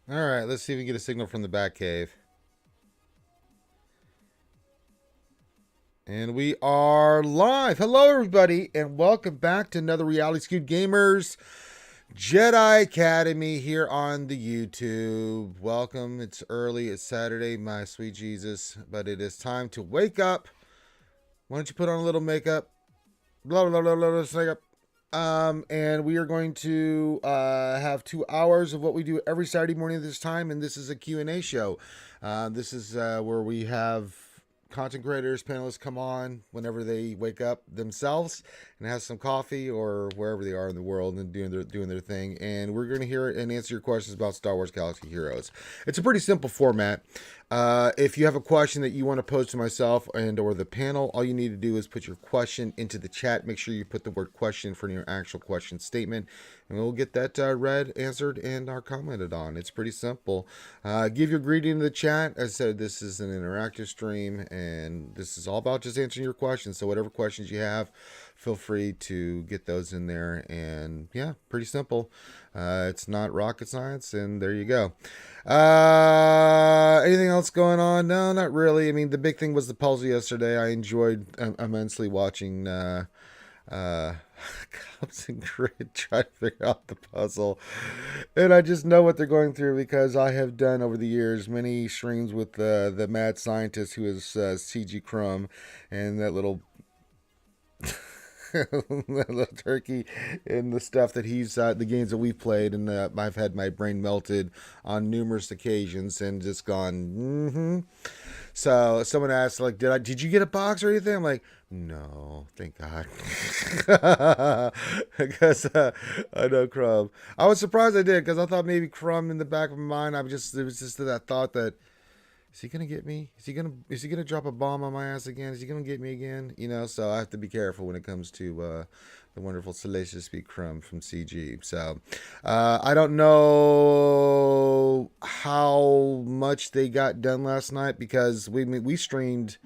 All right, let's see if we can get a signal from the back cave. And we are live. Hello, everybody, and welcome back to another Reality Skewed Gamers Jedi Academy here on the YouTube. Welcome. It's early. It's Saturday, my sweet Jesus, but it is time to wake up. Why don't you put on a little makeup? Blah blah blah blah blah. Makeup. And we are going to have 2 hours of what we do every Saturday morning at this time, and this is a Q&A show. This is where we have content creators, panelists come on whenever they wake up themselves and have some coffee or wherever they are in the world and doing their thing. And we're going to hear and answer your questions about Star Wars Galaxy Heroes. It's a pretty simple format. If you have a question that you want to pose to myself and or the panel, all you need to do is put your question into the chat. Make sure you put the word question for your actual question statement, and we'll get that read, answered, and commented on. It's pretty simple. Give your greeting in the chat. As I said, this is an interactive stream, and this is all about just answering your questions. So whatever questions you have, feel free to get those in there. And yeah, pretty simple. It's not rocket science, and there you go. Anything else going on? No, not really. I mean, the big thing was the puzzle yesterday. I enjoyed immensely watching Cops and Grid try to figure out the puzzle. And I just know what they're going through because I have done over the years many streams with the mad scientist who is CG Crumb and that little that little turkey and the stuff that he's the games that we've played, and I've had my brain melted on numerous occasions and just gone So someone asked, like, did you get a box or anything? I'm like, no, thank God. Because I know Crumb. I was surprised I did because I thought maybe Crumb in the back of my mind. It was just that thought that, is he gonna get me? Is he gonna drop a bomb on my ass again? Is he gonna get me again? You know, so I have to be careful when it comes to the wonderful Salacious Speak Crumb from CG. So I don't know how much they got done last night because we streamed,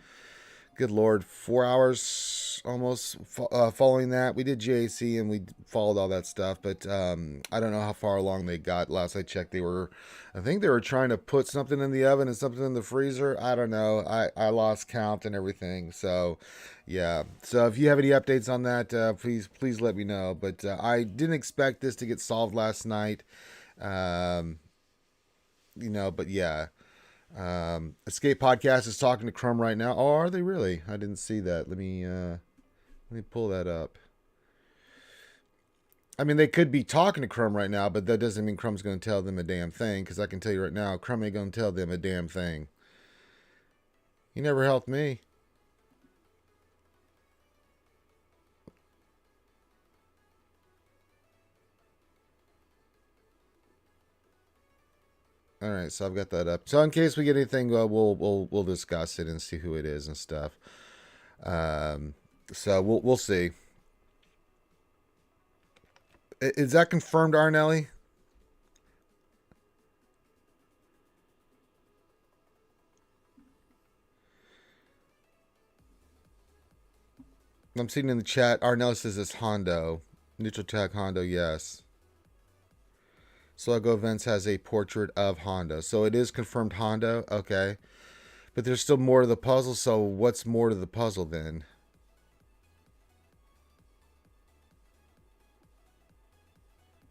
good Lord, 4 hours almost following that. We did JAC and we followed all that stuff, but I don't know how far along they got. Last I checked, I think they were trying to put something in the oven and something in the freezer. I don't know. I lost count and everything. So, yeah. So if you have any updates on that, please let me know. But I didn't expect this to get solved last night. Um, but yeah. Escape Podcast is talking to Crumb right now. Oh, are they really? I didn't see that. Let me pull that up. I mean, they could be talking to Crumb right now, but that doesn't mean Crumb's going to tell them a damn thing. Because I can tell you right now, Crumb ain't going to tell them a damn thing. He never helped me. All right, so I've got that up. So in case we get anything, we'll discuss it and see who it is and stuff. So we'll see. Is that confirmed, Arnelli? I'm seeing in the chat. Arnelli says it's Hondo. Neutral tag Hondo, yes. SWGOH Events has a portrait of Hondo. So it is confirmed Hondo. Okay. But there's still more to the puzzle. So what's more to the puzzle then?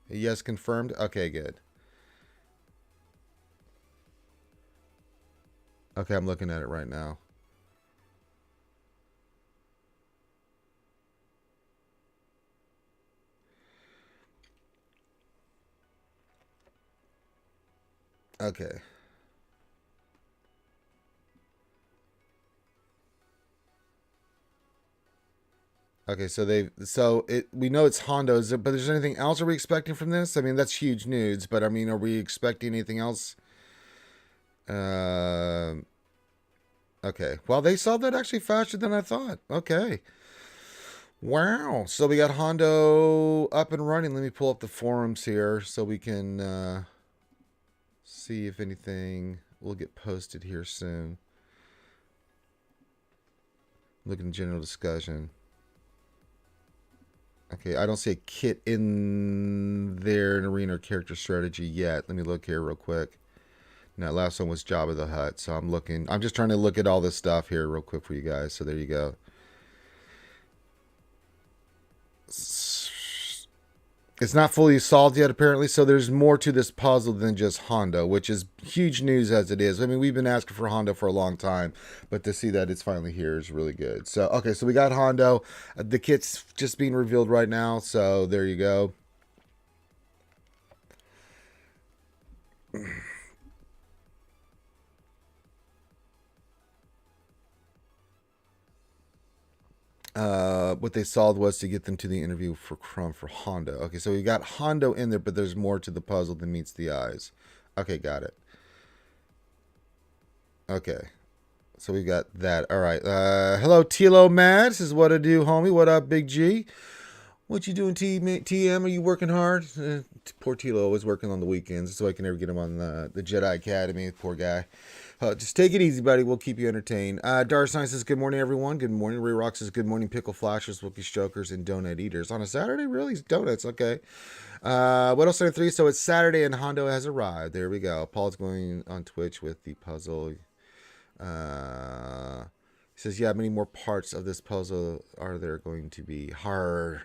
Yes, confirmed. Okay, good. Okay, I'm looking at it right now. Okay. Okay, we know it's Hondo, but is there anything else are we expecting from this? I mean, that's huge news, but I mean, are we expecting anything else? Uh, okay. Well, they solved that actually faster than I thought. Okay. Wow. So we got Hondo up and running. Let me pull up the forums here so we can see if anything will get posted here soon. Look in general discussion. Okay, I don't see a kit in there in arena or character strategy yet. Let me look here real quick. No, last one was Jabba the Hutt, so I'm looking. I'm just trying to look at all this stuff here real quick for you guys. So there you go. It's not fully solved yet, apparently, so there's more to this puzzle than just Hondo, which is huge news as it is. I mean, we've been asking for Hondo for a long time, but to see that it's finally here is really good. So, okay, so we got Hondo. The kit's just being revealed right now, so there you go. What they solved was to get them to the interview for Crumb for Hondo. Okay, so we got Hondo in there, but there's more to the puzzle than meets the eyes. Okay, got it. Okay, so we got that. All right. Hello, Tilo Mad. This is what I do, homie. What up, Big G? What you doing, TM? Are you working hard? Poor Tilo, always working on the weekends, so I can never get him on the Jedi Academy. Poor guy. Just take it easy, buddy. We'll keep you entertained. Darsign says, good morning, everyone. Good morning. Ray Rock says, good morning, Pickle Flashers, Wookiee Strokers, and Donut Eaters. On a Saturday? Really? Donuts. Okay. What else are 3? So it's Saturday, and Hondo has arrived. There we go. Paul's going on Twitch with the puzzle. He says, yeah, many more parts of this puzzle are there going to be. Hard.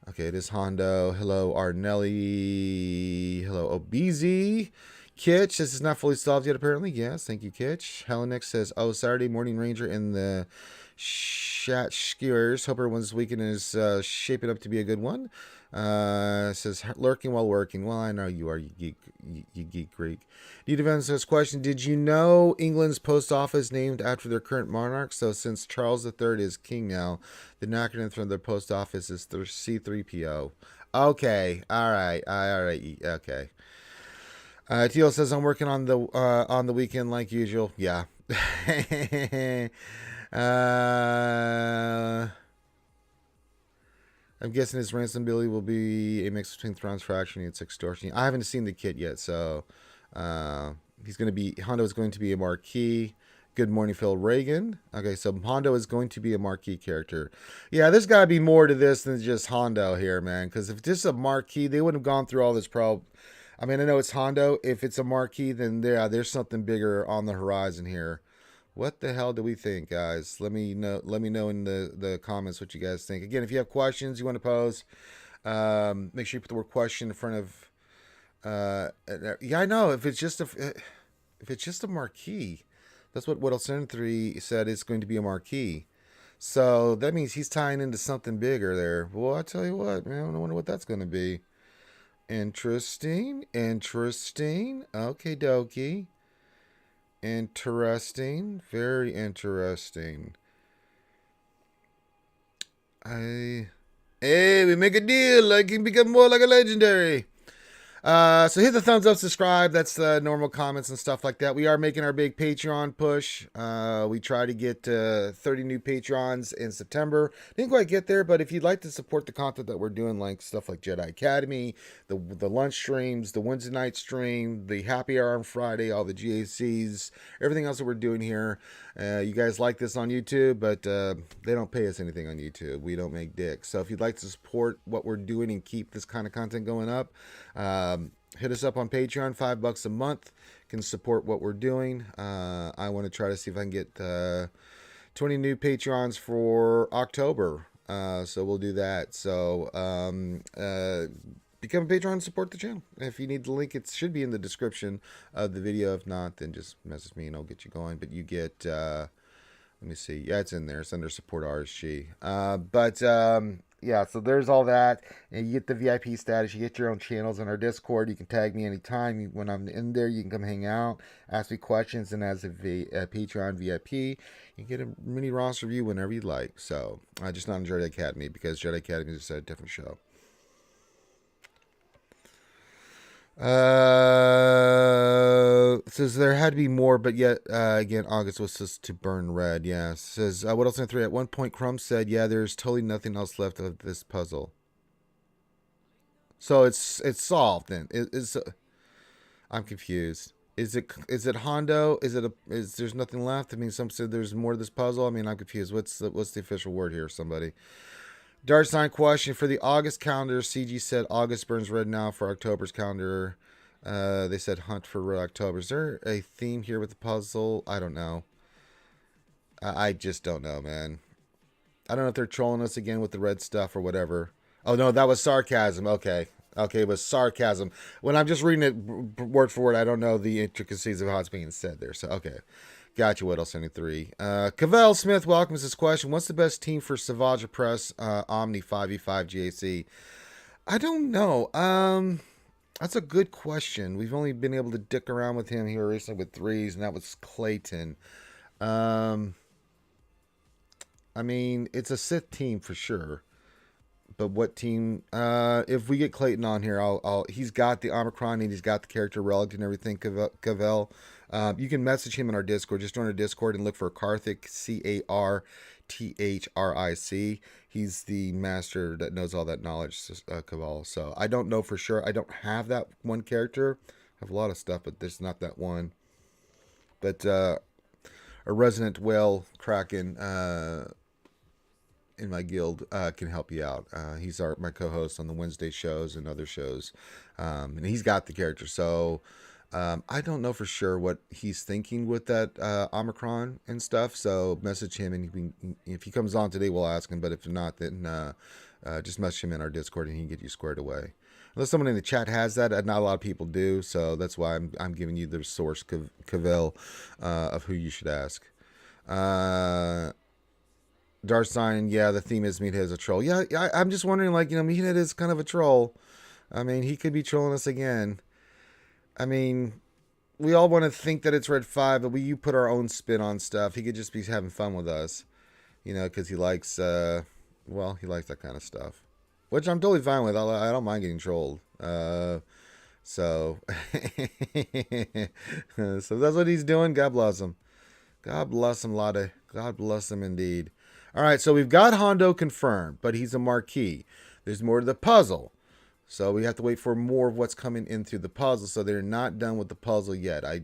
Okay, it is Hondo. Hello, Arnelli. Hello, Obeezy. Kitch, this is not fully solved yet, apparently. Yes, thank you, Kitch. Helenex says, oh, Saturday Morning Ranger in the chat skewers. Hope everyone's weekend is shaping up to be a good one. Says, lurking while working. Well, I know you are, you geek Greek. D-Defense says, question, did you know England's post office named after their current monarch? So since Charles III is king now, the acronym for their post office is C3PO. Okay, all right, okay. Teal says, I'm working on the weekend like usual. Yeah. I'm guessing his ransom ability will be a mix between Thrawn's Fraction and Extortion. I haven't seen the kit yet, so he's going to be, Hondo is going to be a marquee. Good morning, Phil Reagan. Okay, so Hondo is going to be a marquee character. Yeah, there's got to be more to this than just Hondo here, man, because if this is a marquee, they wouldn't have gone through all this I mean, I know it's Hondo. If it's a marquee, then there's something bigger on the horizon here. What the hell do we think, guys? Let me know in the comments what you guys think. Again, if you have questions you want to pose, make sure you put the word question in front of yeah, I know. If it's just a marquee, that's what Elsen 3 said, it's going to be a marquee. So that means he's tying into something bigger there. Well, I tell you what, man, I wonder what that's going to be. Interesting. Okay, dokie. Interesting. Very interesting. Hey, we make a deal. I can become more like a legendary. So hit the thumbs up, subscribe. That's the normal comments and stuff like that. We are making our big Patreon push. We try to get 30 new Patrons in September. Didn't quite get there, but if you'd like to support the content that we're doing, like stuff like Jedi Academy, the lunch streams, the Wednesday night stream, the happy hour on Friday, all the GACs, everything else that we're doing here. You guys like this on YouTube, but they don't pay us anything on YouTube. We don't make dicks. So if you'd like to support what we're doing and keep this kind of content going up, hit us up on Patreon. $5 a month can support what we're doing. I want to try to see if I can get 20 new Patrons for October. So we'll do that. So become a patron and support the channel. If you need the link, it should be in the description of the video. If not, then just message me and I'll get you going. But you get let me see. Yeah, it's in there. It's under support RSG. Yeah, so there's all that. And you get the VIP status. You get your own channels on our Discord. You can tag me anytime. When I'm in there, you can come hang out, ask me questions. And as a Patreon VIP, you can get a mini roster review whenever you like. So, just not on Jedi Academy, because Jedi Academy is a different show. Says there had to be more, but yet again, August was just to burn red. Yeah. Says what else in 3? At one point, Crumb said, "Yeah, there's totally nothing else left of this puzzle." So it's solved then. I'm confused. Is it Hondo? Is there's nothing left? I mean, some said there's more to this puzzle. I mean, I'm confused. What's the official word here? Somebody. Dark Sign question for the August calendar. CG said August burns red now. For October's calendar, they said hunt for red October. Is there a theme here with the puzzle? I don't know. I just don't know, man. I don't know if they're trolling us again with the red stuff or whatever. Oh, no, that was sarcasm. Okay. Okay, it was sarcasm. When I'm just reading it word for word, I don't know the intricacies of how it's being said there. So, okay. Gotcha, Whittle 73. Cavell Smith welcomes this question. What's the best team for SWGOH Press Omni 5v5 GAC? I don't know. That's a good question. We've only been able to dick around with him here recently with threes, and that was Clayton. I mean, it's a Sith team for sure. But what team? If we get Clayton on here, he's got the Omicron and he's got the character relic and everything. Cavell, you can message him in our Discord. Just join our Discord and look for Karthik, Carthric. He's the master that knows all that knowledge, Cavell. So I don't know for sure. I don't have that one character. I have a lot of stuff, but there's not that one. But a resident whale kraken in my guild can help you out. He's my co-host on the Wednesday shows and other shows, and he's got the character. So I don't know for sure what he's thinking with that Omicron and stuff. So message him, and if he comes on today, we'll ask him. But if not, then just message him in our Discord, and he can get you squared away. Unless someone in the chat has that, not a lot of people do. So that's why I'm giving you the source, Cavell, of who you should ask. Dark Sign, yeah, the theme is Meathead is a troll. Yeah, I'm just wondering, like, Meathead is kind of a troll. I mean, he could be trolling us again. I mean, we all want to think that it's Red 5, but you put our own spin on stuff. He could just be having fun with us, because he likes, he likes that kind of stuff. Which I'm totally fine with. I don't mind getting trolled. So that's what he's doing. God bless him. God bless him, Lade. God bless him indeed. All right, so we've got Hondo confirmed, but he's a marquee. There's more to the puzzle. So we have to wait for more of what's coming in through the puzzle. So they're not done with the puzzle yet. I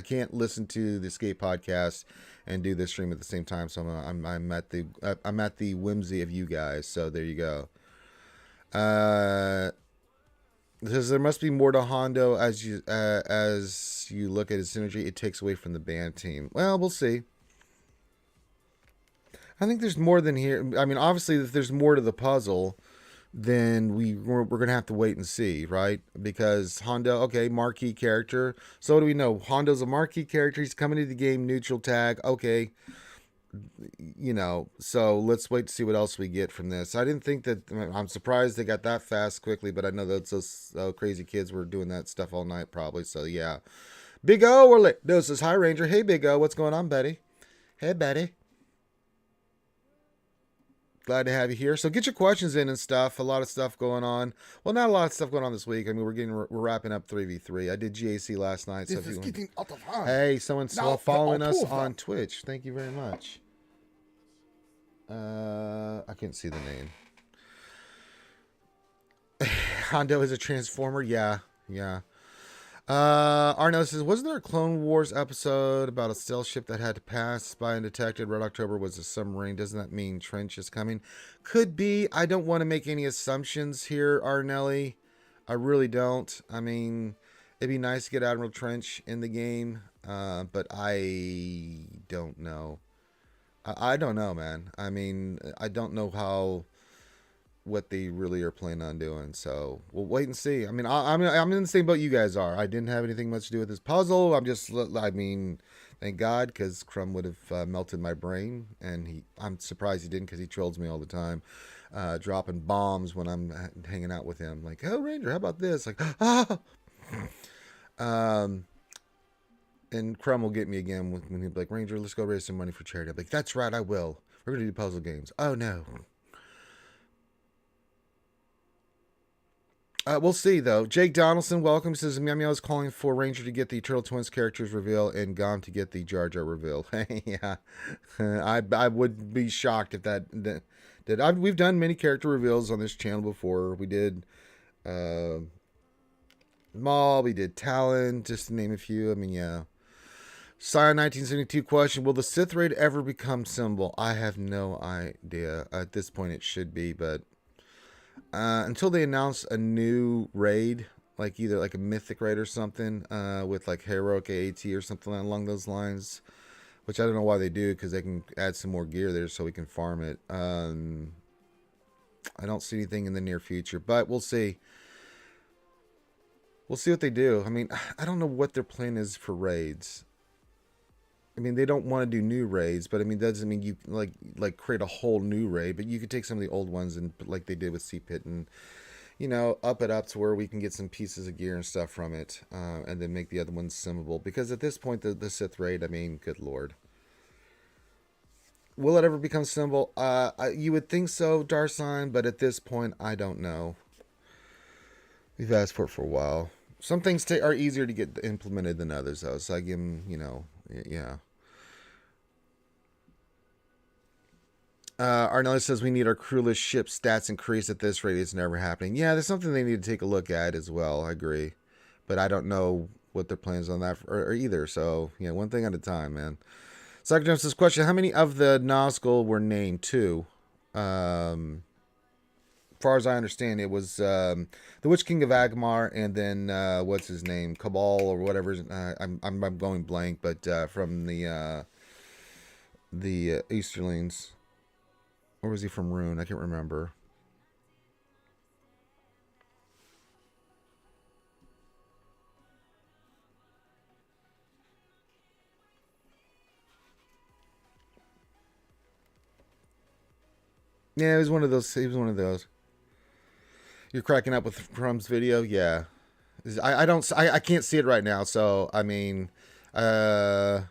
can't listen to the Escape podcast and do this stream at the same time. So I'm at the whimsy of you guys. So there you go. Because there must be more to Hondo as you look at his synergy. It takes away from the band team. Well, we'll see. I think there's more than here. I mean, obviously, if there's more to the puzzle, then we're going to have to wait and see, right? Because Hondo, okay, marquee character. So what do we know? Hondo's a marquee character. He's coming to the game, neutral tag. Okay. So let's wait to see what else we get from this. I didn't think that. I'm surprised they got that fast quickly, but I know that those crazy kids were doing that stuff all night probably. So yeah. Big O, we're lit. No, says, hi, Ranger. Hey, Big O. What's going on, Betty? Hey, Betty. Glad to have you here. So get your questions in and stuff. A lot of stuff going on. Well, not a lot of stuff going on this week. I mean, we're wrapping up 3v3. I did GAC last night. This is getting out of hand. Hey, someone's following us on Twitch. Thank you very much. I couldn't see the name. Hondo is a transformer. Yeah. Arno says, wasn't there a Clone Wars episode about a stealth ship that had to pass spy undetected? Red October was a submarine. Doesn't that mean Trench is coming? Could be. I don't want to make any assumptions here, Arnelli. I really don't. I mean, it'd be nice to get Admiral Trench in the game, but I don't know. I don't know, man. I mean, I don't know what they really are planning on doing. So we'll wait and see. I mean, I'm in the same boat you guys are. I didn't have anything much to do with this puzzle. Thank God, because Crumb would have melted my brain, and I'm surprised he didn't, because he trolls me all the time, dropping bombs when I'm hanging out with him. Like, oh, Ranger, how about this? Like, and Crumb will get me again when he'll be like, Ranger, let's go raise some money for charity. I'm like, that's right, I will. We're going to do puzzle games. Oh, no. We'll see, though. Jake Donaldson, welcome. Says, Meow Meow is calling for Ranger to get the Turtle Twins characters reveal and Gom to get the Jar Jar reveal. Yeah. I would be shocked if that did. We've done many character reveals on this channel before. We did Maul, we did Talon, just to name a few. I mean, yeah. Scion 1972 question: will the Sith raid ever become symbol? I have no idea. At this point, it should be, but until they announce a new raid, like either like a mythic raid or something, with like heroic AAT or something along those lines, which I don't know why they do, because they can add some more gear there so we can farm it. I don't see anything in the near future, but we'll see. We'll see what they do. I mean, I don't know what their plan is for raids. I mean, they don't want to do new raids, but I mean, that doesn't mean you like create a whole new raid. But you could take some of the old ones and like they did with C-Pit and, you know, up it up to where we can get some pieces of gear and stuff from it, and then make the other ones simmable. Because at this point, the Sith raid, I mean, good lord. Will it ever become symbol? You would think so, Darsign, but at this point, I don't know. We've asked for it for a while. Some things are easier to get implemented than others, though. So I give them, you know, yeah. Arnelli says we need our crewless ship stats increased at this rate. It's never happening. Yeah, there's something they need to take a look at as well. I agree. But I don't know what their plans on that or either. So, yeah, one thing at a time, man. Soccer Jones says, question, how many of the Nazgul were named? 2. As far as I understand, it was the Witch King of Agmar and then, what's his name? Cabal or whatever. I'm going blank, but from the Easterlings. Or was he from Rune? I can't remember. Yeah, he was one of those. He was one of those. You're cracking up with Crumb's video? Yeah. I can't see it right now, so I mean, am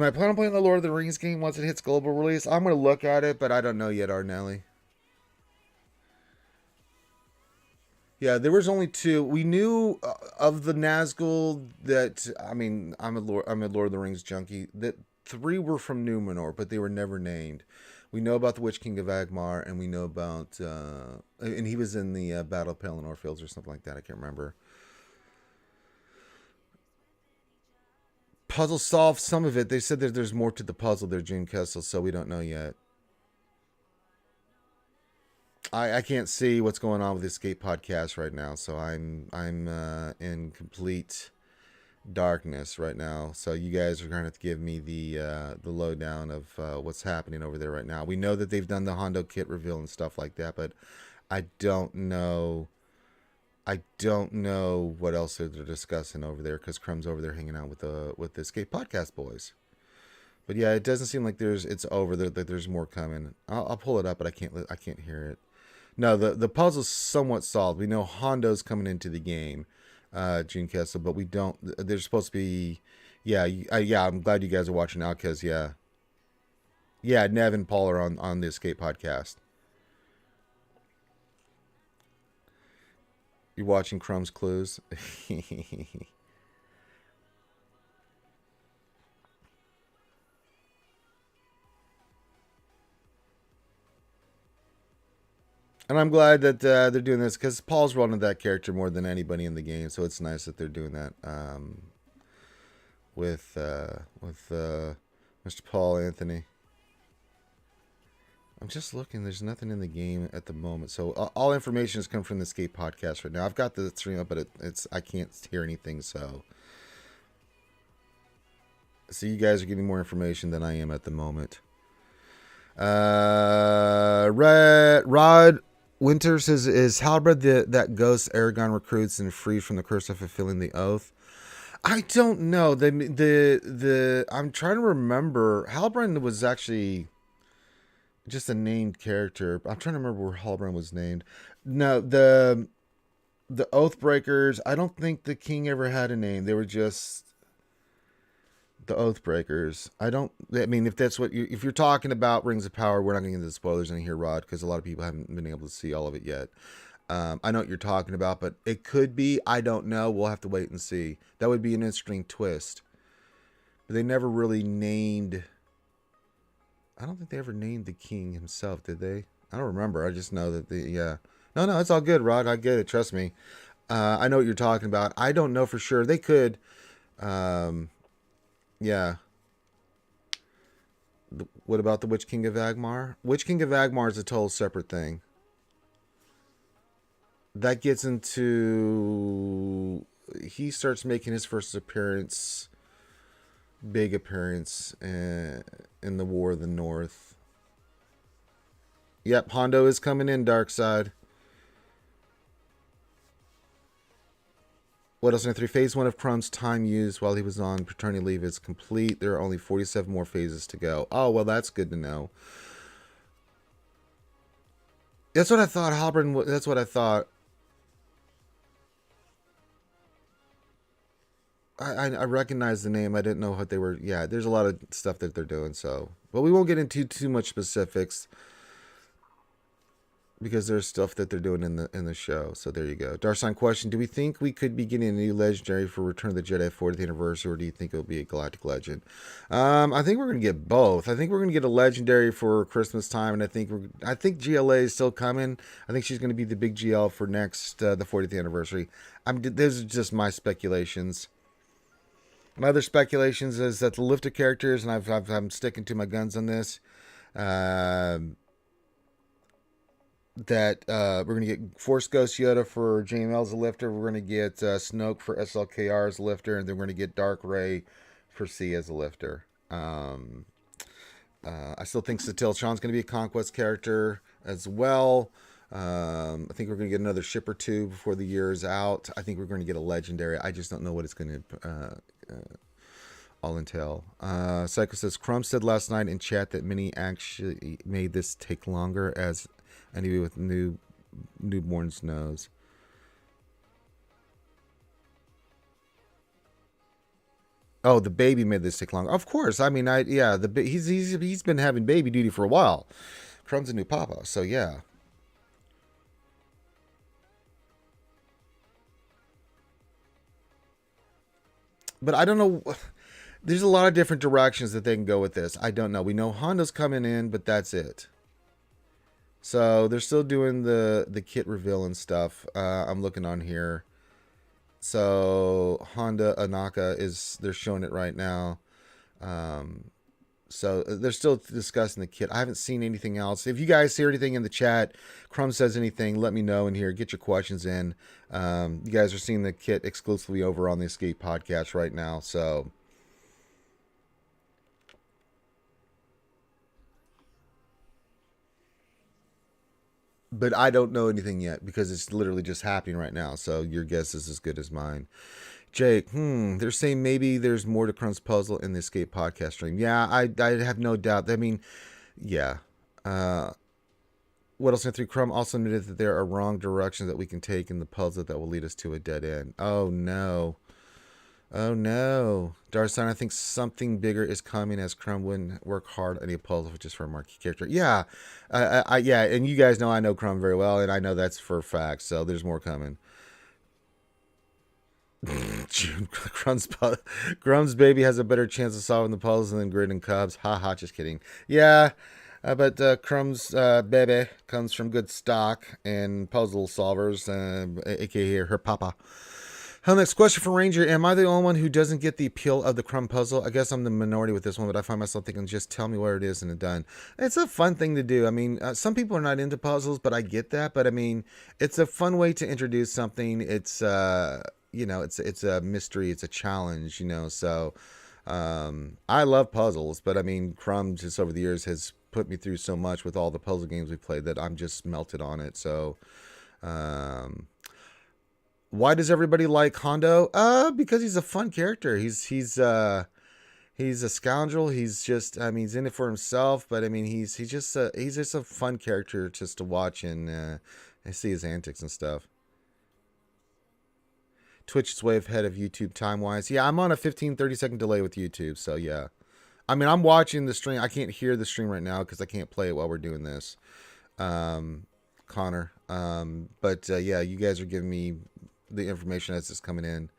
I planning on playing the Lord of the Rings game once it hits global release? I'm going to look at it, but I don't know yet, Arnelli. Yeah, there was only 2. We knew of the Nazgul that, I mean, I'm a Lord of the Rings junkie, that 3 were from Numenor, but they were never named. We know about the Witch King of Agmar, and we know about, and he was in the Battle of Pelennor Fields or something like that. I can't remember. Puzzle solved some of it. They said that there's more to the puzzle there, June Kessel, so we don't know yet. I can't see what's going on with the Escape podcast right now, so I'm in complete darkness right now. So you guys are going to have to give me the lowdown of what's happening over there right now. We know that they've done the Hondo kit reveal and stuff like that, but I don't know. I don't know what else they're discussing over there because Crumb's over there hanging out with the Escape podcast boys. But yeah, it doesn't seem like it's over. That there's more coming. I'll pull it up, but I can't hear it. No, the puzzle's somewhat solved. We know Hondo's coming into the game, Gene Kessel, but we don't. There's supposed to be, yeah, yeah. I'm glad you guys are watching now, because yeah, Nev and Paul are on the Escape podcast. You're watching Crumb's Clues. And I'm glad that they're doing this because Paul's running that character more than anybody in the game, so it's nice that they're doing that with Mr. Paul Anthony. I'm just looking. There's nothing in the game at the moment, so all information has come from the Escape podcast right now. I've got the stream up, but I can't hear anything, so you guys are getting more information than I am at the moment. Rod Winters is Halberd that ghost Aragon recruits and freed from the curse of fulfilling the oath. I don't know. I'm trying to remember. Halbrand was actually just a named character. I'm trying to remember where Halbrand was named. No, the Oathbreakers. I don't think the king ever had a name. They were just the Oathbreakers. I mean, if that's what if you're talking about Rings of Power, we're not going to get into the spoilers in here, Rod, because a lot of people haven't been able to see all of it yet. I know what you're talking about, but it could be. I don't know. We'll have to wait and see. That would be an interesting twist. But they never really named. I don't think they ever named the king himself, did they? I don't remember. I just know that yeah. No, it's all good, Rod. I get it. Trust me. I know what you're talking about. I don't know for sure. They could. Um, yeah. What about the Witch King of Agmar? Witch King of Agmar is a total separate thing. That gets into. He starts making his first appearance, big appearance, in the War of the North. Yep, Hondo is coming in, Dark Side. What else? 3 Phase 1 of Crumb's time used while he was on paternity leave is complete. There are only 47 more phases to go. Oh, well, that's good to know. That's what I thought, Halbern. That's what I thought. I recognize the name. I didn't know what they were. Yeah, there's a lot of stuff that they're doing. So, but we won't get into too much specifics because there's stuff that they're doing in the show. So there you go. Darsign question: do we think we could be getting a new legendary for Return of the Jedi 40th anniversary, or do you think it'll be a Galactic Legend? I think we're gonna get both. I think we're gonna get a legendary for Christmas time, and I think GLA is still coming. I think she's gonna be the big GL for next the 40th anniversary. Those are just my speculations. My other speculations is that the lifted characters, and I'm sticking to my guns on this. That we're going to get Force Ghost Yoda for JML as a lifter. We're going to get Snoke for SLKR as a lifter, and then we're going to get Dark Ray for C as a lifter. I still think Satil Chan's going to be a Conquest character as well. I think we're going to get another ship or two before the year is out. I think we're going to get a legendary. I just don't know what it's going to all entail. Psycho says, Crumb said last night in chat that Minnie actually made this take longer as anybody with newborns knows. Oh, the baby made this take longer. Of course. I mean, he's been having baby duty for a while. Crumb's a new papa, so yeah. But I don't know. There's a lot of different directions that they can go with this. I don't know. We know Honda's coming in, but that's it. So they're still doing the kit reveal and stuff. I'm looking on here. So Honda Anaka they're showing it right now. So they're still discussing the kit. I haven't seen anything else. If you guys hear anything in the chat, Crumb says anything, let me know in here. Get your questions in. You guys are seeing the kit exclusively over on the Escape podcast right now. So but I don't know anything yet because it's literally just happening right now. So your guess is as good as mine. Jake, they're saying maybe there's more to Crumb's puzzle in the Escape podcast stream. Yeah, I have no doubt. I mean, yeah. What else? Through Crumb also admitted that there are wrong directions that we can take in the puzzle that will lead us to a dead end. Oh no. Oh no. Darcy, I think something bigger is coming as Crumb wouldn't work hard on a puzzle just for a marquee character. Yeah. Yeah, and you guys know I know Crumb very well, and I know that's for a fact, so there's more coming. Crumb's baby has a better chance of solving the puzzles than Grid and Cubs. Ha, just kidding. Yeah, but Crumb's baby comes from good stock and puzzle solvers, aka her papa. Next question for Ranger. Am I the only one who doesn't get the appeal of the Crumb puzzle? I guess I'm the minority with this one, but I find myself thinking, just tell me where it is and it's done. It's a fun thing to do. I mean, some people are not into puzzles, but I get that. But I mean, it's a fun way to introduce something. It's, it's a mystery. It's a challenge, So I love puzzles, but I mean, Crumb just over the years has put me through so much with all the puzzle games we played that I'm just melted on it. So, why does everybody like Hondo? Because he's a fun character. He's a scoundrel. He's just, I mean, he's in it for himself. But I mean, he's just a fun character just to watch and see his antics and stuff. Twitch is way ahead of YouTube time wise. Yeah, I'm on a 30 second delay with YouTube. So yeah, I mean, I'm watching the stream. I can't hear the stream right now because I can't play it while we're doing this. Connor. But yeah, you guys are giving me the information as it's coming in.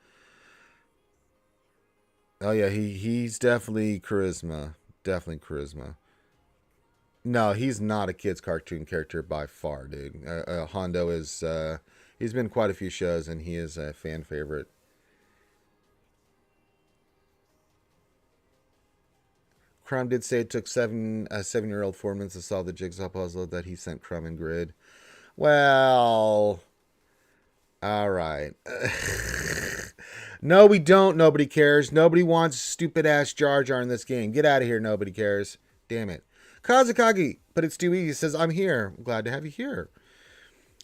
Oh yeah, he's definitely charisma. Definitely charisma. No, he's not a kid's cartoon character by far, dude. Hondo is He's been quite a few shows, and he is a fan favorite. Crumb did say it took a 7-year-old 4 minutes to solve the jigsaw puzzle that he sent Crumb and Grid. Well, all right. No, we don't. Nobody cares. Nobody wants stupid ass Jar Jar in this game. Get out of here. Nobody cares. Damn it. Kazakagi, but it's too easy. He says, I'm here. I'm glad to have you here.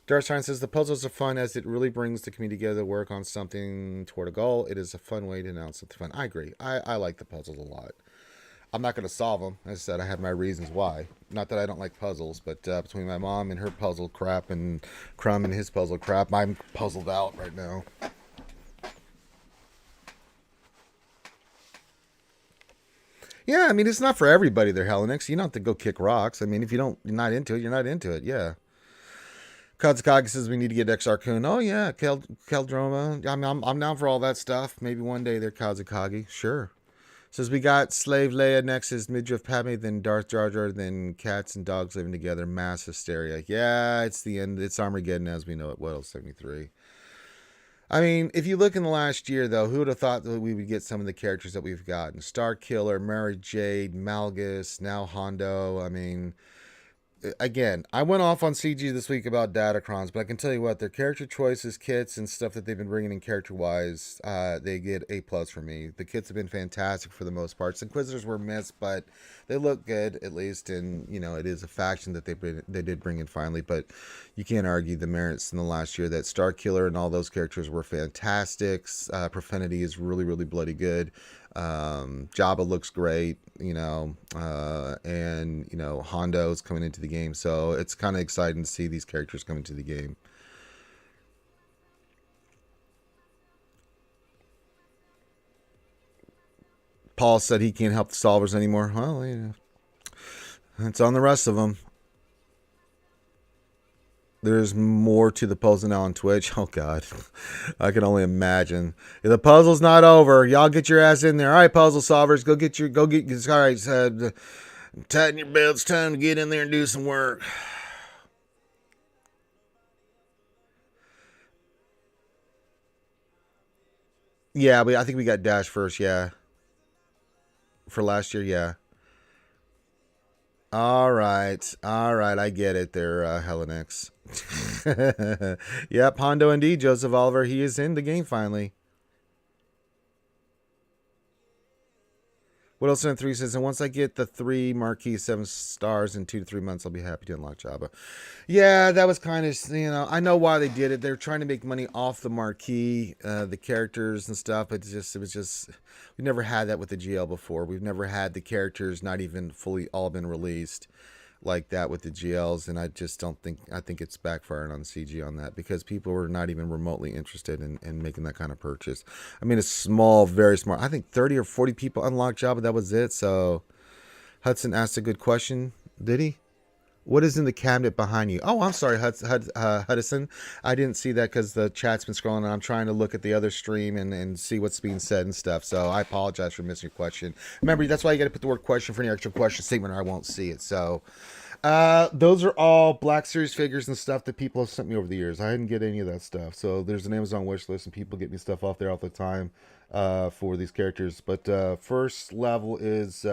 Darkshine says the puzzles are fun as it really brings the community together to work on something toward a goal. It is a fun way to announce something fun. I agree. I like the puzzles a lot. I'm not going to solve them. As I said, I have my reasons why. Not that I don't like puzzles, but between my mom and her puzzle crap and Crumb and his puzzle crap, I'm puzzled out right now. Yeah, I mean, it's not for everybody, they're Hellenix. You don't have to go kick rocks. I mean, if you're not into it, you're not into it. Yeah. Kazakagi says we need to get XR Kun. Oh, yeah. Keldroma. I'm down for all that stuff. Maybe one day they're Kazakagi. Sure. Says we got Slave Leia, next is Midriff Padme, then Darth Jar Jar, then cats and dogs living together. Mass hysteria. Yeah, it's the end. It's Armageddon as we know it. What else? 73. I mean, if you look in the last year, though, who would have thought that we would get some of the characters that we've gotten? Star Killer, Mary Jade, Malgus, now Hondo. I mean, again, I went off on CG this week about Datacrons, but I can tell you what, their character choices, kits, and stuff that they've been bringing in character-wise, they get A+ for me. The kits have been fantastic for the most part. Inquisitors were missed, but they look good, at least, and, you know, it is a faction that they did bring in finally, but you can't argue the merits in the last year. That Star Killer and all those characters were fantastic. Profanity is really, really bloody good. Jabba looks great, you know, and, you know, Hondo's coming into the game. So it's kind of exciting to see these characters come into the game. Paul said he can't help the solvers anymore. Well, you know, it's on the rest of them. There's more to the puzzle now on Twitch. Oh, God. I can only imagine. If the puzzle's not over, y'all get your ass in there. All right, puzzle solvers, go get, all right, tighten your belts. Time to get in there and do some work. Yeah, I think we got Dash first, yeah. For last year, yeah. All right, I get it there, Hellenix. Yep, Hondo indeed, Joseph Oliver. He is in the game finally. What else in 3 says? And once I get the 3 marquee 7 stars in 2 to 3 months, I'll be happy to unlock Jabba. Yeah, that was kind of, you know, I know why they did it. They're trying to make money off the marquee, the characters and stuff. It was just, we never had that with the GL before. We've never had the characters not even fully all been released like that with the GLs, and I just don't think, I think it's backfiring on CG on that because people were not even remotely interested in making that kind of purchase. I mean, it's small, very smart. I think 30 or 40 people unlocked Jabba, that was it. So Hudson asked a good question. Did he? What is in the cabinet behind you? Oh, I'm sorry, Hudson. I didn't see that because the chat's been scrolling and I'm trying to look at the other stream and see what's being said and stuff. So I apologize for missing your question. Remember, that's why you got to put the word question for any extra question statement or I won't see it. So those are all Black Series figures and stuff that people have sent me over the years. I didn't get any of that stuff. So there's an Amazon wish list and people get me stuff off there all the time for these characters. But first level is...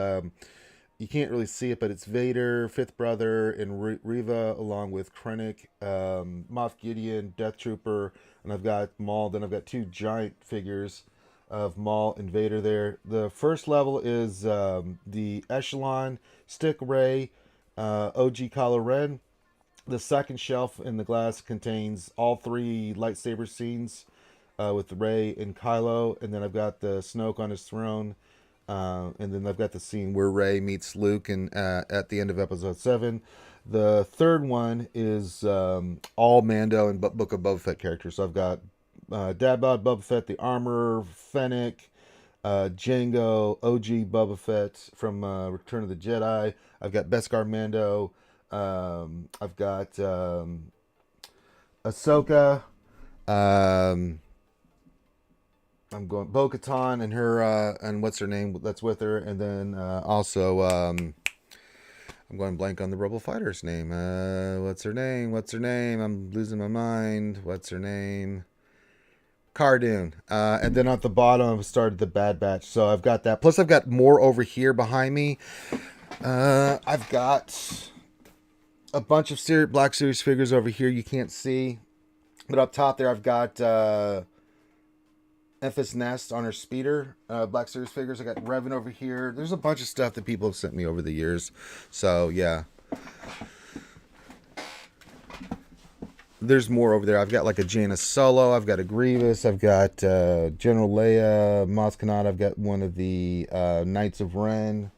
you can't really see it, but it's Vader, Fifth Brother, and Reva, along with Krennic, Moff Gideon, Death Trooper, and I've got Maul. Then I've got 2 giant figures of Maul and Vader there. The first level is the Echelon, Stick Ray, OG Kylo Ren. The second shelf in the glass contains all 3 lightsaber scenes with Rey and Kylo, and then I've got the Snoke on his throne. And then I've got the scene where Rey meets Luke and at the end of episode 7. The third one is all Mando and Book of Boba Fett characters. So I've got Dad Bod Boba Fett, the Armor, Fennec, Jango, OG Boba Fett from Return of the Jedi. I've got Beskar Mando. I've got Ahsoka. I'm going Bo-Katan and her and what's her name that's with her, and then also I'm going blank on the Rebel fighter's name. What's her name? What's her name? I'm losing my mind. What's her name? Cardoon. And then at the bottom, I've started the Bad Batch. So I've got that. Plus, I've got more over here behind me. I've got a bunch of Black Series figures over here you can't see. But up top there, I've got Enfys Nest on her speeder. Black Series figures. I got Revan over here. There's a bunch of stuff that people have sent me over the years. So, yeah. There's more over there. I've got like a Jaina Solo. I've got a Grievous. I've got General Leia, Maz Kanata. I've got one of the Knights of Ren,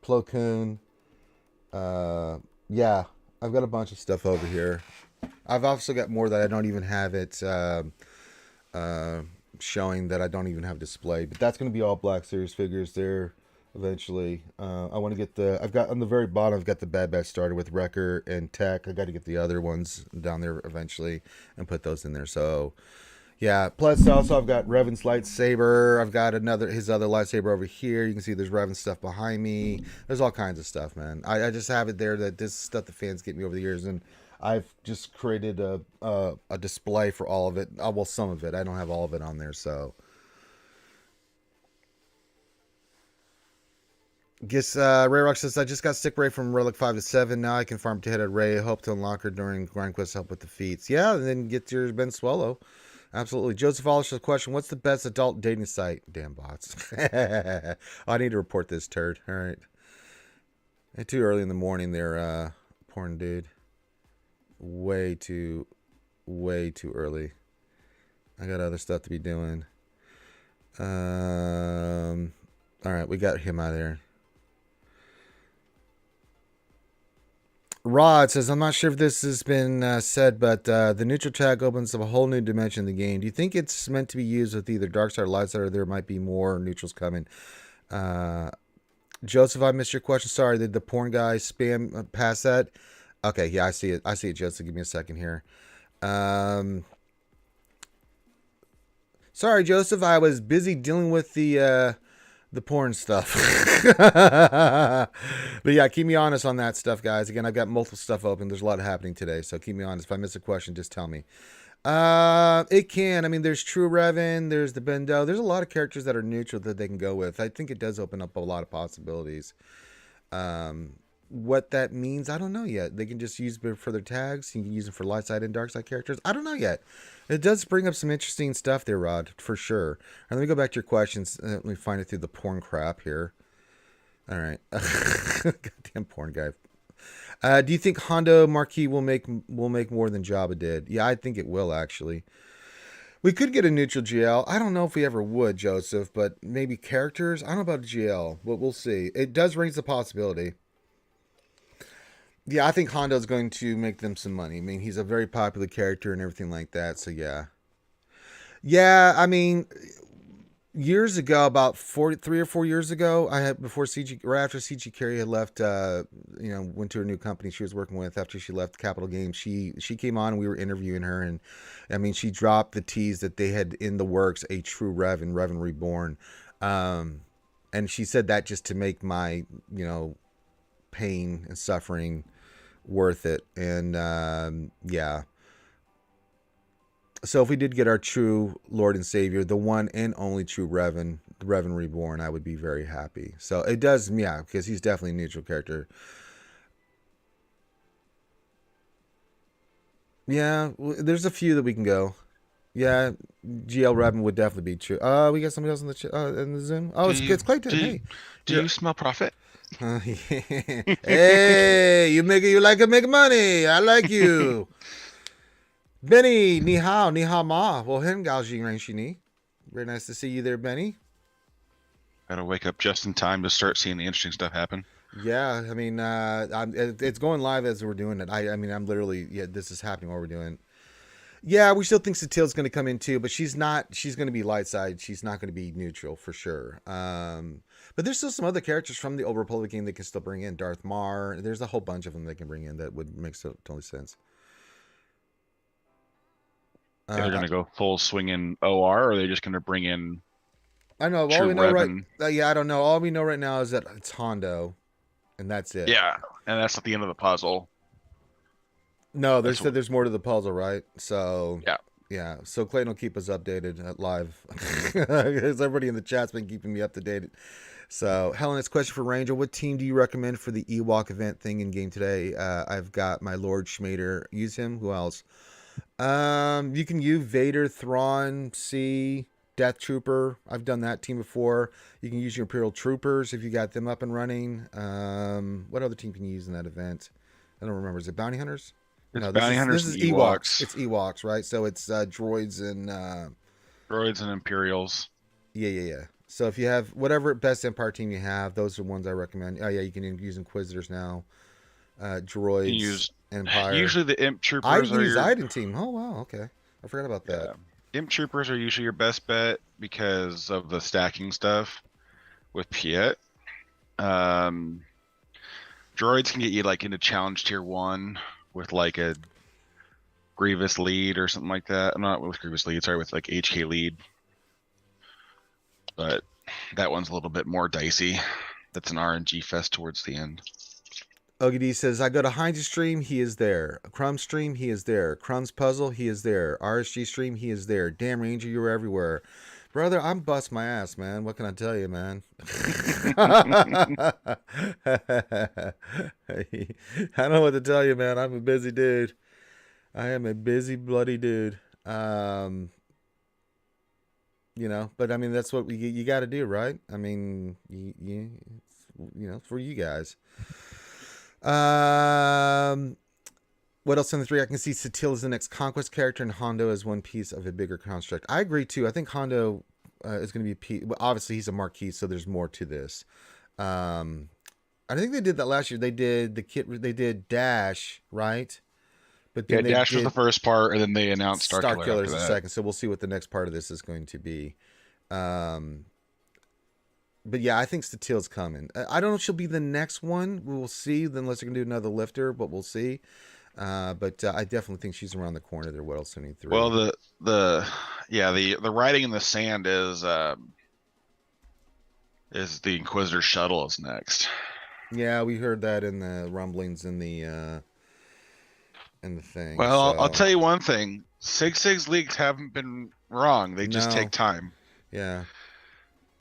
Plo Koon. Yeah, I've got a bunch of stuff over here. I've also got more that I don't even have it showing, that I don't even have displayed. But that's going to be all Black Series figures there eventually. I want to get I've got on the very bottom, I've got the Bad Batch started with Wrecker and Tech. I got to get the other ones down there eventually and put those in there. So, yeah. Plus, also, I've got Revan's lightsaber. I've got his other lightsaber over here. You can see there's Revan stuff behind me. There's all kinds of stuff, man. I just have it there that this is stuff the fans get me over the years, and I've just created a display for all of it. Well, some of it. I don't have all of it on there, so. Guess Ray Rock says, I just got Sick Ray from Relic 5 to 7. Now I can farm to hit at Ray. Hope to unlock her during Grind Quest help with the feats. Yeah, and then get your Ben Swallow. Absolutely. Joseph Alish's question, what's the best adult dating site? Damn bots. I need to report this turd. All right. It's too early in the morning there, porn dude. Way too early. I got other stuff to be doing. All right, we got him out of there. Rod says, I'm not sure if this has been said, but the neutral tag opens up a whole new dimension in the game. Do you think it's meant to be used with either dark side or light side, or there might be more neutrals coming? Joseph, I missed your question. Sorry, did the porn guy spam past that? Okay, yeah, I see it. Joseph. Give me a second here. Sorry, Joseph. I was busy dealing with the porn stuff. But yeah, keep me honest on that stuff, guys. Again, I've got multiple stuff open. There's a lot happening today, so keep me honest. If I miss a question, just tell me. It can. I mean, there's True Revan, there's the Bendo. There's a lot of characters that are neutral that they can go with. I think it does open up a lot of possibilities. What that means, I don't know yet. They can just use it for their tags. You can use them for light side and dark side characters. I don't know yet. It does bring up some interesting stuff there, Rod, for sure. And let me go back to your questions. Let me find it through the porn crap here. All right. Goddamn porn guy. Do you think Hondo Marquis will make more than Jabba did? Yeah, I think it will, actually. We could get a neutral GL. I don't know if we ever would, Joseph, but maybe characters? I don't know about a GL, but we'll see. It does raise the possibility. Yeah, I think Hondo's going to make them some money. I mean, he's a very popular character and everything like that, so yeah. Yeah, I mean, years ago, about 3 or 4 years ago, right after CG Carey had left, went to a new company she was working with after she left Capital Games. She came on and we were interviewing her, and I mean, she dropped the tease that they had in the works a true Revan Reborn. And she said that just to make my, pain and suffering worth it. And yeah. So if we did get our true Lord and Savior, the one and only true Revan Reborn, I would be very happy. So it does, yeah, because he's definitely a neutral character. Yeah, there's a few that we can go. Yeah, GL Revan would definitely be true. We got somebody else in the Zoom. Oh, it's Clayton. Hey, do you smell profit? Yeah. Hey, you like to make money. I like you. Benny, ni hao ma. Well, him gao jing ren shini. Very nice to see you there, Benny. Gotta wake up just in time to start seeing the interesting stuff happen. Yeah, I mean, it's going live as we're doing it. I mean, I'm literally, yeah, this is happening while we're doing it. Yeah, we still think Satil's going to come in too, but she's not. She's going to be light side. She's not going to be neutral for sure. But there's still some other characters from the Old Republic game they can still bring in. Darth Mar. There's a whole bunch of them they can bring in that would make totally sense. They're going to go full swing in OR, or are they just going to bring in? I know. All we know right. Yeah, I don't know. All we know right now is that it's Hondo, and that's it. Yeah, and that's not the end of the puzzle. No, there's more to the puzzle, right? So Yeah. yeah. So Clayton will keep us updated at live because everybody in the chat's been keeping me up to date. So Helen, it's a question for Ranger. What team do you recommend for the Ewok event thing in game today? I've got my Lord Schmader. Use him. Who else? You can use Vader, Thrawn, C, Death Trooper. I've done that team before. You can use your Imperial Troopers if you got them up and running. What other team can you use in that event? I don't remember. Is it Bounty Hunters? It's Bounty Hunters. This is Ewoks. It's Ewoks, right? So it's droids and droids and Imperials. Yeah. So if you have whatever best Empire team you have, those are the ones I recommend. Oh yeah, you can use Inquisitors now. Droids. You use Empire. Usually the Imp Troopers are your Iden team. Oh wow, okay. I forgot about that. Imp Troopers are usually your best bet because of the stacking stuff with Piet. Droids can get you like into challenge tier 1 with like a Grievous lead or something like that. I'm not with Grievous lead, sorry, with like HK lead. But that one's a little bit more dicey. That's an RNG fest towards the end. OGD says, I go to Heinz stream, he is there. Crumb stream, he is there. Crumb's puzzle, he is there. RSG stream, he is there. Damn Ranger, you're everywhere. Brother, I'm bust my ass, man. What can I tell you, man? I don't know what to tell you, man. I'm a busy dude. I am a busy, bloody dude. You know, but I mean, that's what you got to do, right? I mean, you know, for you guys. What else in the 3? I can see Satil as the next Conquest character and Hondo as one piece of a bigger construct. I agree too. I think Hondo is going to be well, obviously he's a marquee, so there's more to this. I think they did that last year. They did the kit. They did Dash, right? But then Dash was the first part, and then they announced Star Killer is the second. So we'll see what the next part of this is going to be. But yeah, I think Statil's coming. I don't know if she'll be the next one. We'll see. Unless they're gonna do another lifter, but we'll see. But I definitely think she's around the corner there. What else? 73. Well, the writing in the sand is the Inquisitor shuttle is next. Yeah, we heard that in the rumblings in the thing. Well, so I'll tell you one thing: Sig leaks haven't been wrong. They just take time. Yeah.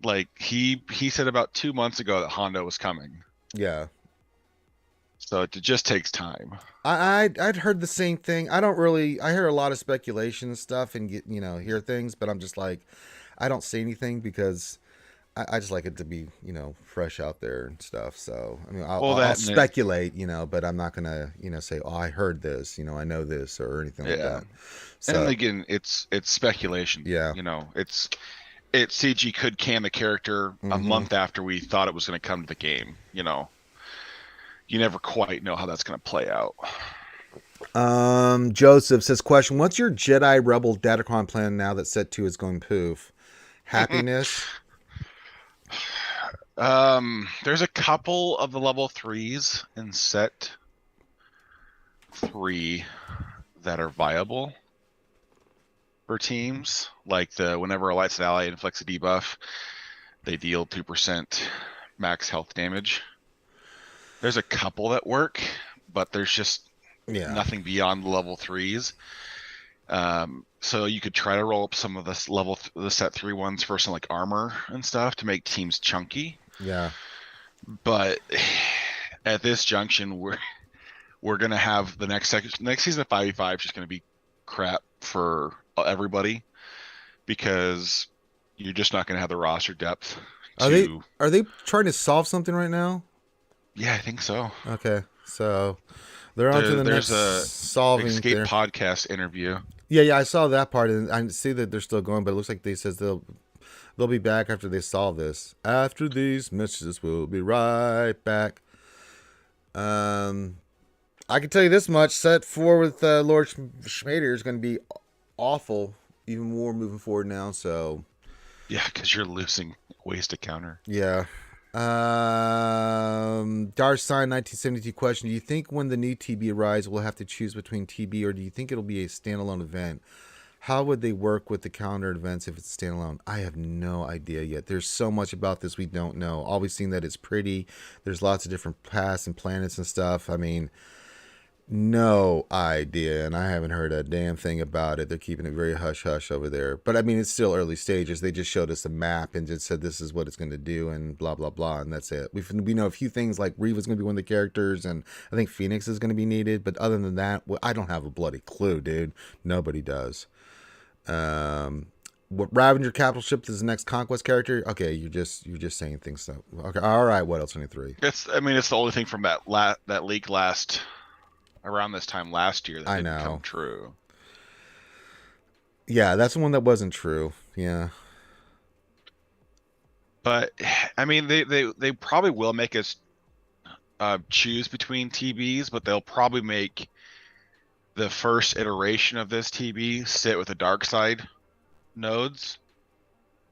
Like he said about 2 months ago that Hondo was coming. Yeah. So it just takes time. I'd heard the same thing. I hear a lot of speculation and stuff and hear things, but I'm just like, I don't say anything because I just like it to be, fresh out there and stuff. So, I mean, I'll speculate, but I'm not going to, say, oh, I heard this, I know this or anything like that. So, and again, it's speculation. Yeah. CG could can the character a month after we thought it was going to come to the game. You never quite know how that's going to play out. Joseph says, question, what's your Jedi Rebel Datacron plan now that Set 2 is going poof? Happiness? There's a couple of the level 3s in Set 3 that are viable for teams, like whenever a Lights ally inflicts a debuff, they deal 2% max health damage. There's a couple that work, but there's just nothing beyond the level 3s. So you could try to roll up some of the Set 3 ones for some like armor and stuff to make teams chunky. Yeah. But at this junction, we're gonna have the next season of 5v5 is just gonna be crap for everybody because you're just not going to have the roster depth. Are they trying to solve something right now? Yeah, I think so. Okay, so they're on to the next solving Escape podcast interview. Yeah, I saw that part, and I see that they're still going, but it looks like they says they'll be back after they solve this. After these messages, we'll be right back. I can tell you this much: Set 4 with Lord Schmader is going to be awful, even more moving forward now. So yeah, because you're losing ways to counter. Yeah. Darsign 1972 question: do you think when the new TB arrives we'll have to choose between TB, or do you think it'll be a standalone event? How would they work with the calendar events if it's standalone? I have no idea yet. There's so much about this we don't know. All we've seen that it's pretty. There's lots of different paths and planets and stuff. I mean, no idea, and I haven't heard a damn thing about it. They're keeping it very hush hush over there. But I mean, it's still early stages. They just showed us a map and just said this is what it's going to do, and blah blah blah, and that's it. We know a few things like Reva's going to be one of the characters, and I think Phoenix is going to be needed. But other than that, I don't have a bloody clue, dude. Nobody does. What Ravager capital ship is the next conquest character? Okay, you're just saying things. So okay, all right. What else? 23. It's the only thing from that leak last around this time last year that didn't come true. Yeah, that's the one that wasn't true. Yeah. But I mean, they probably will make us choose between TBs, but they'll probably make the first iteration of this TB sit with the dark side nodes,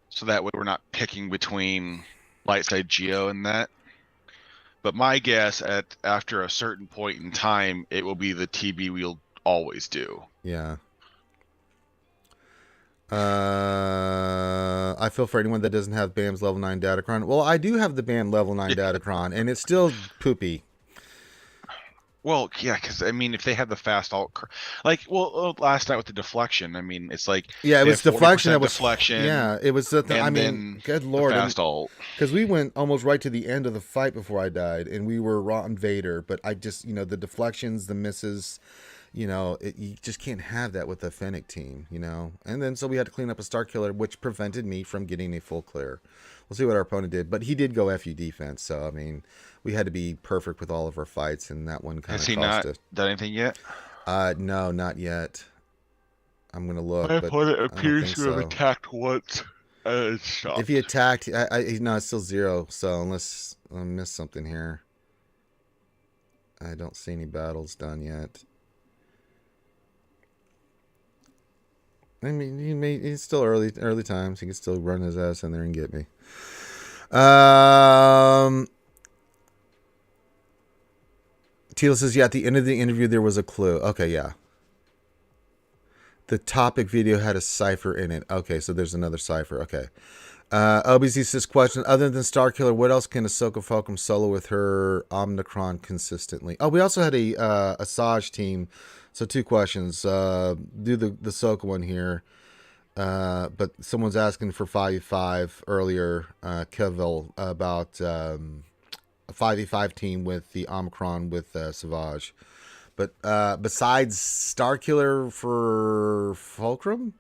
so that way we're not picking between light side Geo and that. But my guess after a certain point in time, it will be the TB we'll always do. Yeah. I feel for anyone that doesn't have BAM's level 9 Datacron. Well, I do have the BAM level 9 Datacron, and it's still poopy. Well, yeah, because I mean, if they have the fast alt, last night with the deflection, I mean, it's like it was deflection. That was deflection. Yeah, it was. I mean, good lord, fast alt. Because we went almost right to the end of the fight before I died, and we were Rotten Vader. But I just, the deflections, the misses, you just can't have that with the Fennec team, And then so we had to clean up a Star Killer, which prevented me from getting a full clear. We'll see what our opponent did, but he did go FU defense. So I mean, we had to be perfect with all of our fights, and that one kind of cost us. Has he not done anything yet? No, not yet. I'm gonna look. My opponent appears to have attacked once. If he attacked, no, it's still 0. So unless I missed something here, I don't see any battles done yet. I mean, it's still early times. He can still run his ass in there and get me. Teal says, yeah, at the end of the interview, there was a clue. Okay, yeah. The topic video had a cipher in it. Okay, so there's another cipher. Okay. OBZ says, question, other than Starkiller, what else can Ahsoka Fulcrum solo with her Omnicron consistently? Oh, we also had a Asajj team. So 2 questions. Do the Ahsoka one here. But someone's asking for 5v5 earlier, Kevil, about a 5v5 team with the Omicron with Savage. But besides Starkiller for Fulcrum?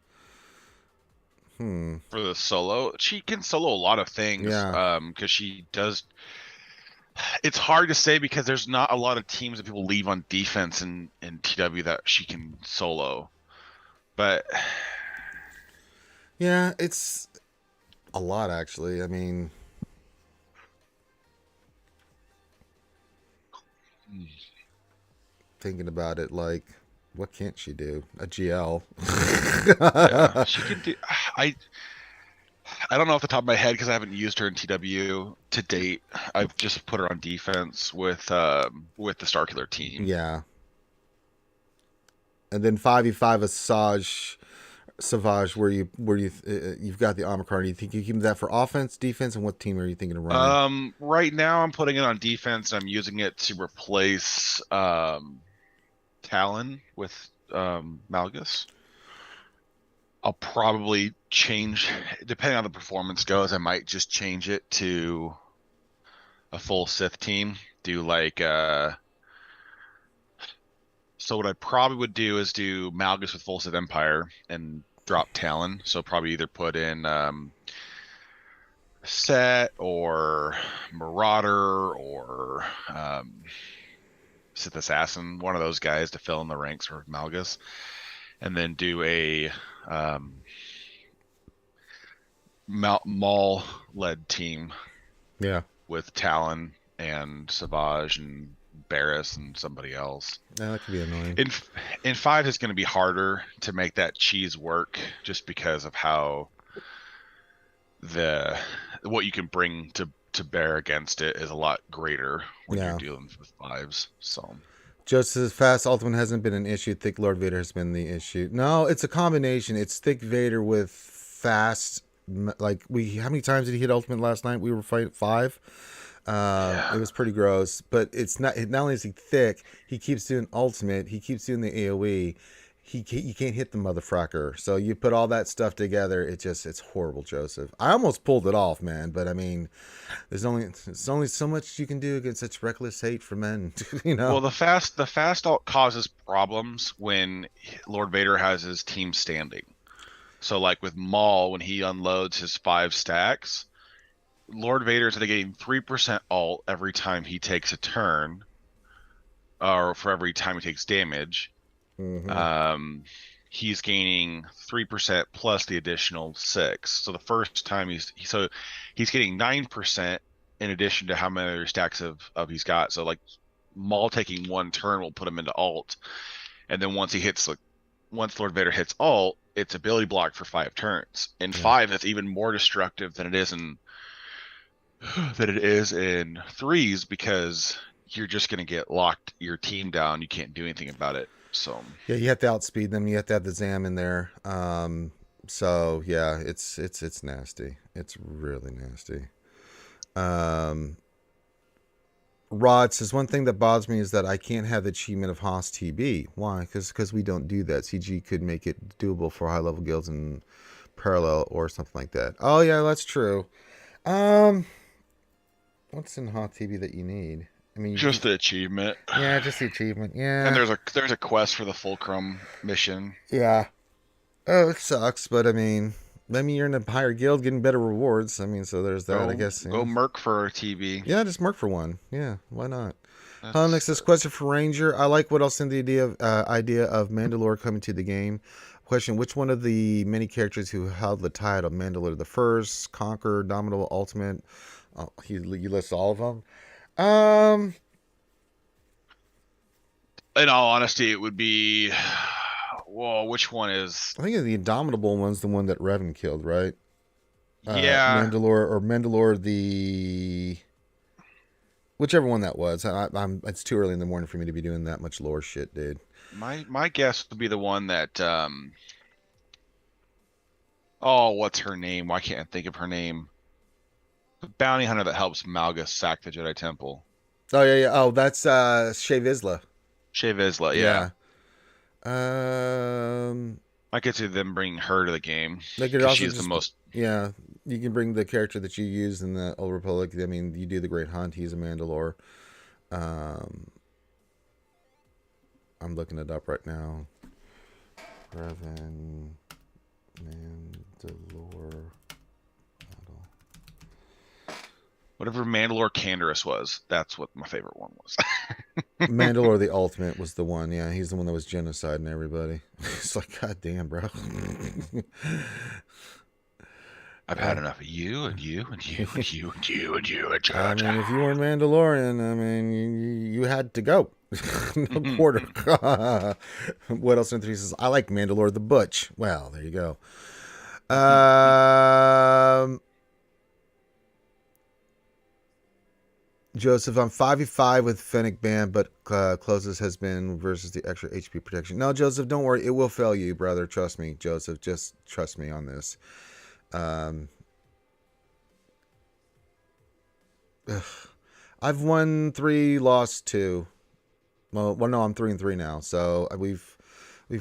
For the solo, she can solo a lot of things. Yeah. Because she does. It's hard to say because there's not a lot of teams that people leave on defense in TW that she can solo. But yeah, it's a lot actually. I mean, thinking about it, like, what can't she do? A GL. Yeah, she can do. I don't know off the top of my head because I haven't used her in TW to date. I've just put her on defense with the Starkiller team. Yeah. And then 5v5 Savage, where you've got the Omicron. Do you think you keep that for offense, defense, and what team are you thinking of running? Right now I'm putting it on defense. I'm using it to replace Talon with Malgus. I'll probably change, depending on the performance goes, I might just change it to a full Sith team. Do like so what I probably would do is do Malgus with full Sith Empire and drop Talon. So probably either put in Set or Marauder or Sith Assassin, one of those guys to fill in the ranks for Malgus, and then do a Maul led team. Yeah. With Talon and Savage and Barriss and somebody else. Yeah, that could be annoying. In 5 it's going to be harder to make that cheese work just because of how what you can bring to bear against it is a lot greater when you're dealing with 5s. So Just as fast ultimate hasn't been an issue. Thick Lord Vader has been the issue. No, it's a combination. It's thick Vader with fast. Like we, how many times did he hit ultimate last night? We were fighting 5. It Yeah. was pretty gross. But it's not. Not only is he thick, he keeps doing ultimate. He keeps doing the AOE. You can't hit the motherfucker. So you put all that stuff together, it's horrible, Joseph. I almost pulled it off, man. But I mean, there's only so much you can do against such reckless hate for men, you know. Well, the fast alt causes problems when Lord Vader has his team standing. So like with Maul, when he unloads his 5 stacks, Lord Vader's getting 3% alt every time he takes a turn, or for every time he takes damage. Mm-hmm. Um, he's gaining 3% plus the additional 6. So the first time he's getting 9% in addition to how many other stacks of he's got. So like Maul taking 1 turn will put him into alt, and then once Lord Vader hits alt, it's ability block for 5 turns. In Yeah. 5, that's even more destructive than it is in threes, because you're just gonna get locked your team down. You can't do anything about it. So Yeah, you have to outspeed them. You have to have the Zam in there. So yeah, it's nasty. It's really nasty. Um, Rod says one thing that bothers me is that I can't have the achievement of Haas TB. Why? Because we don't do that. CG could make it doable for high level guilds in parallel or something like that. Oh yeah, that's true. Um, what's in Haas TB that you need? I mean, just the achievement. yeah, just the achievement. And Yeah, there's a quest for the Fulcrum mission. yeah. Oh, it sucks, but I mean, you're in a higher guild, getting better rewards. I mean, so there's that. I Go guess. go Yeah, merc for a TB. yeah, just mark for one. Yeah, why not? Next, That's this question for Ranger. I like what else in the idea of Mandalore coming to the game. Question: which one of the many characters who held the title, Mandalore the First, Conqueror, Dominable, Ultimate? Oh, you list all of them. Um, In all honesty, it would be. Whoa, which one is? I think the Indomitable one's the one that Revan killed, right? Yeah, Mandalore the whichever one that was. I'm. It's too early in the morning for me to be doing that much lore shit, dude. my guess would be the one that. Oh, what's her name? Why can't I think of her name? The bounty hunter that helps Malgus sack the Jedi Temple. Oh yeah, yeah. Oh, that's Shea Vizsla. Shea Vizsla, yeah. Yeah. Um, I could see them bringing her to the game they could because also she's the just most. yeah. You can bring the character that you use in the Old Republic. I mean, you do the Great Hunt. He's a Mandalore. Um, I'm looking it up right now. Revan Mandalore. Whatever Mandalore Canderous was, that's what my favorite one was. Mandalore the Ultimate was the one. Yeah, he's the one that was genociding everybody. It's like, god damn, bro. I've had enough of you and you and you and you and you and you and you. I mean, if you were Mandalorian, I mean, you had to go. No quarter. What else in three says? I like Mandalore the Butch. Well, there you go. Joseph, I'm 5v5 with Fennec Band, but closest has been versus the extra HP protection. No, Joseph, don't worry. It will fail you, brother. Trust me, Joseph. Just trust me on this. Um, I've won 3, lost 2. Well, no, I'm 3-3 now. So we've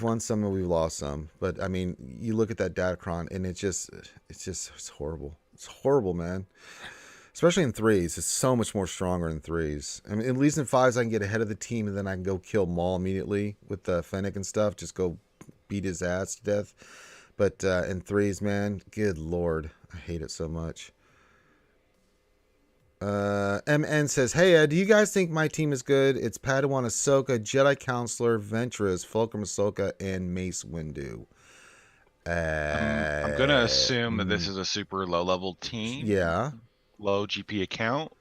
won some and we've lost some. But I mean, you look at that Datacron, and it's horrible. It's horrible, man. Especially in threes, it's so much more stronger in threes. I mean, at least in fives, I can get ahead of the team, and then I can go kill Maul immediately with the Fennec and stuff. Just go beat his ass to death. But in threes, man, good lord, I hate it so much. MN says, "Hey, do you guys think my team is good? It's Padawan Ahsoka, Jedi Counselor, Ventress, Fulcrum Ahsoka, and Mace Windu." I'm gonna assume that this is a super low level team. Yeah. Low GP account.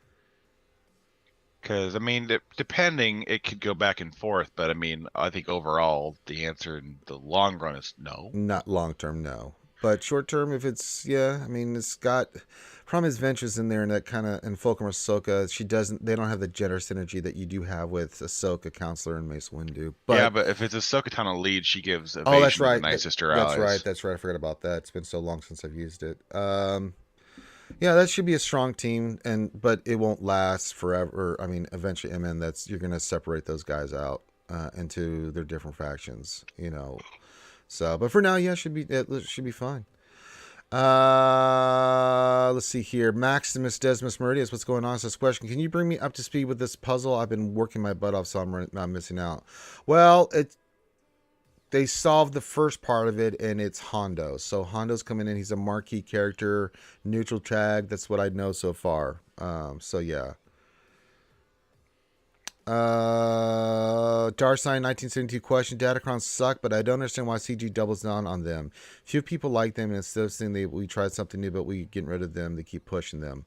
Because, I mean, depending, it could go back and forth. But, I mean, I think overall, the answer in the long run is no. Not long term, no. But short term, if it's I mean, it's got Problem is Venture's in there, and that kind of and Fulcrum Ahsoka. They don't have the gender synergy that you do have with Ahsoka, Counselor, and Mace Windu. Yeah, But but if it's a Ahsoka Tano lead, she gives oh, that's evasion to the right. Night Sister That's right. allies. That's right. I forgot about that. It's been so long since I've used it. Yeah, that should be a strong team, but it won't last forever. I mean, eventually, you're gonna separate those guys out into their different factions. So, but for now, yeah, it should be fine. Let's see here. Maximus Decimus Meridius, what's going on? Says question. Can you bring me up to speed with this puzzle? I've been working my butt off, so I'm not missing out. Well, they solved the first part of it, and it's Hondo. So Hondo's coming in. He's a marquee character, neutral tag. That's what I know so far. So yeah. Darsign 1972 question. Datacrons suck, but I don't understand why CG doubles down on them. Few people like them, and instead of saying we tried something new, but we getting rid of them, they keep pushing them.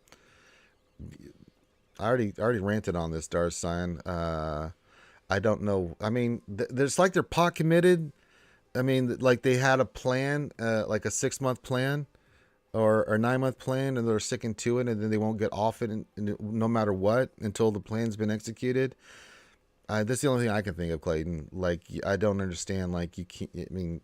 I already ranted on this, Darsign. I don't know. I mean, there's like they're pot committed. I mean, like they had a plan, like a 6-month plan or a 9-month plan, and they're sticking to it, and then they won't get off it no matter what until the plan's been executed. That's the only thing I can think of, Clayton. Like, I don't understand. Like, you can't. I mean,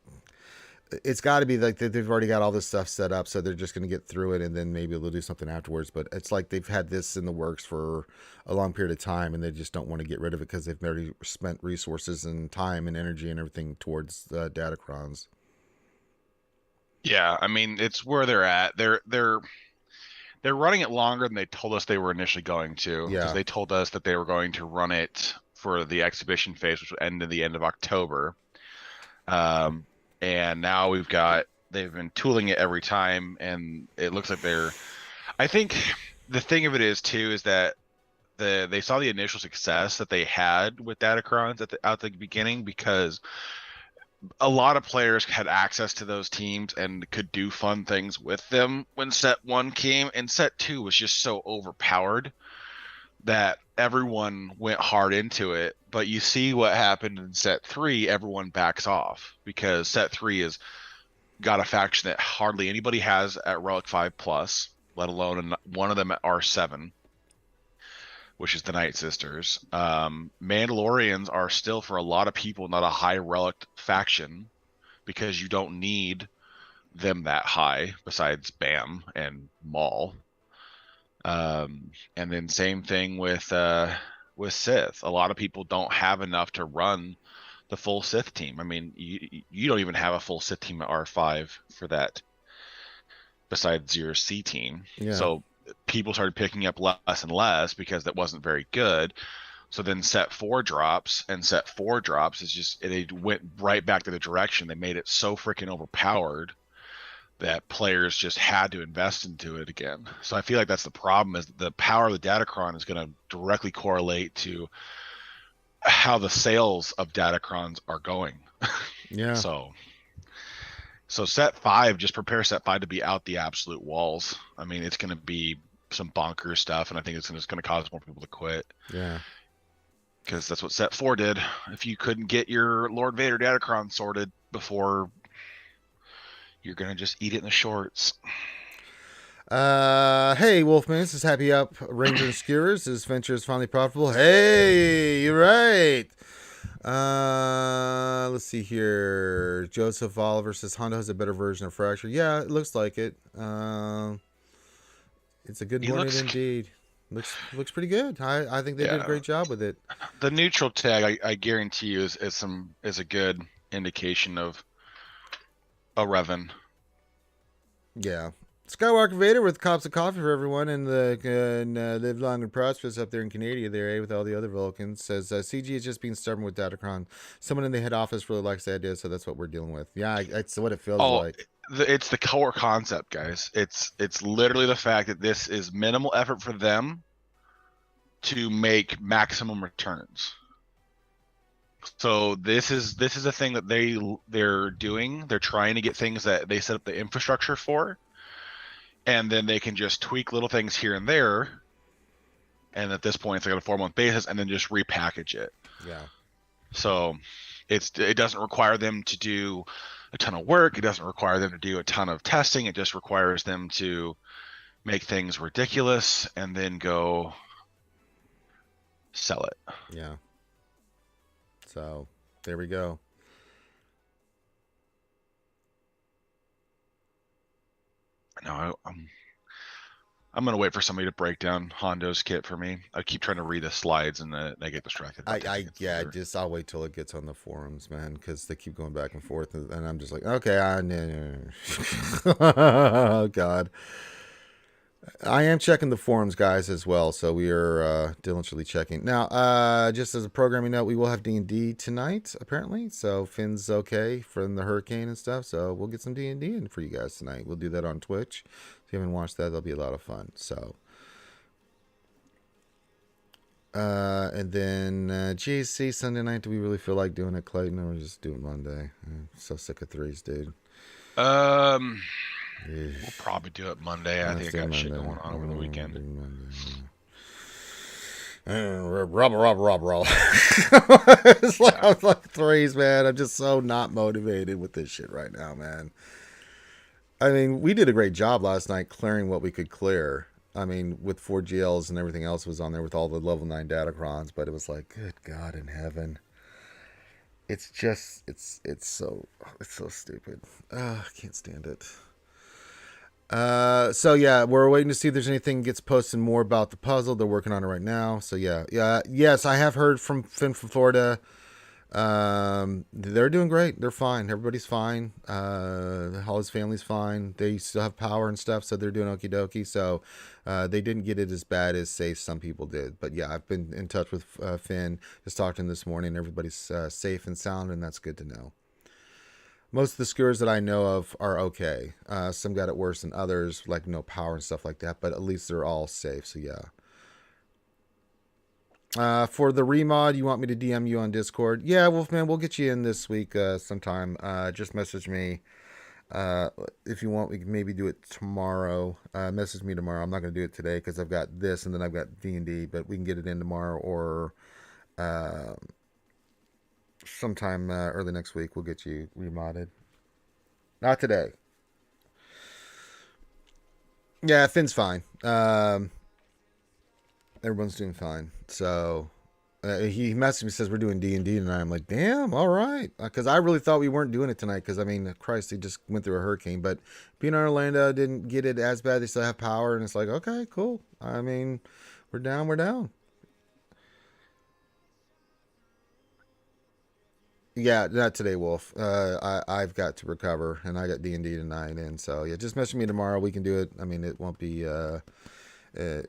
it's got to be like they've already got all this stuff set up, so they're just going to get through it, and then maybe they'll do something afterwards. But it's like they've had this in the works for a long period of time, and they just don't want to get rid of it because they've already spent resources and time and energy and everything towards Datacrons. Yeah, I mean it's where they're at. They're running it longer than they told us they were initially going to, because Yeah. they told us that they were going to run it for the exhibition phase, which will end at the end of October. And now they've been tooling it every time, and it looks like I think the thing of it is too is that they saw the initial success that they had with Datacrons at the beginning, because a lot of players had access to those teams and could do fun things with them when set 1 came, and set 2 was just so overpowered that everyone went hard into it. But you see what happened in set 3, everyone backs off, because set 3 has got a faction that hardly anybody has at Relic 5 plus, let alone one of them at R7, which is the Night Sisters. Mandalorians are still, for a lot of people, not a high relic faction, because you don't need them that high besides Bam and Maul. And then same thing with Sith. A lot of people don't have enough to run the full Sith team. I mean, you don't even have a full Sith team at R5 for that, besides your C team. Yeah. So people started picking up less and less because that wasn't very good. So then set 4 drops, and set 4 drops is just, they went right back to the direction. They made it so freaking overpowered that players just had to invest into it again. So I feel like that's the problem, is the power of the Datacron is going to directly correlate to how the sales of Datacrons are going. Yeah. So set 5, just prepare set 5 to be out the absolute walls. I mean, it's going to be some bonkers stuff, and I think it's just going to cause more people to quit. Yeah. Because that's what set 4 did. If you couldn't get your Lord Vader Datacron sorted before, you're going to just eat it in the shorts. Hey, Wolfman, this is Happy Up Ranger and Skewers. This venture is finally profitable. Hey, you're right. Let's see here. Joseph Oliver says Honda has a better version of Fracture. Yeah, it looks like it. It's a good one indeed. Looks pretty good. I think they did a great job with it. The neutral tag, I guarantee you, is a good indication of a Revan. Yeah. Skywalker Vader with cups of coffee for everyone, and live long and prosperous up there in Canada there, with all the other Vulcans. Says CG is just being stubborn with Datacron. Someone in the head office really likes the idea, so that's what we're dealing with. Yeah, that's what it feels like. It's the core concept, guys. It's literally the fact that this is minimal effort for them to make maximum returns. So this is a thing that they're doing. They're trying to get things that they set up the infrastructure for, and then they can just tweak little things here and there. And at this point, it's like on a 4-month basis, and then just repackage it. Yeah. So it doesn't require them to do a ton of work. It doesn't require them to do a ton of testing. It just requires them to make things ridiculous and then go sell it. Yeah. So there we go. No, I'm gonna wait for somebody to break down Hondo's kit for me. I keep trying to read the slides and I get distracted. I'll wait till it gets on the forums, man, because they keep going back and forth, and I'm just like, okay, no. Oh God. I am checking the forums, guys, as well. So we are diligently checking. Now, just as a programming note, we will have D&D tonight, apparently. So Finn's okay from the hurricane and stuff. So we'll get some D&D in for you guys tonight. We'll do that on Twitch. If you haven't watched that, that'll be a lot of fun. So, and then GAC Sunday night. Do we really feel like doing it, Clayton? Or just do it Monday? I'm so sick of threes, dude. We'll probably do it Monday. I think I got shit going on over the weekend. Rub. I was like threes, man. I'm just so not motivated with this shit right now, man. I mean, we did a great job last night clearing what we could clear. I mean, with 4 GLs and everything else was on there with all the level 9 datacrons, but it was like, good God in heaven. It's just, it's so stupid. I can't stand it. So yeah, we're waiting to see if there's anything gets posted more about the puzzle. They're working on it right now. So yes, I have heard from Finn from Florida. They're doing great. They're fine. Everybody's fine. All his family's fine. They still have power and stuff, so they're doing okie dokie. So, they didn't get it as bad as say some people did. But yeah, I've been in touch with Finn. Just talked to him this morning. Everybody's safe and sound, and that's good to know. Most of the skewers that I know of are okay. Some got it worse than others, like no power and stuff like that, but at least they're all safe, so yeah. For the remod, you want me to DM you on Discord? Yeah, Wolfman, we'll get you in this week sometime. Just message me. If you want, we can maybe do it tomorrow. Message me tomorrow. I'm not going to do it today because I've got this and then I've got D&D, but we can get it in tomorrow or sometime early next week. We'll get you remodded. Not today. Yeah, Finn's fine. Everyone's doing fine. So he messaged me, says we're doing D&D tonight. I'm like, damn, all right, because I really thought we weren't doing it tonight. Because I mean, Christ, they just went through a hurricane. But being in Orlando didn't get it as bad. They still have power, and it's like, okay, cool. I mean, we're down. Yeah, not today, Wolf. I've got to recover, and I got D&D tonight, and so yeah, just message me tomorrow. We can do it. I mean, it won't be.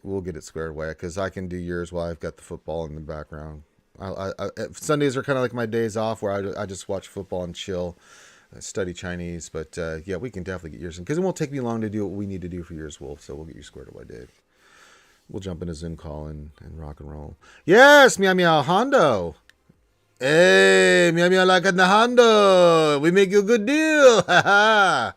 We'll get it squared away because I can do yours while I've got the football in the background. Sundays are kind of like my days off where I just watch football and chill, study Chinese. But yeah, we can definitely get yours in because it won't take me long to do what we need to do for yours, Wolf. So we'll get you squared away, Dave. We'll jump in a Zoom call and rock and roll. Yes, meow meow Hondo. Hey, meow meow like the Hondo. We make you a good deal. Ha ha.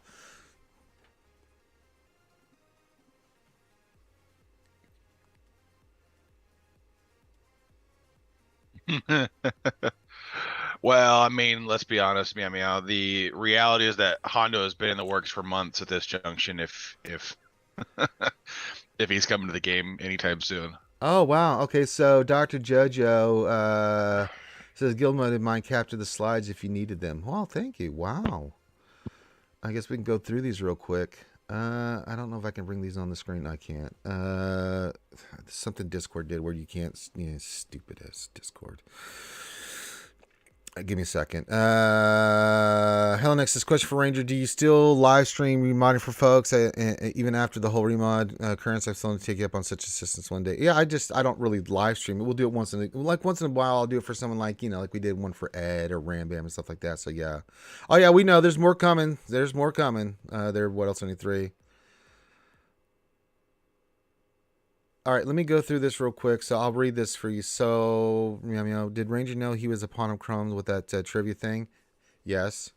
Well, I mean, let's be honest, meow meow. The reality is that Hondo has been in the works for months at this junction. If if he's coming to the game anytime soon. Oh wow. Okay, so Dr. Jojo says Gilmo didn't mind capture the slides if you needed them. Well, thank you. Wow. I guess we can go through these real quick. I don't know if I can bring these on the screen. I can't. Something Discord did where you can't. Yeah, stupid ass Discord. Give me a second. Hell, next this question for Ranger: do you still live stream remodding for folks even after the whole remod occurrence? I've still to take you up on such assistance one day. Yeah, I don't really live stream it. We'll do it once in a while. I'll do it for someone like like we did one for Ed or Ram Bam and stuff like that. So yeah. Oh yeah, we know there's more coming. What else? Only 3. All right, let me go through this real quick. So I'll read this for you. So, did Ranger know he was a pawn of crumbs with that trivia thing? Yes.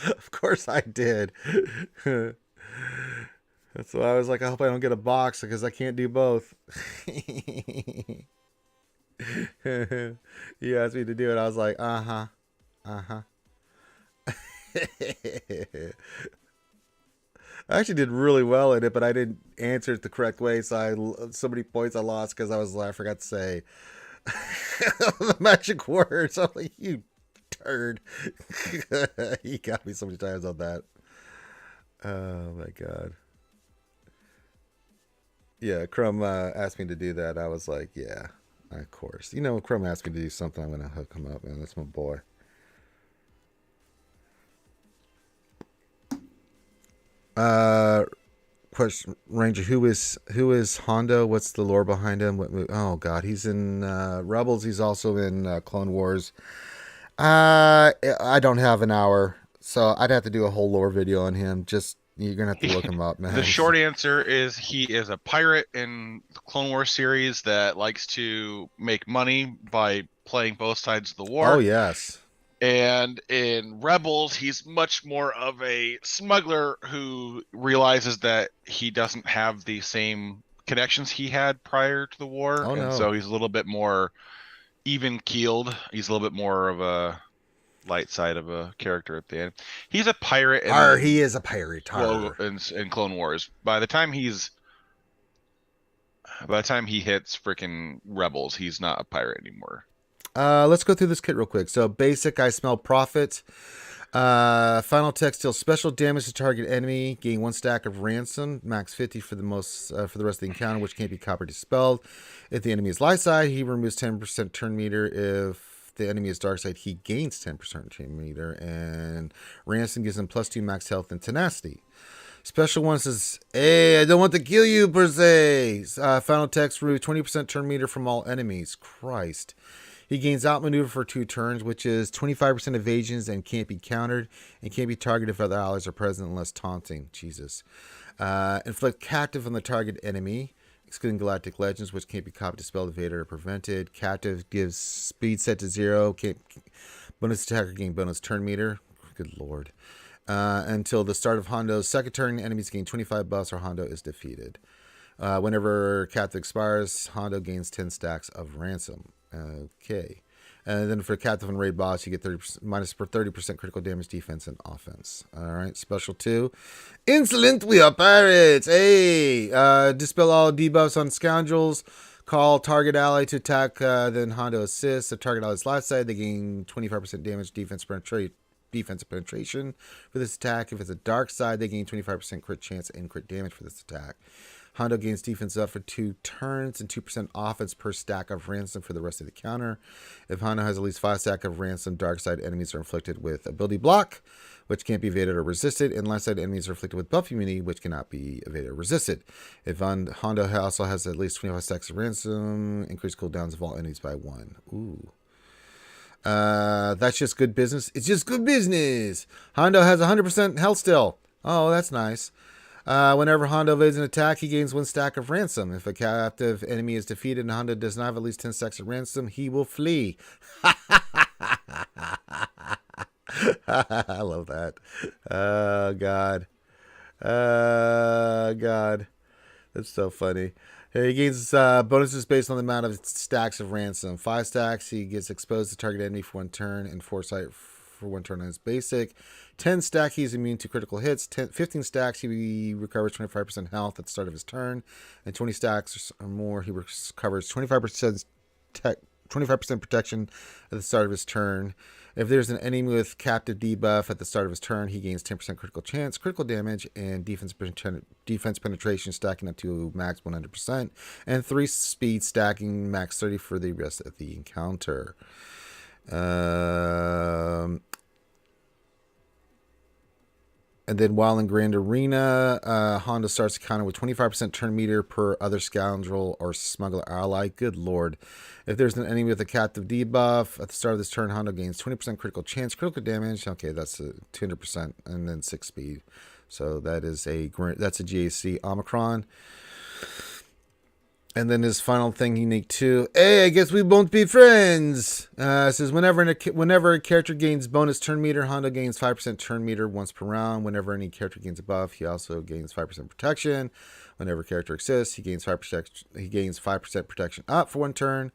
Of course I did. That's why I was like, I hope I don't get a box because I can't do both. He asked me to do it. I was like, uh-huh. Uh-huh. I actually did really well in it, but I didn't answer it the correct way, so many points I lost because I forgot to say the magic words. I'm like, you turd. He got me so many times on that. Oh my god. Yeah, Crumb asked me to do that. I was like, yeah, of course. You know, when Crumb asked me to do something, I'm gonna hook him up, man. That's my boy. Uh, Question, Ranger. Who is Hondo? What's the lore behind him? Oh God, he's in Rebels. He's also in Clone Wars. I don't have an hour, so I'd have to do a whole lore video on him. Just you're gonna have to look him up, man. The short answer is he is a pirate in the Clone Wars series that likes to make money by playing both sides of the war. Oh yes. And in Rebels, he's much more of a smuggler who realizes that he doesn't have the same connections he had prior to the war. Oh, and no. so he's a little bit more even-keeled. He's a little bit more of a light side of a character at the end. He's a pirate. He is a pirate. In Clone Wars. By the time he hits freaking Rebels, he's not a pirate anymore. Let's go through this kit real quick. So basic, I smell profit. Final text: deal special damage to target enemy. Gain 1 stack of ransom. Max 50 for the rest of the encounter, which can't be copied or dispelled. If the enemy is light side, he removes 10% turn meter. If the enemy is dark side, he gains 10% turn meter. And ransom gives him +2 max health and tenacity. Special one says, "Hey, I don't want to kill you per se." Final text: remove 20% turn meter from all enemies. Christ. He gains outmaneuver for 2 turns, which is 25% evasions and can't be countered, and can't be targeted if other allies are present unless taunting. Jesus. Inflict captive on the target enemy, excluding Galactic Legends, which can't be copied, dispelled, evaded, or prevented. Captive gives speed set to 0. Bonus attacker gain bonus turn meter. Good lord. Until the start of Hondo's second turn, enemies gain 25 buffs or Hondo is defeated. Whenever captive expires, Hondo gains 10 stacks of ransom. Okay. And then for captive and raid boss, you get 30% critical damage, defense, and offense. All right. Special 2. Insolent, we are pirates. Hey. Dispel all debuffs on scoundrels. Call target ally to attack, then Hondo assists. If target ally's light side, they gain 25% damage, defense penetration for this attack. If it's a dark side, they gain 25% crit chance and crit damage for this attack. Hondo gains defense up for 2 turns and 2% offense per stack of ransom for the rest of the counter. If Hondo has at least 5 stack of ransom, dark side enemies are inflicted with ability block, which can't be evaded or resisted, and light side enemies are inflicted with buff immunity, which cannot be evaded or resisted. If Hondo also has at least 25 stacks of ransom, increase cooldowns of all enemies by 1. Ooh. That's just good business. It's just good business. Hondo has 100% health still. Oh, that's nice. Whenever Hondo evades an attack, he gains 1 stack of ransom. If a captive enemy is defeated and Hondo does not have at least 10 stacks of ransom, he will flee. I love that. Oh, God. God. That's so funny. He gains bonuses based on the amount of stacks of ransom. 5 stacks, he gets exposed to target enemy for 1 turn, and foresight for 1 turn on his basic. 10 stack, he's immune to critical hits. 15 stacks, he recovers 25% health at the start of his turn. And 20 stacks or more, he recovers 25% protection at the start of his turn. If there's an enemy with captive debuff at the start of his turn, he gains 10% critical chance, critical damage, and defense penetration stacking up to max 100%, and 3 speed stacking max 30 for the rest of the encounter. And then while in Grand Arena, Hondo starts the counter with 25% turn meter per other scoundrel or smuggler ally. Good lord. If there's an enemy with a captive debuff, at the start of this turn, Hondo gains 20% critical chance, critical damage. Okay, that's 200%, and then 6 speed. So that's a GAC Omicron. And then his final thing, unique too. Hey, I guess we won't be friends. It says whenever a character gains bonus turn meter, Hondo gains 5% turn meter once per round. Whenever any character gains a buff, he also gains 5% protection. Whenever a character exists, he gains 5% protection up for 1 turn.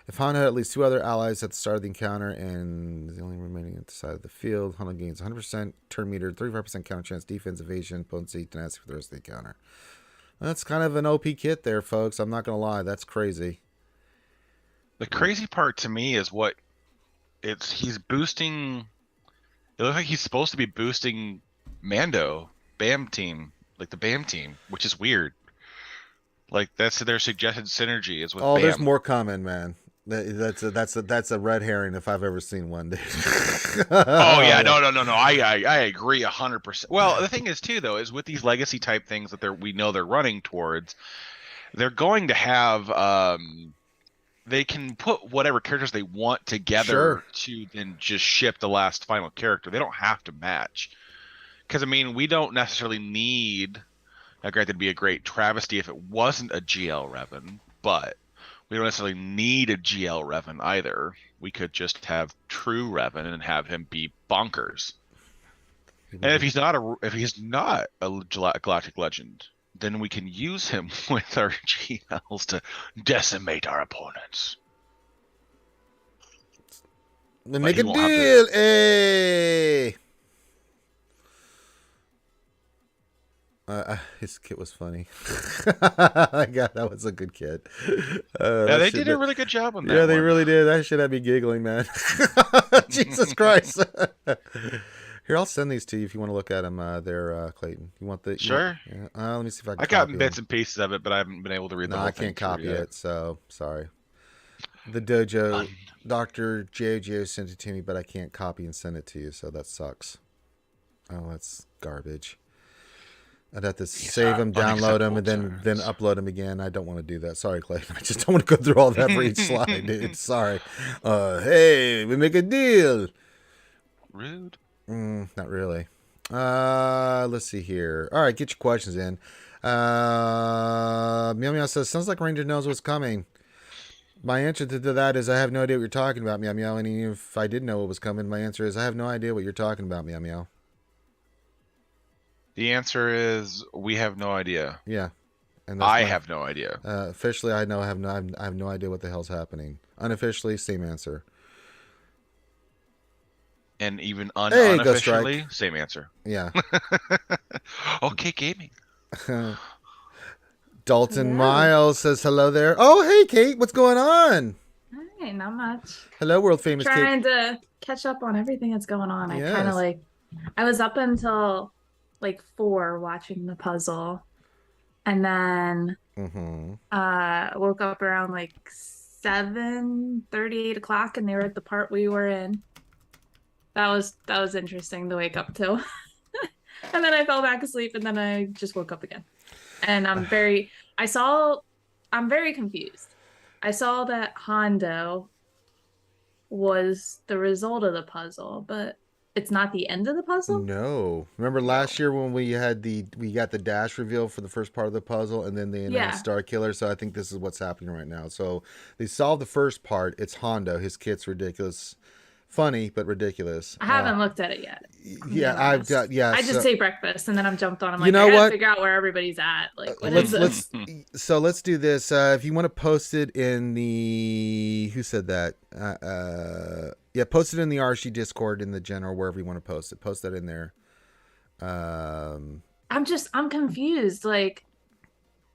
If Hondo had at least 2 other allies at the start of the encounter and is the only remaining at the side of the field, Hondo gains 100% turn meter, 35% counter chance, defense, evasion, potency, tenacity for the rest of the encounter. That's kind of an OP kit there, folks. I'm not going to lie. That's crazy. The crazy part to me is he's boosting. It looks like he's supposed to be boosting Mando, BAM team, like the BAM team, which is weird. Like that's their suggested synergy is with Oh, BAM. there's more coming, man. That's a red herring if I've ever seen one. Oh yeah, no. I agree 100%. Well, the thing is too, though, is with these legacy type things that we know they're running towards, they're going to have they can put whatever characters they want together to then just ship the last final character. They don't have to match. Because I mean, we don't necessarily need. Now, granted, it'd be a great travesty if it wasn't a GL Revan, but we don't necessarily need a GL Revan either. We could just have true Revan and have him be bonkers. And if he's not a Galactic Legend, then we can use him with our GLs to decimate our opponents. Then make a deal, hey! His kit was funny. God, that was a good kit. Yeah, they did a really good job on that. Yeah, they really did. That shit had me giggling, man. Jesus Christ. Here, I'll send these to you if you want to look at them. They're Clayton. You want the? Sure. Let me see if I can. I got bits and pieces of it, but I haven't been able to read them. No, I can't copy it, so sorry. The dojo, Dr. JoJo sent it to me, but I can't copy and send it to you, so that sucks. Oh, that's garbage. I'd have to save them, download them, and then upload them again. I don't want to do that. Sorry, Clayton. I just don't want to go through all that for each slide, dude. Sorry. Hey, we make a deal. Rude. Not really. Let's see here. All right, get your questions in. Meow Meow says, sounds like Ranger knows what's coming. My answer to that is I have no idea what you're talking about, Meow Meow. And even if I did know what was coming, my answer is I have no idea what you're talking about, Meow Meow. The answer is we have no idea. Yeah. And I have no idea. Officially, I have no idea what the hell's happening. Unofficially, same answer. And even unofficially, same answer. Yeah. Okay, gaming. Dalton Miles says hello there. Oh, hey, Kate. What's going on? Hey, not much. Hello, world famous Kate. Trying to catch up on everything that's going on. I kind of I was up until 4 watching the puzzle, and then woke up around 7:30, 8 o'clock, and they were at the part we were in. That was interesting to wake up to. And then I fell back asleep, and then I just woke up again. And I'm very confused. I saw that Hondo was the result of the puzzle, but it's not the end of the puzzle? No. Remember last year when we got the dash reveal for the first part of the puzzle, and then they announced Star Killer? So I think this is what's happening right now. So they solved the first part. It's Hondo. His kit's ridiculous. Funny, but ridiculous. I haven't looked at it yet. Yeah, I've got, I just ate breakfast, and then I'm jumped on. I'm you know I gotta what? figure out where everybody's at. Let's do this. If you want to post it in the, who said that? Yeah, post it in the RC Discord, in the general, wherever you want to post it. Post that in there. I'm confused.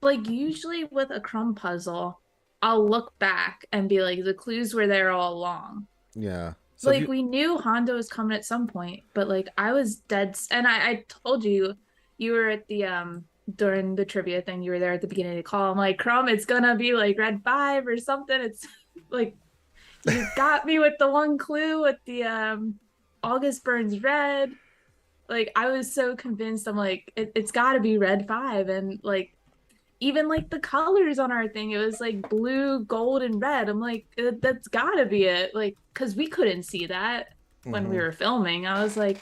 Usually with a crumb puzzle, I'll look back and be like, the clues were there all along. Yeah. So we knew Hondo was coming at some point, but I was dead. And I told you were at the during the trivia thing, you were there at the beginning of the call. I'm like, Crumb, it's gonna be Red 5 or something. It's you got me with the one clue with the August Burns Red. I was so convinced. I'm like, it's got to be Red 5, and even the colors on our thing, it was blue, gold, and red. I'm like, that's gotta be it. Because we couldn't see that when we were filming. I was like,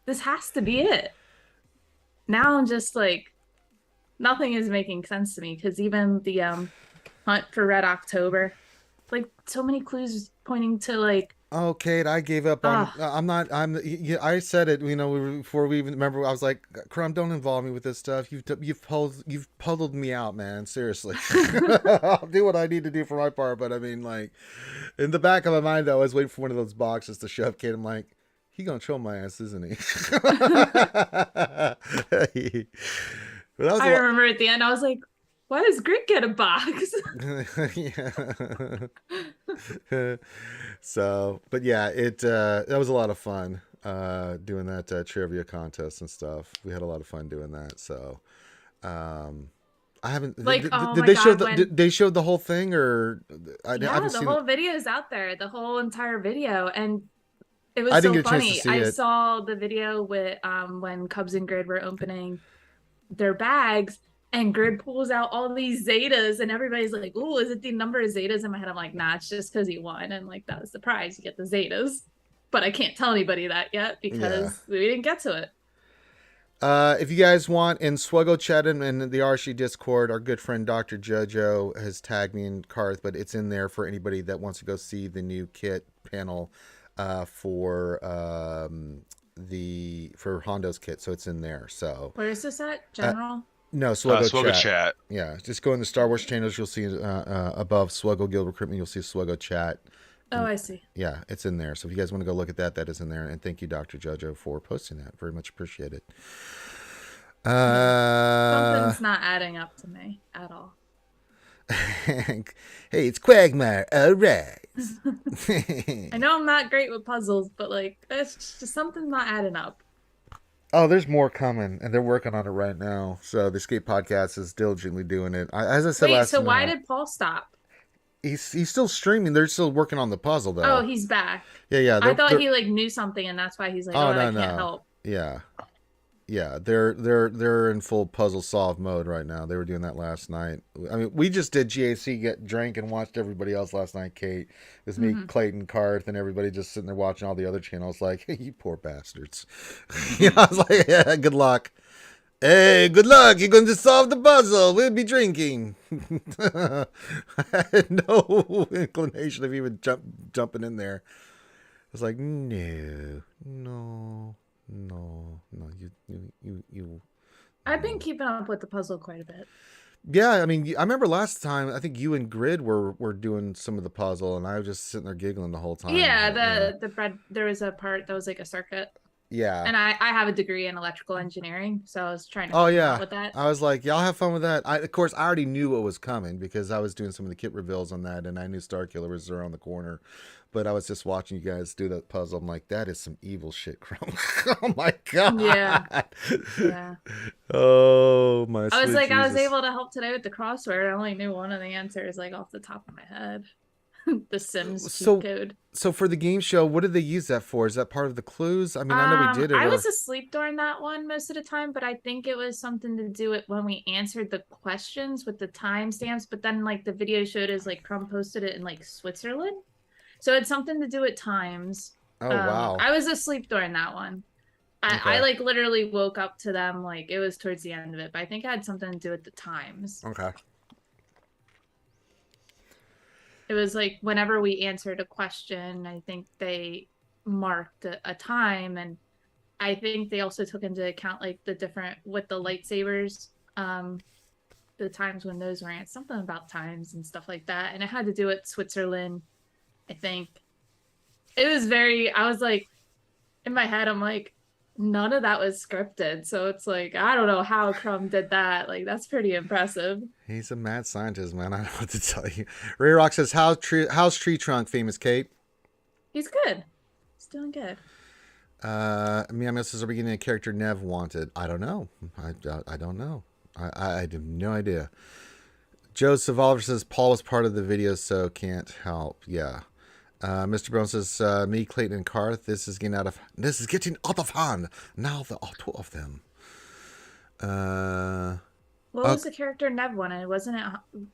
this has to be it. Now I'm just nothing is making sense to me, because even the hunt for Red October, so many clues pointing to like, Oh, Kate, I gave up on. ah, I'm not. Yeah, I said it. Before we even remember. I was like, "Crumb, don't involve me with this stuff. You've puzzled me out, man. Seriously. I'll do what I need to do for my part. But I mean, like, in the back of my mind, though, I was waiting for one of those boxes to show up. Kate, I'm like, he gonna troll my ass, isn't he? But that was I remember at the end, I was like, why does Grit get a box? Yeah. So, but yeah, that was a lot of fun doing that trivia contest and stuff. We had a lot of fun doing that. So, I haven't Like, oh did my they show God, when did they showed the whole thing, or I yeah, haven't the seen whole it. video is out there, the whole entire video, and it I was didn't so get a chance to funny. see I it. saw the video with when Cubs and Grid were opening their bags, and Grid pulls out all these Zetas, and everybody's like, "Ooh, is it the number of Zetas?" In my head, I'm like, "Nah, it's just because he won, and like that was the prize. You get the Zetas." But I can't tell anybody that yet Yeah. because we didn't get to it. If you guys want, in SWGOH chat and in the RC Discord, our good friend Dr. Jojo has tagged me in Karth, but it's in there for anybody that wants to go see the new kit panel for Hondo's kit. So it's in there. So Where is this at? General? no, SWGOH SWGOH chat. chat. Yeah, just go in the Star Wars channels. You'll see above SWGOH Guild Recruitment. You'll see SWGOH chat. Oh, I see. Yeah, it's in there. So if you guys want to go look at that, that is in there. And thank you, Dr. Jojo, for posting that. Very much appreciated. Something's not adding up to me at all. Hey, it's Quagmire. All right. I know I'm not great with puzzles, but like, it's just something's not adding up. Oh, there's more coming, and they're working on it right now. So the Escape Podcast is diligently doing it. As I said Wait, last so why night, did Paul stop? he's still streaming. They're still working on the puzzle, though. Oh, he's back. Yeah. I thought he like knew something, and that's why he's like, Oh, "Oh, no, I can't no. help." Yeah. They're in full puzzle solve mode right now. They were doing that last night. I mean, we just did GAC, get drank, and watched everybody else last night. Kate, it was me, Clayton, Karth, and everybody just sitting there watching all the other channels. Like, hey, you poor bastards. I was like, yeah, good luck. Hey, good luck. You're going to solve the puzzle. We'll be drinking. I had no inclination of even jumping in there. I was like, no. You. I've been keeping up with the puzzle quite a bit. Yeah, I mean, I remember last time, I think you and Grid were doing some of the puzzle, and I was just sitting there giggling the whole time. Yeah, the bread. There was a part that was like a circuit. Yeah. And I have a degree in electrical engineering, so I was trying to with that. I was like, y'all have fun with that. Of course, I already knew what was coming because I was doing some of the kit reveals on that, and I knew Starkiller was around the corner. But I was just watching you guys do that puzzle. I'm like, that is some evil shit, Chrome. Oh my god. Yeah. Oh my. I was like, Jesus. I was able to help today with the crossword. I only knew one of the answers like off the top of my head. The Sims cheat code. So for the game show, what did they use that for? Is that part of the clues? I mean, I know we did it. I was asleep during that one most of the time, but I think it was something to do with when we answered the questions with the timestamps. But then, like, the video showed us like Crumb posted it in like Switzerland, so it's something to do with times. Oh wow! I was asleep during that one. I like literally woke up to them like it was towards the end of it, but I think it had something to do with the times. Okay. It was like whenever we answered a question, I think they marked a time, and I think they also took into account like the different with the lightsabers, the times when those were answered, something about times and stuff like that, and it had to do with Switzerland. I think it was I was like, in my head, I'm like, none of that was scripted, so it's like I don't know how Crumb did that. Like that's pretty impressive. He's a mad scientist, man. I don't know what to tell you. Ray Rock says, how's Tree Trunk, famous Kate? He's good. He's doing good. Miami says, are we getting a character Nev wanted? I don't know. I don't know. I have no idea. Joseph Oliver says, Paul was part of the video, so can't help. Yeah. Mr. Brown says, me, Clayton, and Karth, this is getting out of hand. Now there are two of them. What was the character Nev wanted? Wasn't it?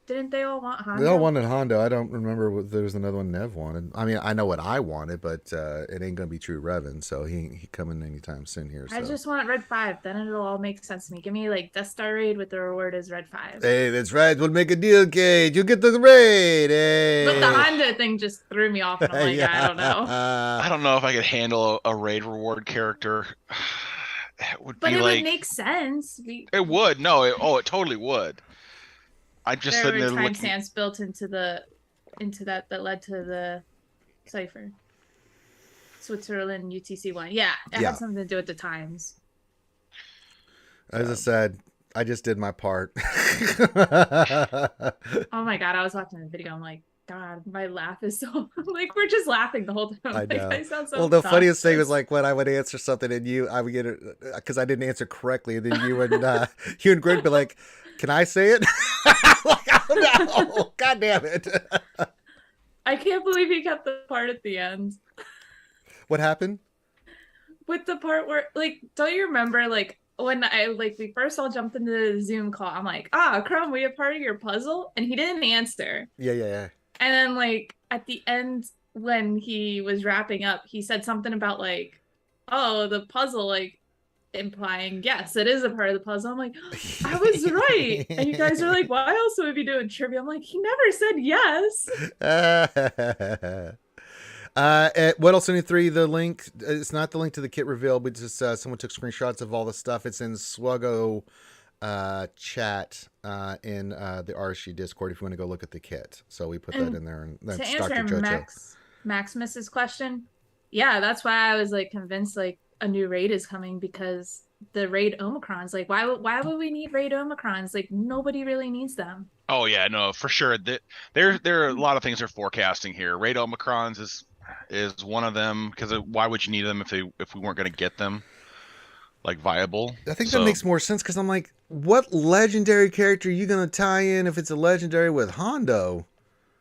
Didn't they all want Hondo? They all wanted Hondo. I don't remember what there was another one Nev wanted. I mean, I know what I wanted, but it ain't gonna be true Revan, so he coming anytime soon here. So. I just want Red 5. Then it'll all make sense to me. Give me like Death Star raid with the reward is Red 5. Hey, that's right. We'll make a deal, Kate. You get the raid. Hey. But the Hondo thing just threw me off, and I'm like, I don't know. I don't know if I could handle a raid reward character. It would But be it like would make sense. it would. No, it totally would. I'm just There sitting were there looking. timestamps built into that led to the cipher. Switzerland UTC 1. Yeah, it had something to do with the times. As I said, I just did my part. Oh my god, I was watching the video. I'm like, God, my laugh is so like we're just laughing the whole time. I Like, know. I sound so Well, the funniest thing was obnoxious. like when I would answer something and I would get it because I didn't answer correctly, and then you and Greg be like, "Can I say it?" Like, oh no! God damn it! I can't believe he kept the part at the end. What happened? With the part where, like, don't you remember, like, when we first all jumped into the Zoom call, I'm like, Crumb, we a part of your puzzle? And he didn't answer. Yeah. And then, like, at the end, when he was wrapping up, he said something about, like, oh, the puzzle, like, implying, yes, it is a part of the puzzle. I'm like, I was right. And you guys are like, why else would we be doing trivia? I'm like, he never said yes. At What Else 3, the link, it's not the link to the kit reveal, but just someone took screenshots of all the stuff. It's in SWGOH chat in the RSG Discord if you want to go look at the kit. So we put that in there. And that's to Dr. answer JoJo. Maximus's question, yeah, that's why I was like convinced like a new raid is coming, because the raid Omicrons, like why would we need raid Omicrons? Like nobody really needs them. Oh yeah, no, for sure. There are a lot of things they're forecasting here. Raid Omicrons is one of them, because why would you need them if we weren't going to get them like viable? I think that makes more sense, because I'm like, what legendary character are you going to tie in if it's a legendary with Hondo?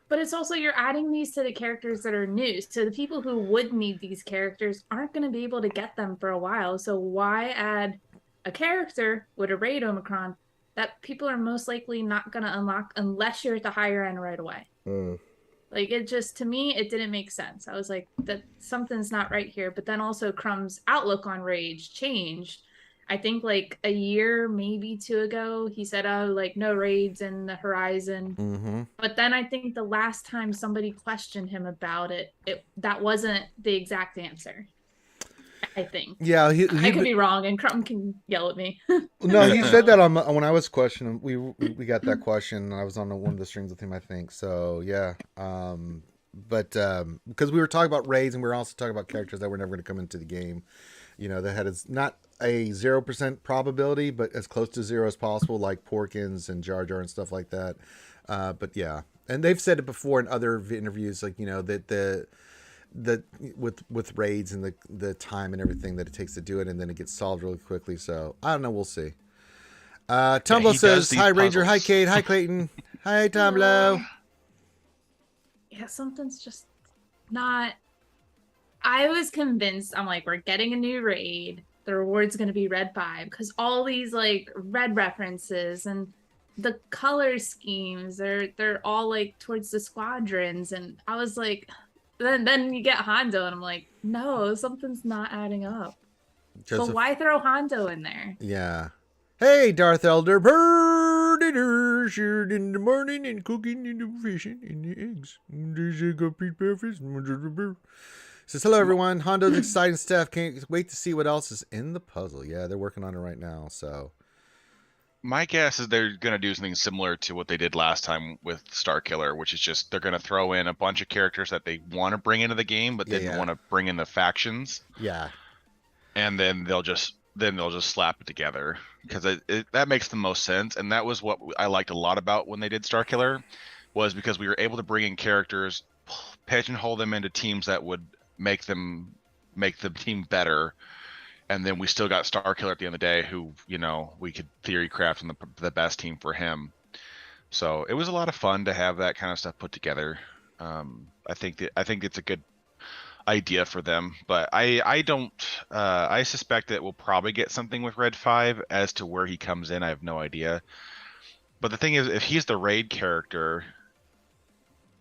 But it's also, you're adding these to the characters that are new. So the people who would need these characters aren't going to be able to get them for a while. So why add a character with a raid Omicron that people are most likely not going to unlock unless you're at the higher end right away? Like, it just, to me, it didn't make sense. I was like, that something's not right here. But then also Crumb's outlook on rage changed. I think like a year, maybe 2 ago, he said, oh, like no raids in the horizon. But then I think the last time somebody questioned him about it, that wasn't the exact answer. I think. Yeah, I could be wrong, and Crumb can yell at me. No, he said that when I was questioning. We got that question, and I was on one of the streams with him, I think. So yeah, but because we were talking about raids, and we were also talking about characters that were never going to come into the game. You know, that had not a 0% probability, but as close to 0 as possible, like Porkins and Jar Jar and stuff like that. But yeah, and they've said it before in other interviews, like, you know, that the with raids and the time and everything that it takes to do it, and then it gets solved really quickly. So I don't know, we'll see. Tumlo says, hi Ranger, hi Kate, hi Clayton, hi Tumlo. Yeah, something's just not. I was convinced, I'm like, we're getting a new raid, the reward's going to be red 5, because all these like red references and the color schemes, they're all like towards the squadrons, and I was like, then you get Hondo, and I'm like, no, something's not adding up. But why throw Hondo in there? Yeah. Hey, Darth Elder, bird shared in the morning and cooking in the fishing in the eggs. Says, hello everyone, Hondo's exciting stuff. Can't wait to see what else is in the puzzle. Yeah, they're working on it right now. So my guess is they're going to do something similar to what they did last time with Starkiller, which is just they're going to throw in a bunch of characters that they want to bring into the game, but didn't want to bring in the factions. Yeah. And then they'll just slap it together, because that makes the most sense. And that was what I liked a lot about when they did Starkiller, was because we were able to bring in characters, pigeonhole them into teams that would make the team better, and then we still got Starkiller at the end of the day, who, you know, we could theory craft on the best team for him. So it was a lot of fun to have that kind of stuff put together. I think it's a good idea for them, but I suspect that we'll probably get something with Red 5. As to where he comes in, I have no idea. But the thing is, if he's the raid character,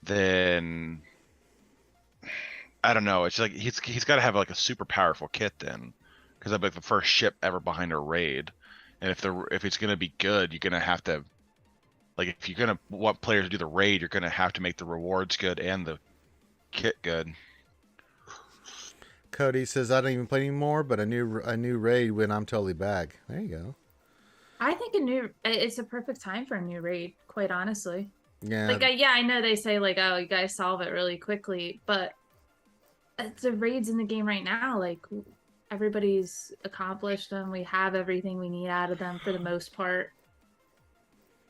then I don't know. It's like he's got to have like a super powerful kit then, because that'd be like the first ship ever behind a raid. And if it's gonna be good, you're gonna have to like if you're gonna want players to do the raid, you're gonna have to make the rewards good and the kit good. Cody says I don't even play anymore, but a new raid when I'm totally back. There you go. I think it's a perfect time for a new raid, quite honestly. Yeah. Like, I know they say like, oh, you guys solve it really quickly, but the raids in the game right now, like everybody's accomplished them. We have everything we need out of them for the most part.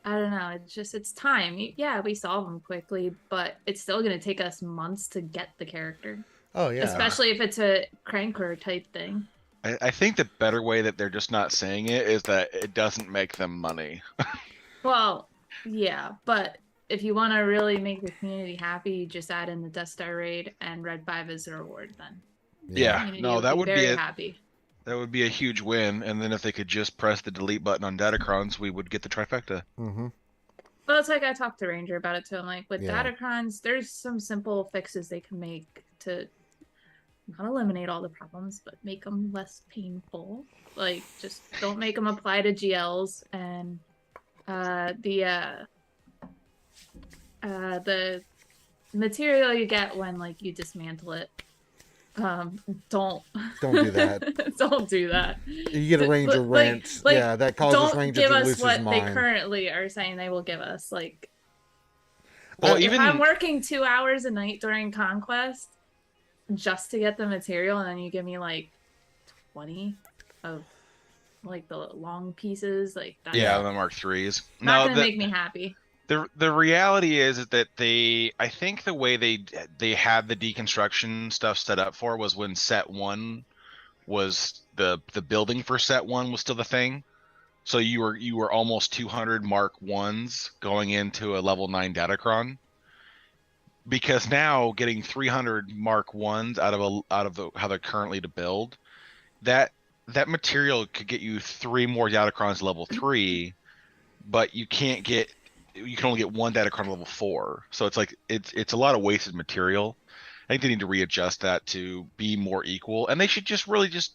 I don't know. It's time. Yeah, we solve them quickly, but it's still going to take us months to get the character. Oh yeah. Especially if it's a cranker type thing. I think the better way that they're just not saying it is that it doesn't make them money. Well, yeah, but if you want to really make the community happy, you just add in the Death Star raid and Red 5 as a reward then. Yeah, no, that would be happy. That would be a huge win. And then if they could just press the delete button on Datacrons, we would get the trifecta. Mm-hmm. Well, it's like I talked to Ranger about it too. I'm like, with Datacrons, there's some simple fixes they can make to not eliminate all the problems, but make them less painful. Like, just don't make them apply to GLs, and the material you get when like you dismantle it. Don't do that. Don't do that. You get a Ranger rant. Yeah, that causes Ranger to lose his mind. Don't give us what they currently are saying they will give us. Like, well, if I'm working 2 hours a night during Conquest just to get the material, and then you give me like 20 of like the long pieces, like that's the Mark IIIs. Not gonna make me happy. The reality is that I think the way they had the deconstruction stuff set up for was when set 1 was the building for set 1 was still the thing. So you were almost 200 Mark 1s going into a level 9 Datacron. Because now getting 300 Mark 1s out of how they're currently to build, that material could get you 3 more Datacrons level 3, but you can only get 1 Datacron level 4. So it's like it's a lot of wasted material. I think they need to readjust that to be more equal, and they should just really just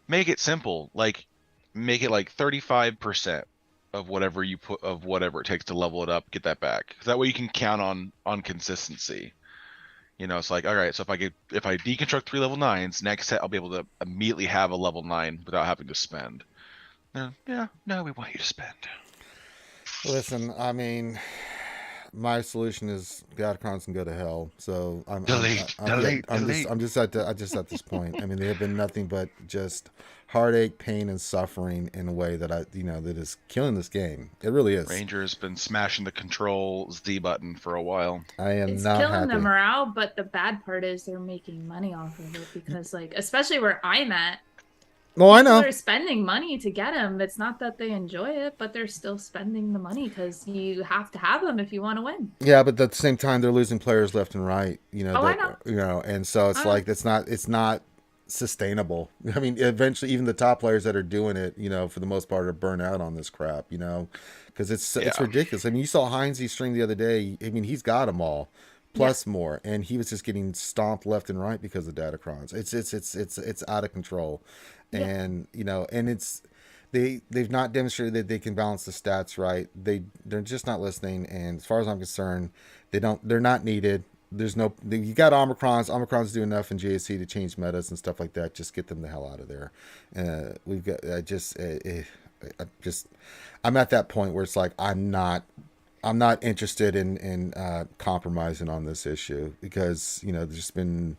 make it simple. Like make it like 35% of whatever it takes to level it up, get that back. So that way you can count on consistency. You know, it's like, all right, so if I deconstruct 3 level 9s, next set I'll be able to immediately have a level 9 without having to spend. No, we want you to spend. Listen, I mean, my solution is Datacrons can go to hell. So I'm just at this point. I mean, they have been nothing but just heartache, pain, and suffering in a way that that is killing this game. It really is. Ranger has been smashing the Control Z button for a while. It's not killing happy. The morale, but the bad part is they're making money off of it because, like, especially where I'm at. Well, I know they're spending money to get them. It's not that they enjoy it, but they're still spending the money because you have to have them if you want to win. Yeah, but at the same time, they're losing players left and right. I know. And so it's like it's not sustainable. I mean, eventually, even the top players that are doing it, for the most part, are burnt out on this crap. Because it's ridiculous. I mean, you saw Heinz's stream the other day. I mean, he's got them all. Plus more, and he was just getting stomped left and right because of Datacrons. It's out of control, and and it's they've not demonstrated that they can balance the stats right. They're just not listening, and as far as I'm concerned, they're not needed. There's no you got Omicrons do enough in GAC to change metas and stuff like that. Just get them the hell out of there. We've got I'm at that point where it's like I'm not interested in compromising on this issue because there's been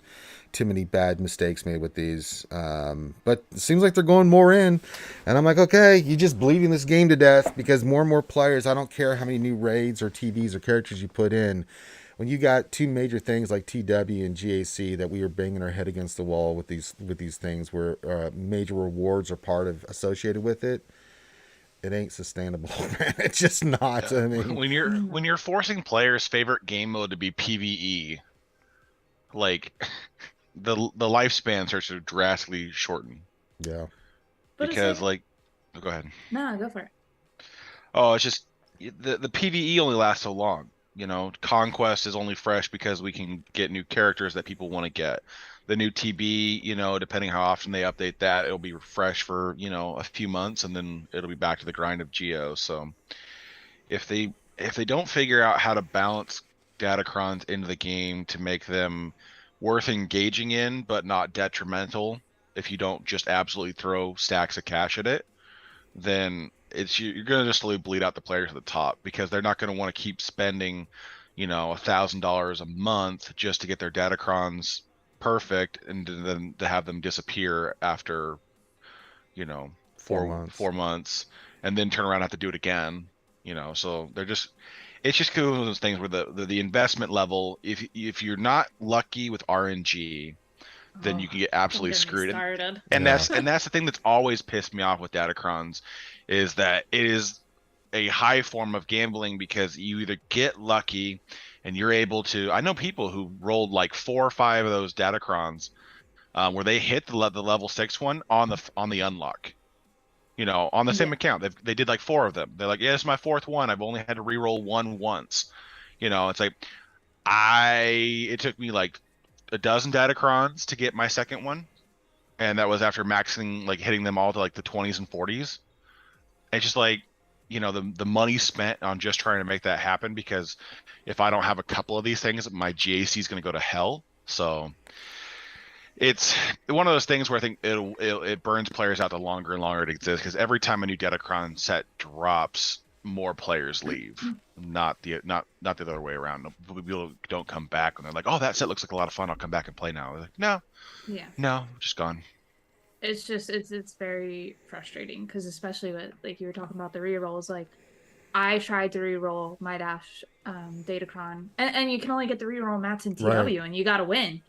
too many bad mistakes made with these. But it seems like they're going more in, and I'm like, okay, you're just bleeding this game to death because more and more players. I don't care how many new raids or TVs or characters you put in. When you got 2 major things like TW and GAC that we are banging our head against the wall with these things where major rewards are associated with it. It ain't sustainable, man. It's just not. I mean, when you're forcing players' favorite game mode to be PvE, like the lifespan starts to drastically shorten. Yeah. Because go ahead. No, go for it. Oh, it's just the PvE only lasts so long. Conquest is only fresh because we can get new characters that people want to get. The new TB, depending how often they update that, it'll be fresh for, a few months, and then it'll be back to the grind of Geo. So if they don't figure out how to balance datacrons into the game to make them worth engaging in, but not detrimental, if you don't just absolutely throw stacks of cash at it, then you're going to just slowly bleed out the players at the top, because they're not going to want to keep spending, $1,000 a month just to get their datacrons perfect, and then to have them disappear after, 4 months, and then turn around and have to do it again. So it's just one of those things where the investment level, if you're not lucky with RNG, then you can get absolutely screwed. And that's the thing that's always pissed me off with datacrons, is that it is a high form of gambling, because you either get lucky and you're able to. I know people who rolled like 4 or 5 of those datacrons, where they hit the level 6 one on the unlock. On the same account. They did like 4 of them. They're like, yeah, this is my 4th one. I've only had to reroll one once. It's like it took me like a dozen datacrons to get my 2nd one, and that was after maxing, like hitting them all to like the 20s and 40s. It's just like, the money spent on just trying to make that happen, because if I don't have a couple of these things, my GAC is going to go to hell. So it's one of those things where I think it burns players out the longer and longer it exists, because every time a new datacron set drops, more players leave. Not the other way around. People don't come back when they're like, oh, that set looks like a lot of fun, I'll come back and play now. They're like, no, just gone. It's just it's very frustrating, because especially with, like, you were talking about the rerolls. Like, I tried to reroll my dash datacron, and you can only get the reroll mats in TW, right, and you gotta win.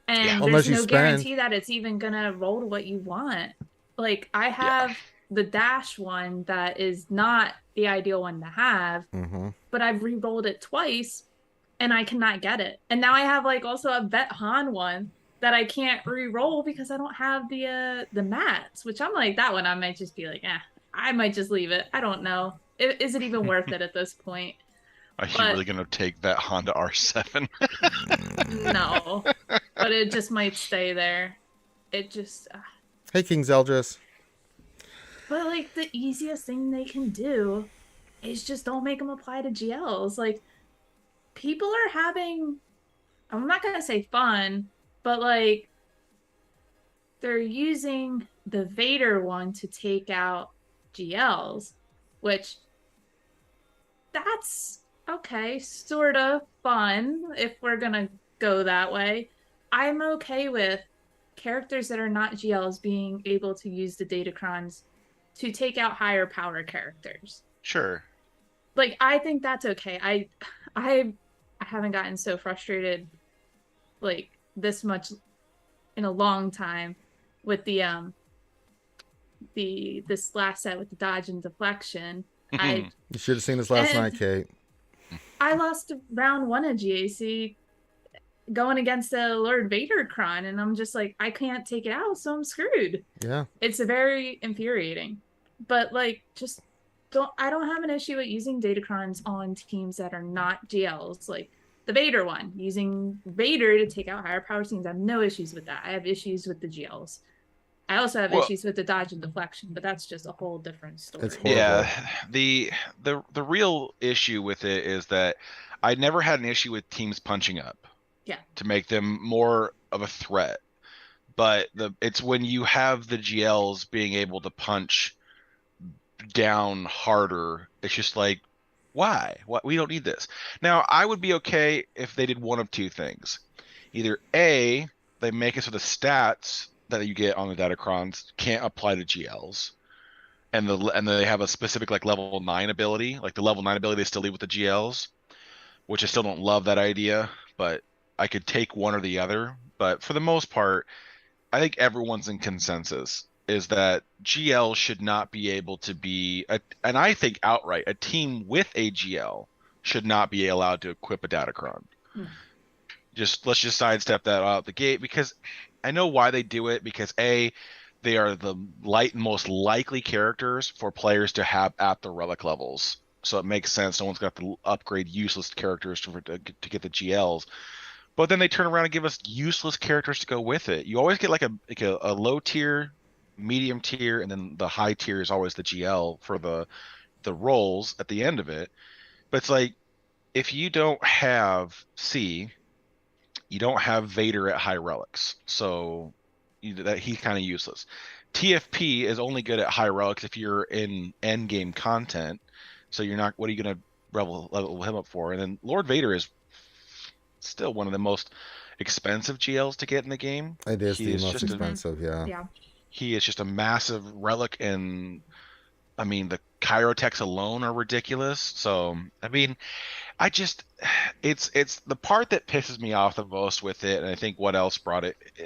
And there's no guarantee that it's even gonna roll to what you want. Like, I have the dash one that is not the ideal one to have, but I've re-rolled it twice and I cannot get it. And now I have like also a Vet Han one that I can't re-roll because I don't have the mats, which I'm like, that one I might just be like, I might just leave it. I don't know. Is it even worth it at this point? Are you really going to take that Honda R7? No, but it just might stay there. It just... Hey, King Zeldris. But, like, the easiest thing they can do is just don't make them apply to GLs. Like, people are having... I'm not going to say fun, but, like, they're using the Vader one to take out GLs, which... That's... okay, sort of fun if we're gonna go that way. I'm okay with characters that are not GLs being able to use the datacrons to take out higher power characters. Sure. Like, I think that's okay. I haven't gotten so frustrated like this much in a long time with this last set with the dodge and deflection. You should have seen this last night, Kate. I lost round 1 of GAC going against the Lord Vader cron, and I'm just like, I can't take it out, so I'm screwed. Yeah. It's very infuriating. But, like, just I don't have an issue with using datacrons on teams that are not GLs. Like, the Vader one, using Vader to take out higher power teams. I have no issues with that. I have issues with the GLs. I also have issues with the dodge and deflection, but that's just a whole different story. It's horrible. Yeah, the real issue with it is that I never had an issue with teams punching up. Yeah. To make them more of a threat, but it's when you have the GLs being able to punch down harder. It's just like, why? What? We don't need this. Now, I would be okay if they did one of two things. Either A, they make it so the stats that you get on the datacrons can't apply to GLs, and they have a specific like level 9 ability, like the level 9 ability they still leave with the GLs, which I still don't love that idea, but I could take one or the other. But for the most part, I think everyone's in consensus is that GL should not be able to be and I think outright a team with a GL should not be allowed to equip a datacron. Let's just sidestep that out the gate, because I know why they do it, because A, they are the most likely characters for players to have at the relic levels so it makes sense. No one's got to upgrade useless characters to get the GLs. But then they turn around and give us useless characters to go with it. You always get like a low tier, medium tier, and then the high tier is always the GL for the roles at the end of it. But it's like, if you don't have C, you don't have Vader at high relics, so that he's kind of useless. TFP is only good at high relics if you're in end game content, so you're not. What are you going to level him up for? And then Lord Vader is still one of the most expensive GLs to get in the game. It is the most expensive, Yeah. He is just a massive relic, and I mean the Chirotechs alone are ridiculous. So I mean, it's the part that pisses me off the most with it, and I think what else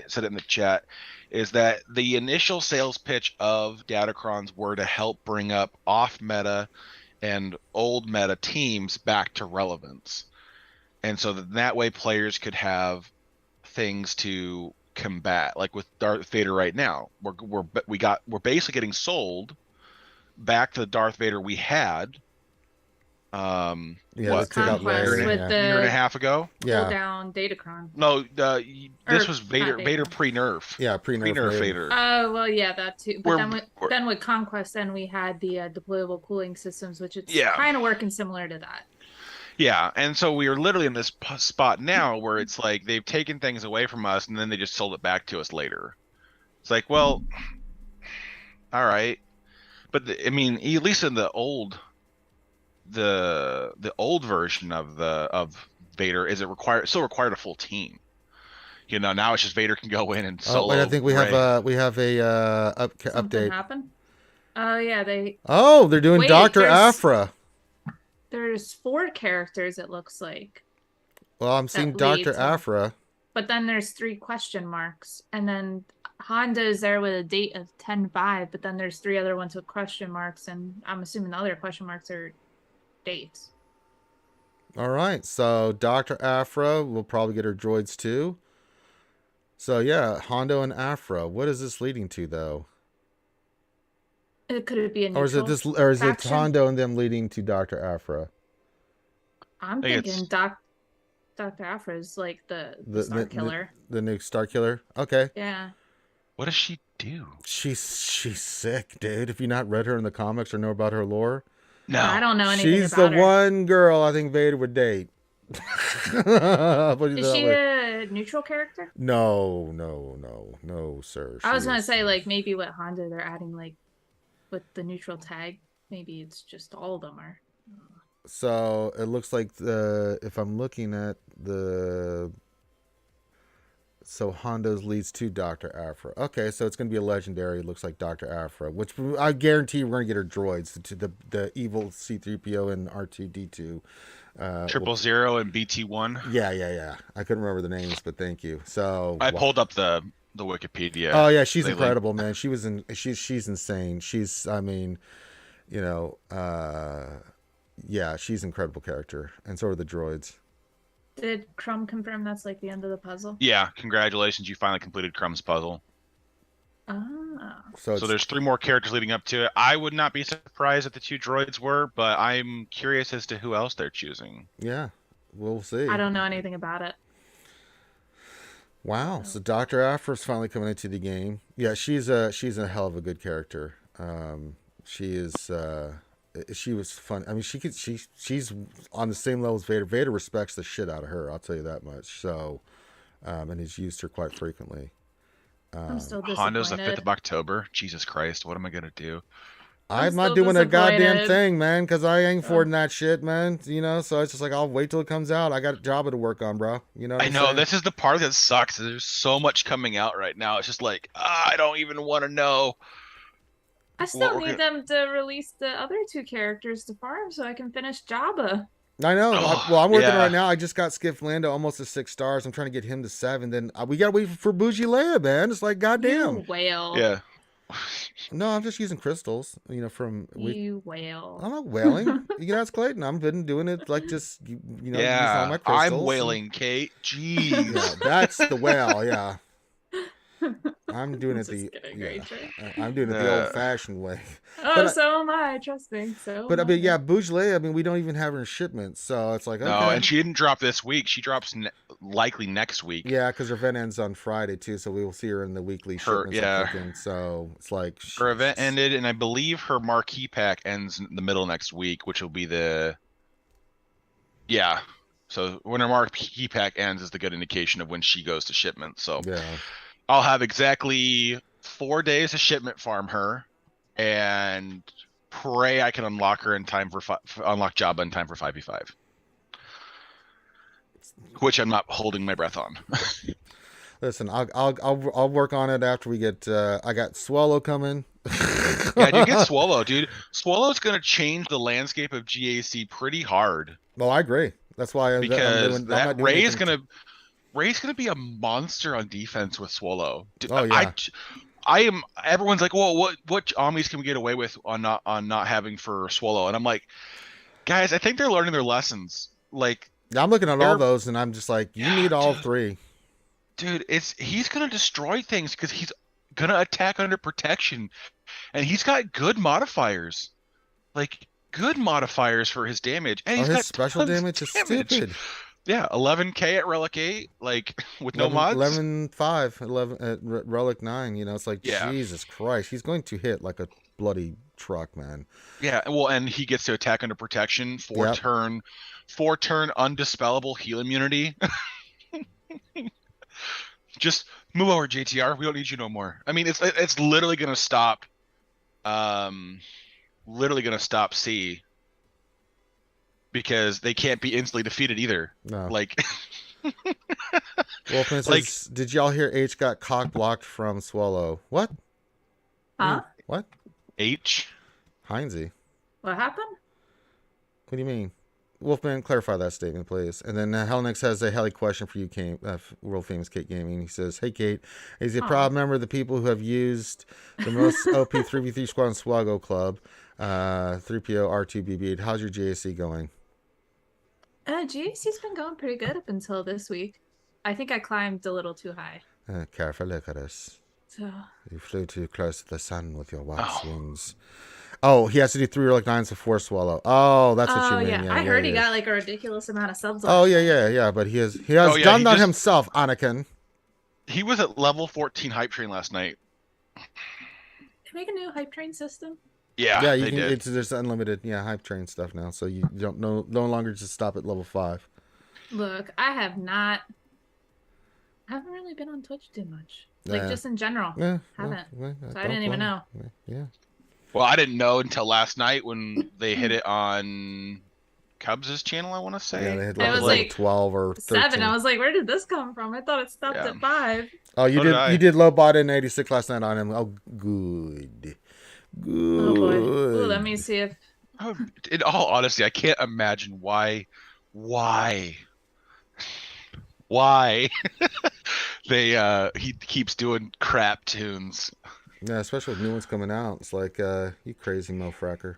said it in the chat, is that the initial sales pitch of Datacrons were to help bring up off meta and old meta teams back to relevance. And so that way players could have things to combat, like with Darth Vader right now. We're basically getting sold back to the Darth Vader we had. Conquest with the year and a half ago. Pull down Datacron. No, this was Vader pre-nerf. Yeah, pre-nerf Vader. Oh well, yeah, that too. But then with Conquest, then we had the deployable cooling systems, which is kind of working similar to that. Yeah, and so we are literally in this spot now where it's like they've taken things away from us and then they just sold it back to us later. It's like, well, all right, but I mean, at least in the old version of Vader, still required a full team. You know, now it's just Vader can go in and solo. Oh, wait, I think we have a Something update. Happened? Oh yeah, they're doing Dr. Aphra. There's 4 characters, it looks like. Well, I'm seeing Dr. Aphra. But then there's 3 question marks. And then Honda is there with a date of 10/5, but then there's 3 other ones with question marks, and I'm assuming the other question marks are dates. All right, so Dr. Aphra will probably get her droids too. So yeah, Hondo and Aphra. What is this leading to, though? Could it be a neutral or is it Hondo and them leading to Dr. Aphra? I'm thinking Dr. Aphra is like the Star Killer. The new Star Killer? Okay. Yeah. What does she do? She's sick, dude. If you not read her in the comics or know about her lore. No. I don't know anything about her. She's the one girl I think Vader would date. Is she a neutral character? No, sir. I was going to say, like, maybe what Honda they're adding, like, with the neutral tag, maybe it's just all of them are. So it looks like if I'm looking at so Hondo's leads to Dr. Aphra. Okay, so it's going to be a legendary. It looks like Dr. Aphra, which I guarantee we're going to get her droids to the evil C-3PO and R2-D2. 000 and BT-1. Yeah. I couldn't remember the names, but thank you. So I pulled up the Wikipedia. Oh yeah, she's incredible, man. She's insane. She's, I mean, you know, yeah, she's an incredible character, and so are the droids. Did Crumb confirm that's like the end of the puzzle? Yeah, congratulations, you finally completed Crumb's puzzle. So there's 3 more characters leading up to it. I would not be surprised if the 2 droids were, but I'm curious as to who else they're choosing. Yeah, we'll see. I don't know anything about it. Wow, so Dr. Aphra's finally coming into the game. Yeah, she's a hell of a good character. She was fun. I mean, she's on the same level as Vader. Vader respects the shit out of her, I'll tell you that much. So, and he's used her quite frequently. I'm still disappointed. Hondo's the 5th of October. Jesus Christ, what am I gonna do? I'm not doing a goddamn thing, man, because I ain't affording that shit, man. You know, so it's just like, I'll wait till it comes out. I got a job to work on, bro. You know what I'm saying? This is the part that sucks. There's so much coming out right now. It's just like, I don't even want to know. I still need them to release the other 2 characters to farm so I can finish Jabba. I know. I'm working right now. I just got Skiff Lando almost to 6 stars. I'm trying to get him to 7. Then we gotta wait for Bougie Leia, man. It's like, goddamn. You whale. Yeah. No, I'm just using crystals. You know, you whale. I'm not whaling. You can ask Clayton. I've been doing it like just using all my crystals. I'm whaling, Kate. Jeez. Yeah, that's the whale. Yeah. I'm doing it Just kidding, Ranger. I'm doing it the old-fashioned way. Oh, so am I. Trust me. So But I am mean, I. yeah, Boujlé, I mean, we don't even have her in shipments, so it's like, No, okay. and she didn't drop this week. She drops likely next week. Yeah, because her event ends on Friday too, so we will see her in the weekly shipments. I'm thinking. So it's like her event ended, and I believe her marquee pack ends in the middle of next week, which will be So when her marquee pack ends is the good indication of when she goes to shipment. So yeah, I'll have exactly 4 days of shipment farm her, and pray I can unlock her in time for unlock Jabba in time for 5v5. Which I'm not holding my breath on. Listen, I'll work on it after we get. I got Swallow coming. Yeah, you get Swallow, dude. Swallow's gonna change the landscape of GAC pretty hard. Well, I agree. That's why because Ray's gonna be a monster on defense with Swallow. Oh yeah. Everyone's like, well, what armies can we get away with on not having for Swallow? And I'm like, guys, I think they're learning their lessons. Like, I'm looking at all those, and I'm just like, you need all three. Dude, he's gonna destroy things because he's gonna attack under protection, and he's got good modifiers, like good modifiers for his damage. And he's his got special damage is stupid. Yeah, 11k at Relic 8, like with no mods. 11.5, 11 at Relic 9. You know, it's like Jesus Christ, he's going to hit like a bloody truck, man. Yeah, well, and he gets to attack under protection, 4-turn undispellable heal immunity. Just move over, JTR. We don't need you no more. I mean, it's literally gonna stop. C. Because they can't be instantly defeated either. No. Like. Wolfman says, did y'all hear H got cock blocked from Swallow? What? Huh? What? H? Heinze. What happened? What do you mean? Wolfman, clarify that statement, please. And then Helnix has a heli question for you, Kate, world famous Kate Gaming. He says, hey, Kate, is he a proud member of the people who have used the most OP 3v3 squad in SWGOH Club, 3PO, R2, BB8? How's your JSC going? GAC's been going pretty good up until this week. I think I climbed a little too high. Careful, look at us. So you flew too close to the sun with your wax wings. Oh, he has to do 3 Relic 9s before Swallow. Oh, that's what you mean. Yeah, I heard he got like a ridiculous amount of subs. Oh, yeah. But he has done that himself, Anakin. He was at level 14 hype train last night. They make a new hype train system. Yeah, you can. There's unlimited hype train stuff now, so you don't no longer just stop at level 5. Look, I haven't really been on Twitch too much, like just in general. Haven't. So I didn't even know. Yeah. Well, I didn't know until last night when they hit it on Cubs' channel, I want to say. Yeah, they hit like 12 or 13. 7. I was like, where did this come from? I thought it stopped at 5. Oh, you did low bot in 86 last night on him. Oh, good. Oh boy. Ooh, let me see if. In all honesty, I can't imagine why he keeps doing crap tunes. Yeah, especially with new ones coming out. It's like, you crazy mofracker.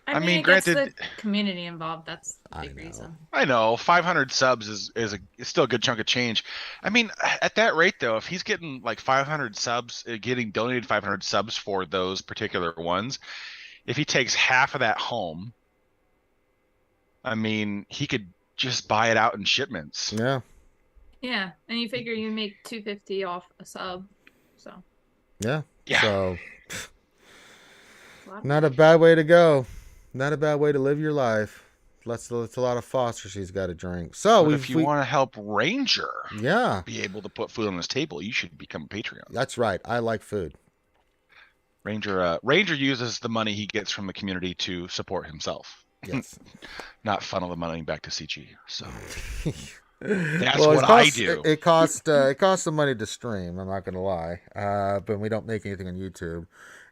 I mean, granted, the community involved. That's the big reason. I know 500 subs is still a good chunk of change. I mean, at that rate though, if he's getting like 500 subs, getting donated 500 subs for those particular ones, if he takes half of that home, I mean, he could just buy it out in shipments. Yeah. Yeah, and you figure you make $250 off a sub, so. Yeah. So, not a bad way to go. Not a bad way to live your life. That's a lot of Fosters he's got to drink. So, if you want to help Ranger, be able to put food on his table, you should become a Patreon. That's right. I like food. Ranger uses the money he gets from the community to support himself. Yes. Not funnel the money back to CG. So. That's what I do. It costs some money to stream. I'm not gonna lie, but we don't make anything on YouTube,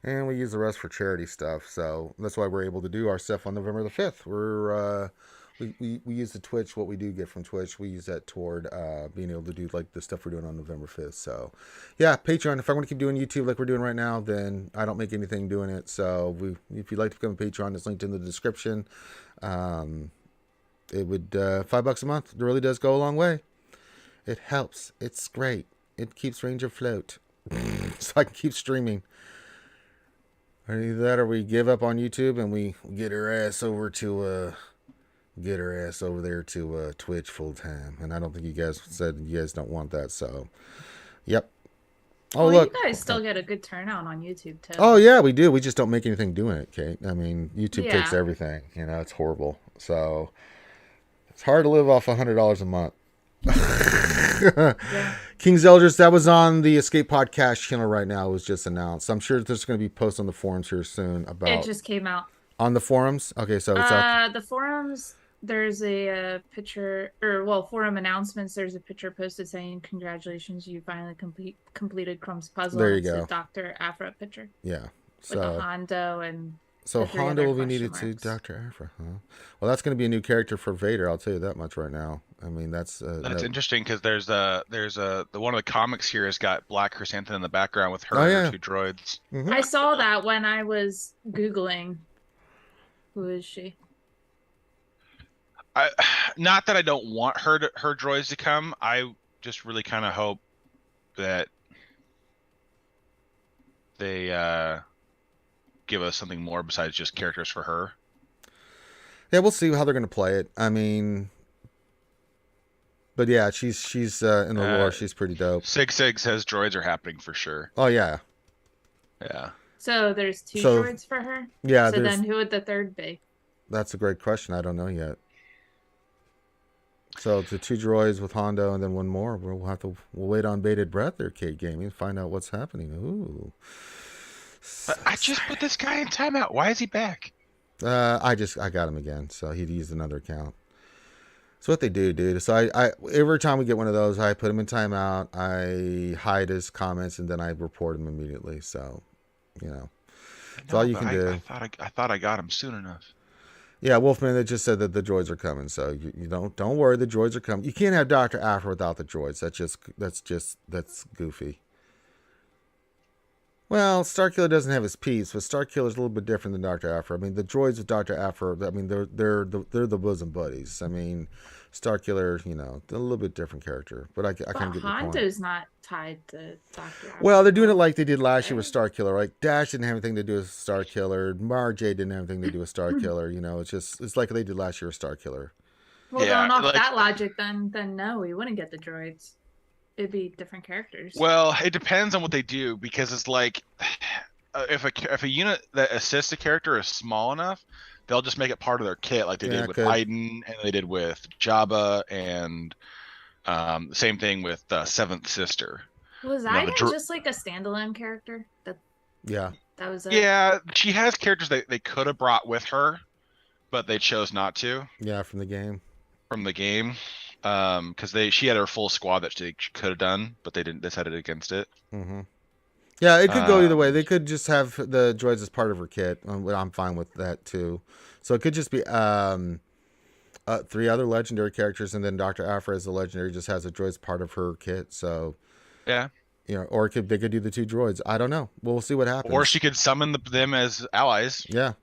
and we use the rest for charity stuff. So that's why we're able to do our stuff on November the 5th. We use the Twitch. What we do get from Twitch, we use that toward being able to do like the stuff we're doing on November 5th. So yeah, Patreon. If I want to keep doing YouTube like we're doing right now, then I don't make anything doing it. So if you'd like to become a Patreon, it's linked in the description. It would $5 a month. It really does go a long way. It helps. It's great. It keeps Ranger afloat. so I can keep streaming. Either that or we give up on YouTube and we get her ass over to there to Twitch full time. And I don't think you guys said you guys don't want that, so yep. Oh, well, look. You guys still get a good turnout on YouTube too. Oh yeah, we do. We just don't make anything doing it, Kate. I mean, YouTube takes Yeah. everything. You know, it's horrible. So it's hard to live off $100 a month. Yeah. King's Elders, that was on the Escape Podcast channel right now. It was just announced. I'm sure there's going to be posts on the forums here soon about. It just came out. On the forums? Okay, so it's out. The forums, there's a picture, or well, forum announcements. There's a picture posted saying, "Congratulations, you finally completed Crumb's puzzle." There you It's go. a Dr. Afra picture. Yeah. With the Hondo and. So the three Hondo other will be needed question to marks. Dr. Afra, huh? Well, that's going to be a new character for Vader. I'll tell you that much right now. I mean, that's interesting because there's the one of the comics here has got Black Chrysanthemum in the background with her Oh, and yeah. her 2 droids. Mhm. I saw that when I was Googling. Who is she? Not that I don't want her droids to come. I just really kind of hope that they give us something more besides just characters for her. Yeah, we'll see how they're going to play it. I mean, but yeah, she's in the lore. She's pretty dope. Sig says droids are happening for sure. Oh yeah, Yeah. So there's 2 So- droids for her. yeah. So then who would the third be? That's a great question. I don't know yet. So the 2 droids with Hondo and then 1 more. We'll wait on bated breath there, Kate Gaming, and find out what's happening. Ooh. But I just put this guy in timeout. Why is he back? I got him again, so he'd used another account. That's what they do, dude. So I every time we get one of those, I put him in timeout. I hide his comments and then I report him immediately. So, you know, that's all you can do. I thought I got him soon enough. Yeah, Wolfman, they just said that the droids are coming, so you don't worry, the droids are coming. You can't have Dr. Afra without the droids. That's goofy. Well, Starkiller doesn't have his piece, but Starkiller's a little bit different than Dr. Afra. I mean, the droids with Dr. Afra, I mean, they're the bosom buddies. I mean, Starkiller, you know, a little bit different character, but I can get your point. Hondo's not tied to Dr. Afra. Well, they're doing it like they did last year with Starkiller. Like Dash didn't have anything to do with Starkiller. Marjay didn't have anything to do with Starkiller. You know, it's like they did last year with Starkiller. Well, Yeah, going off like- that logic, then no, we wouldn't get the droids. It'd be different characters. Well, it depends on what they do because it's like if a unit that assists a character is small enough, they'll just make it part of their kit, like they did with Iden and they did with Jabba, and same thing with Seventh Sister. Was No, the Iden dro- just like a standalone character? Yeah. That was it. Yeah, she has characters they could have brought with her, but they chose not to Yeah, from the game. from the game. Because she had her full squad that she could have done, but they didn't. Decided against it. Mm-hmm. Yeah, it could go either way. They could just have the droids as part of her kit. I'm fine with that too. So it could just be 3 other legendary characters, and then Dr. Afra as a legendary just has the droids part of her kit. So Yeah. you know, or they could do the 2 droids. I don't know. We'll see what happens. Or she could summon them as allies. Yeah.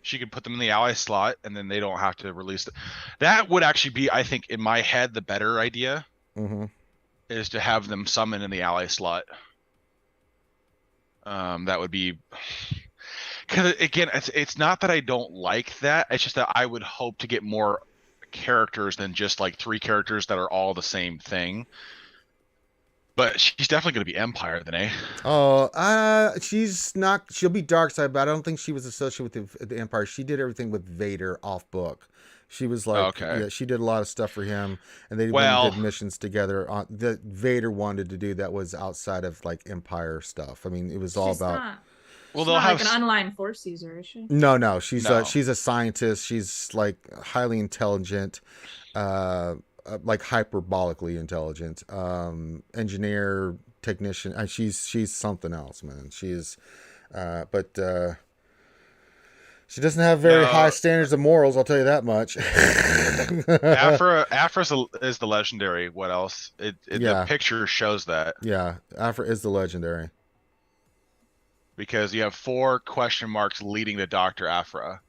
She could put them in the ally slot, and then they don't have to release them. That would actually be, I think, in my head, the better idea Mm-hmm. is to have them summon in the ally slot. That would be, because again, it's not that I don't like that. It's just that I would hope to get more characters than just like 3 characters that are all the same thing. But she's definitely going to be Empire then, eh? Oh, she's not. She'll be dark side, but I don't think she was associated with the Empire. She did everything with Vader off book. She was like, Okay. yeah, she did a lot of stuff for him, and they did missions together. That Vader wanted to do that was outside of like Empire stuff. I mean, it was all She's about. Not, Well, she's they'll not have like an unlined force user, is she? No, she's No. she's a scientist. She's like highly intelligent, like hyperbolically intelligent, engineer, technician. She's something else, man. She's, but she doesn't have very high standards of morals. I'll tell you that much. Afra is the legendary. What else? The picture shows that. Yeah, Afra is the legendary. Because you have 4 question marks leading to Dr. Afra.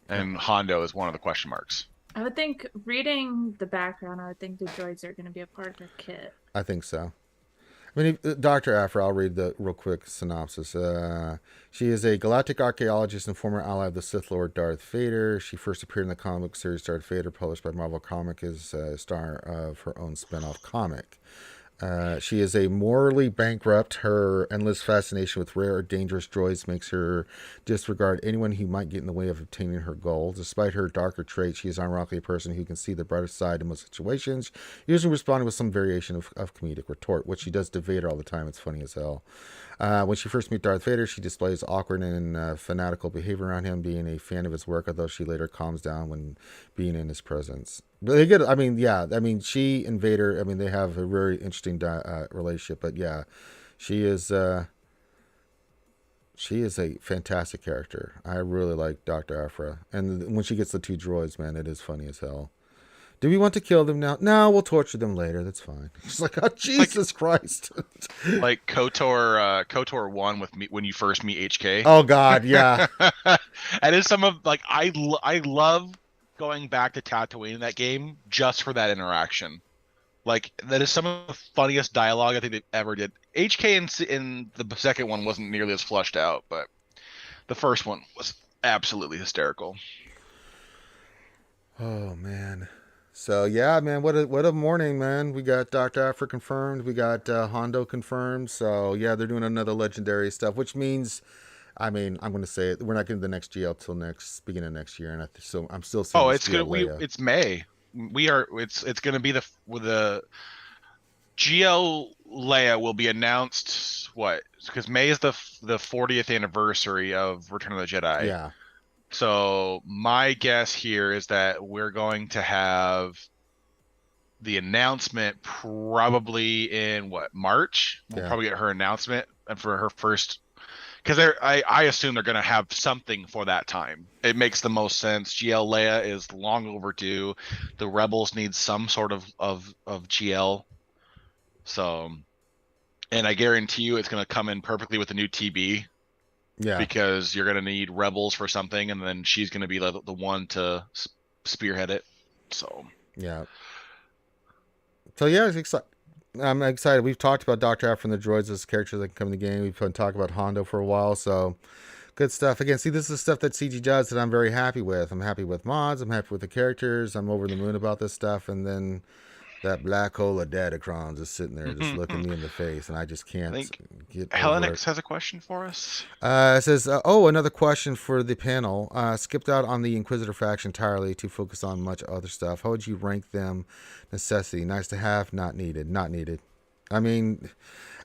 And Hondo is one of the question marks. I would think reading the background, I would think the droids are going to be a part of her kit. I think so. I mean, Dr. Afra, I'll read the real quick synopsis. She is a galactic archaeologist and former ally of the Sith Lord Darth Vader. She first appeared in the comic book series Darth Vader, published by Marvel Comics, as a star of her own spin-off comic. She is a morally bankrupt. Her endless fascination with rare or dangerous droids makes her disregard anyone who might get in the way of obtaining her goals. Despite her darker traits, she is ironically a person who can see the brighter side in most situations, usually responding with some variation of comedic retort, which she does to Vader all the time. It's funny as hell. When she first meets Darth Vader, she displays awkward and fanatical behavior around him, being a fan of his work, although she later calms down when being in his presence. But they get, I mean, yeah, I mean, she and Vader, I mean, they have a very interesting relationship. But yeah, she is a fantastic character. I really like Dr. Afra, and when she gets the two droids, man, it is funny as hell. Do we want to kill them now? No, we'll torture them later. That's fine. It's like, oh, Jesus Christ. Like KOTOR 1 with me when you first meet HK. Oh God, yeah. And it's some of like I love going back to Tatooine in that game just for that interaction. Like that is some of the funniest dialogue I think they ever did. HK in the second one wasn't nearly as flushed out, but the first one was absolutely hysterical. Oh man. So yeah, man, what a morning, man. We got Dr. Afra confirmed. We got Hondo confirmed. So yeah, they're doing another legendary stuff, which means, I mean, I'm going to say it. We're not getting the next GL till beginning of next year, and I'm still seeing. Oh, it's it's May. It's gonna be the GL Leia will be announced. What? Because May is the 40th anniversary of Return of the Jedi. Yeah. So my guess here is that we're going to have the announcement probably in March. We'll probably get her announcement and for her first, because I assume they're going to have something for that time. It makes the most sense. GL Leia is long overdue. The Rebels need some sort of GL. So, and I guarantee you it's going to come in perfectly with the new TB. Yeah. Because you're going to need Rebels for something, and then she's going to be the one to spearhead it. So yeah. So yeah, I'm excited. We've talked about Dr. Afra and the droids as characters that can come in the game. We've been talking about Hondo for a while, so good stuff. Again, see, this is stuff that CG does that I'm very happy with. I'm happy with mods. I'm happy with the characters. I'm over the moon about this stuff, and then that black hole of Datacrons is sitting there just looking me in the face, and I just can't get Helenix has a question for us. It says, another question for the panel. Skipped out on the Inquisitor faction entirely to focus on much other stuff. How would you rank them? Necessity, nice to have, not needed. Not needed. I mean,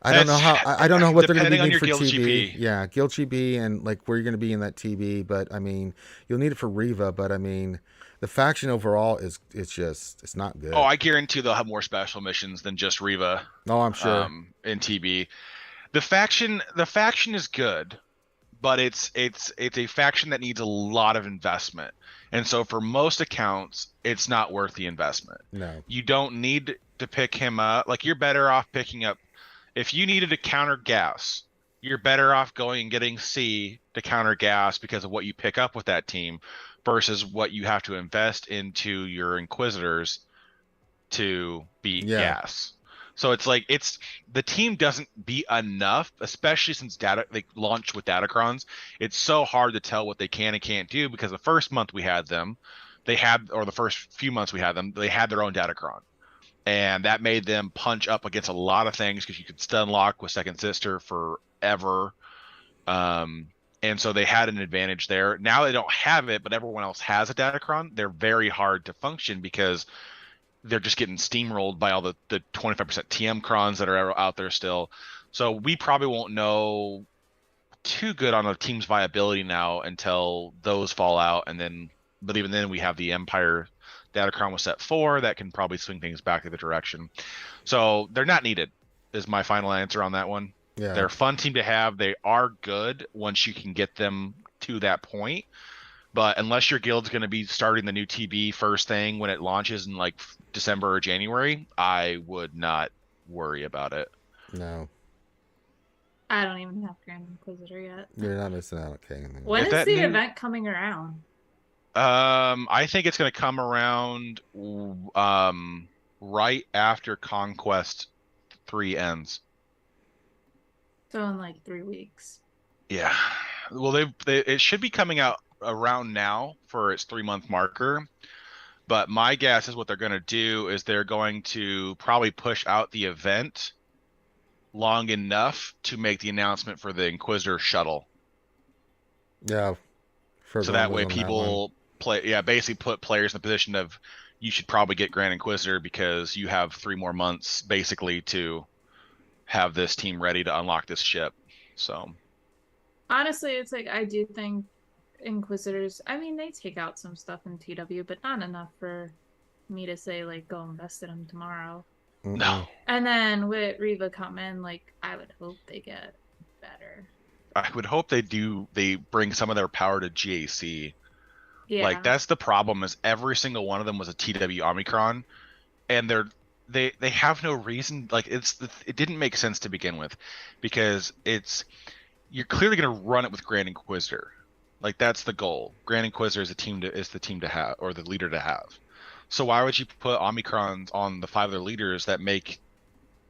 I don't know what they're going to be needing for TB. Yeah, Guild GB and like where you're going to be in that TB. But I mean, you'll need it for Riva. But I mean, the faction overall it's not good. Oh, I guarantee they'll have more special missions than just Riva. Oh, I'm sure. In TB, the faction is good, but it's a faction that needs a lot of investment, and so for most accounts, it's not worth the investment. No, you don't need to pick him up. Like you're better off picking up if you needed to counter gas. You're better off going and getting C to counter gas because of what you pick up with that team versus what you have to invest into your Inquisitors to beat gas. So it's like the team doesn't beat enough, especially since they launched with Datacrons. It's so hard to tell what they can and can't do because the first month we had them, or the first few months we had them, they had their own Datacron. And that made them punch up against a lot of things because you could stun lock with Second Sister forever. And so they had an advantage there. Now they don't have it, but everyone else has a Datacron. They're very hard to function because they're just getting steamrolled by all the 25% TM crons that are out there still. So we probably won't know too good on a team's viability now until those fall out. But even then we have the Empire Datacron with set 4 that can probably swing things back to the direction. So they're not needed is my final answer on that one. Yeah. They're a fun team to have. They are good once you can get them to that point. But unless your guild's going to be starting the new TB first thing when it launches in like December or January, I would not worry about it. No. I don't even have Grand Inquisitor yet. You're not missing out. Okay. When is the event coming around? I think it's going to come around right after Conquest 3 ends. So in like 3 weeks. Yeah. Well, it should be coming out around now for its 3-month marker. But my guess is what they're going to do is they're going to probably push out the event long enough to make the announcement for the Inquisitor shuttle. Yeah. So that way people basically put players in the position of you should probably get Grand Inquisitor because you have 3 more months basically to have this team ready to unlock this ship. So Honestly, it's like I do think Inquisitors, I mean, they take out some stuff in TW, but not enough for me to say like go invest in them tomorrow. no. And then with Reva coming, like I would hope they get better. I would hope they bring some of their power to GAC. Yeah. Like that's the problem is every single one of them was a TW Omicron and they have no reason, like it didn't make sense to begin with because you're clearly going to run it with Grand Inquisitor. Like that's the goal. Grand Inquisitor is the team to have, or the leader to have. So why would you put Omicrons on the 5 other leaders that make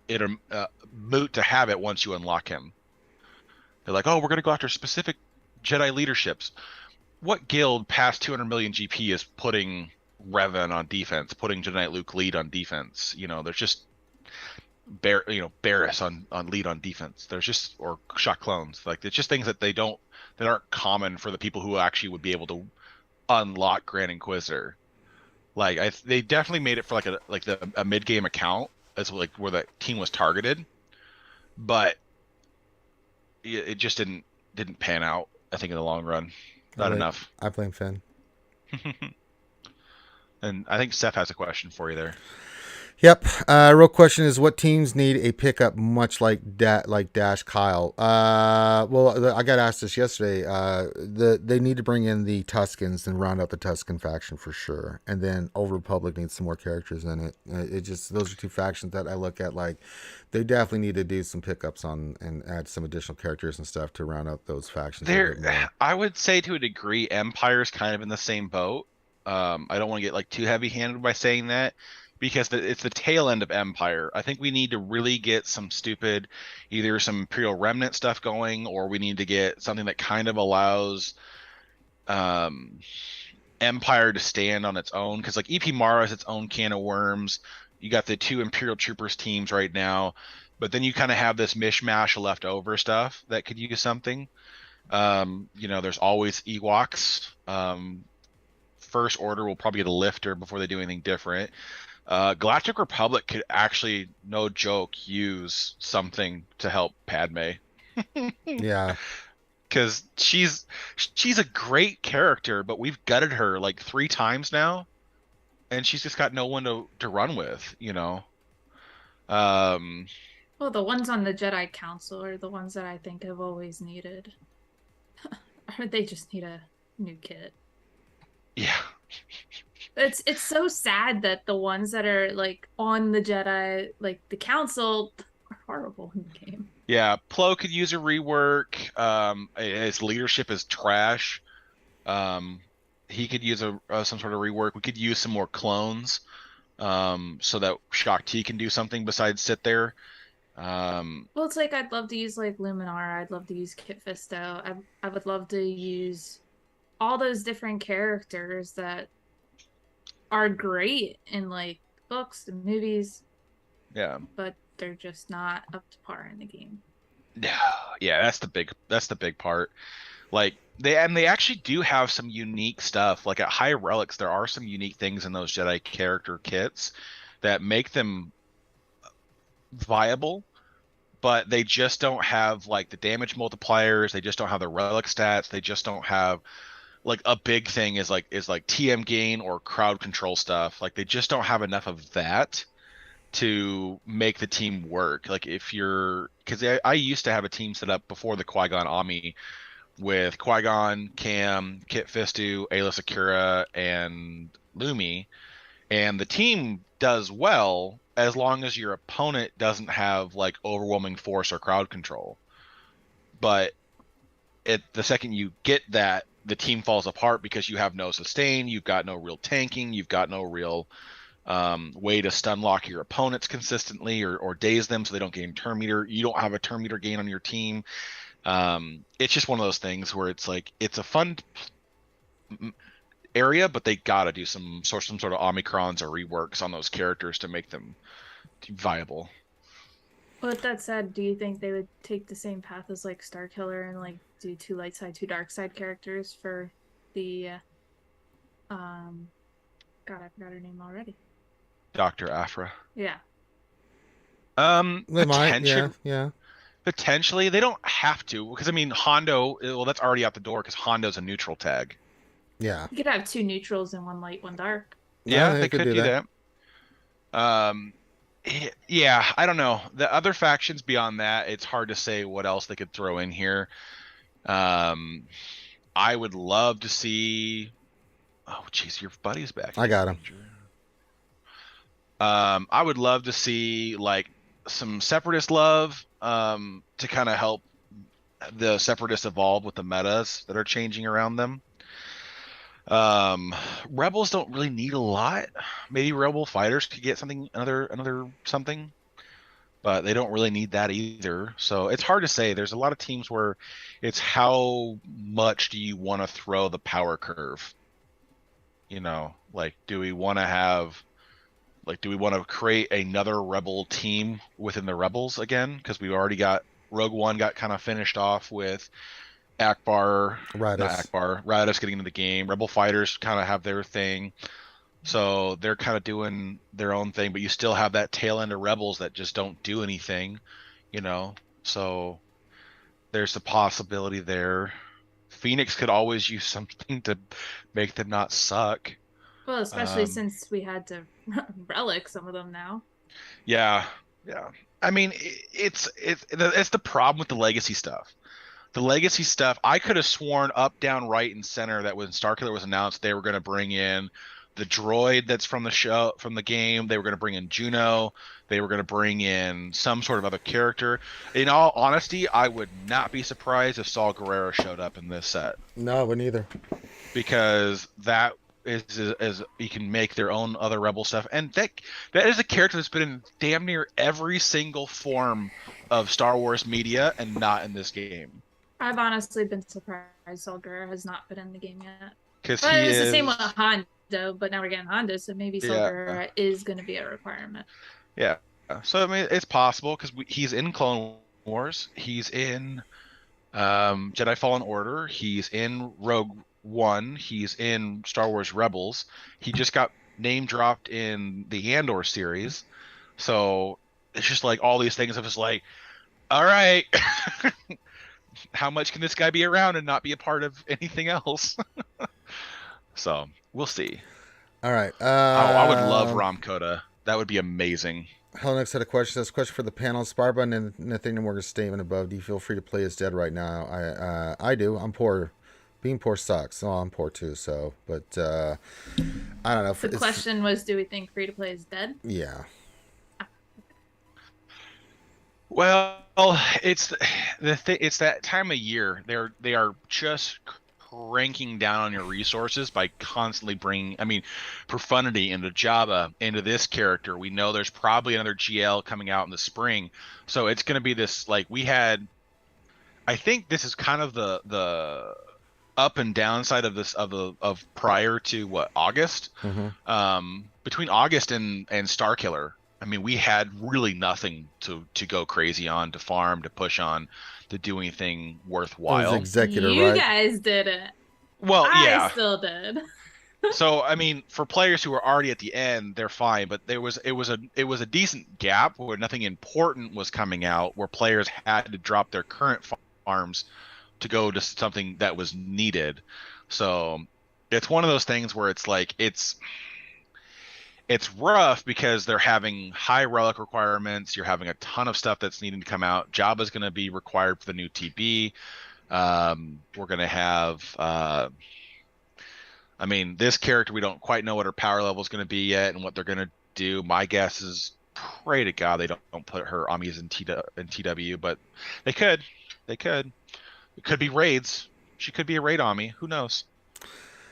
it a moot to have it once you unlock him? They're like, oh, we're going to go after specific Jedi leaderships. What guild past 200 million GP is putting Revan on defense, putting Jedi Knight Luke lead on defense? There's just Barris on lead on defense. There's just, or shot clones. Like it's just things that aren't common for the people who actually would be able to unlock Grand Inquisitor. Like they definitely made it for a mid game account as like where the team was targeted, but it just didn't pan out. I think in the long run, not enough. I blame Finn. And I think Seth has a question for you there. Yep. Real question is, what teams need a pickup much like Dash Kyle? Well, I got asked this yesterday. They need to bring in the Tuscans and round out the Tuscan faction for sure. And then Old Republic needs some more characters in it. Those are 2 factions that I look at like they definitely need to do some pickups on and add some additional characters and stuff to round out those factions. I would say to a degree, Empire's kind of in the same boat. I don't want to get like too heavy-handed by saying that, because it's the tail end of Empire. I think we need to really get some either some Imperial Remnant stuff going, or we need to get something that kind of allows Empire to stand on its own. Because like EP Mara is its own can of worms. You got the 2 Imperial Troopers teams right now, but then you kind of have this mishmash of leftover stuff that could use something. There's always Ewoks. First Order will probably get a lifter before they do anything different. Galactic Republic could actually, no joke, use something to help Padme. Yeah. Because she's a great character, but we've gutted her like 3 times now, and she's just got no one to run with, Well, the ones on the Jedi Council are the ones that I think have always needed. Or they just need a new kit. Yeah. It's so sad that the ones that are like on the Jedi, like the Council, are horrible in the game. Yeah, Plo could use a rework. His leadership is trash. He could use some sort of rework. We could use some more clones, so that Shaak Ti can do something besides sit there. Well, it's like I'd love to use like Luminara. I'd love to use Kit Fisto. I would love to use all those different characters that are great in like books and movies. Yeah. But they're just not up to par in the game. Yeah, that's the big part. Like they actually do have some unique stuff. Like at High Relics, there are some unique things in those Jedi character kits that make them viable, but they just don't have like the damage multipliers. They just don't have the relic stats. They just don't have like a big thing is like TM gain or crowd control stuff. Like they just don't have enough of that to make the team work. Like because I used to have a team set up before the Qui-Gon Ami with Qui-Gon, Cam, Kit Fisto, Ayla Secura, and Lumi, and the team does well as long as your opponent doesn't have like overwhelming force or crowd control. But the second you get that, the team falls apart because you have no sustain, you've got no real tanking, you've got no real way to stun lock your opponents consistently or daze them so they don't gain turn meter. You don't have a turn meter gain on your team. It's just one of those things where it's like it's a fun area, but they gotta do some sort of omicrons or reworks on those characters to make them viable. With that said, do you think they would take the same path as like Starkiller and like do 2 light side, 2 dark side characters for the God, I forgot her name already. Dr. Aphra. Yeah. They might, yeah. Potentially, they don't have to, because I mean Hondo, well, that's already out the door because Hondo's a neutral tag. Yeah. You could have 2 neutrals and 1 light, 1 dark. Yeah, they could do that. Yeah, I don't know. The other factions beyond that, it's hard to say what else they could throw in here. I would love to see. Oh, jeez, your buddy's back. I got him. I would love to see like some separatist love to kind of help the separatists evolve with the metas that are changing around them. Rebels don't really need a lot. Maybe rebel fighters could get something, another something, but they don't really need that either. So it's hard to say. There's a lot of teams where it's how much do you want to throw the power curve? You know, like, do we want to create another rebel team within the rebels again? Because we already got Rogue One got kind of finished off with Raddus getting into the game. Rebel fighters kind of have their thing, so they're kind of doing their own thing, but you still have that tail end of rebels that just don't do anything, you know. So there's a possibility there. Phoenix could always use something to make them not suck. Well, especially since we had to relic some of them now. Yeah. I mean, it's the problem with the legacy stuff. The legacy stuff, I could have sworn up, down, right, and center that when Starkiller was announced, they were going to bring in the droid that's from the game. They were going to bring in Juno. They were going to bring in some sort of other character. In all honesty, I would not be surprised if Saul Guerrero showed up in this set. No, I wouldn't either. Because that is you can make their own other rebel stuff, and that is a character that's been in damn near every single form of Star Wars media, and not in this game. I've honestly been surprised Saul Guerrero has not been in the game yet. Because it was the same with Hondo, but now we're getting Hondo, so maybe Saul Guerrero is going to be a requirement. Yeah. So I mean, it's possible because he's in Clone Wars, he's in Jedi Fallen Order, he's in Rogue One, he's in Star Wars Rebels. He just got name dropped in the Andor series, so it's just like all these things. I'm just like, all right. How much can this guy be around and not be a part of anything else? So we'll see. All right. I would love Rom Coda. That would be amazing. Hell, next set of questions. That's a question for the panel. Sparba and Nathaniel Morgan's statement above. Do you feel free to play as dead right now? I do. I'm poor. Being poor sucks. Oh, I'm poor too. So, but I don't know. The question was, do we think free to play is dead? Yeah. Well, it's it's that time of year. They are just cranking down on your resources by constantly bringing, I mean, Profundity into Jabba into this character. We know there's probably another GL coming out in the spring, so it's going to be this, like, we had. I think this is kind of the up and downside of this of prior to what, August. Mm-hmm. Between August and Starkiller, I mean, we had really nothing to go crazy on, to farm, to push on, to do anything worthwhile. Executor, you right? guys did it. Well, yeah. I still did. So, I mean, for players who are already at the end, they're fine. But it was a decent gap where nothing important was coming out, where players had to drop their current farms to go to something that was needed. So it's one of those things where it's like it's rough because they're having high relic requirements. You're having a ton of stuff that's needing to come out. Jabba's going to be required for the new TB. We're going to have, I mean, this character, we don't quite know what her power level is going to be yet and what they're going to do. My guess is, pray to God they don't put her Amis in TW, but they could. It could be raids. She could be a raid on me. Who knows?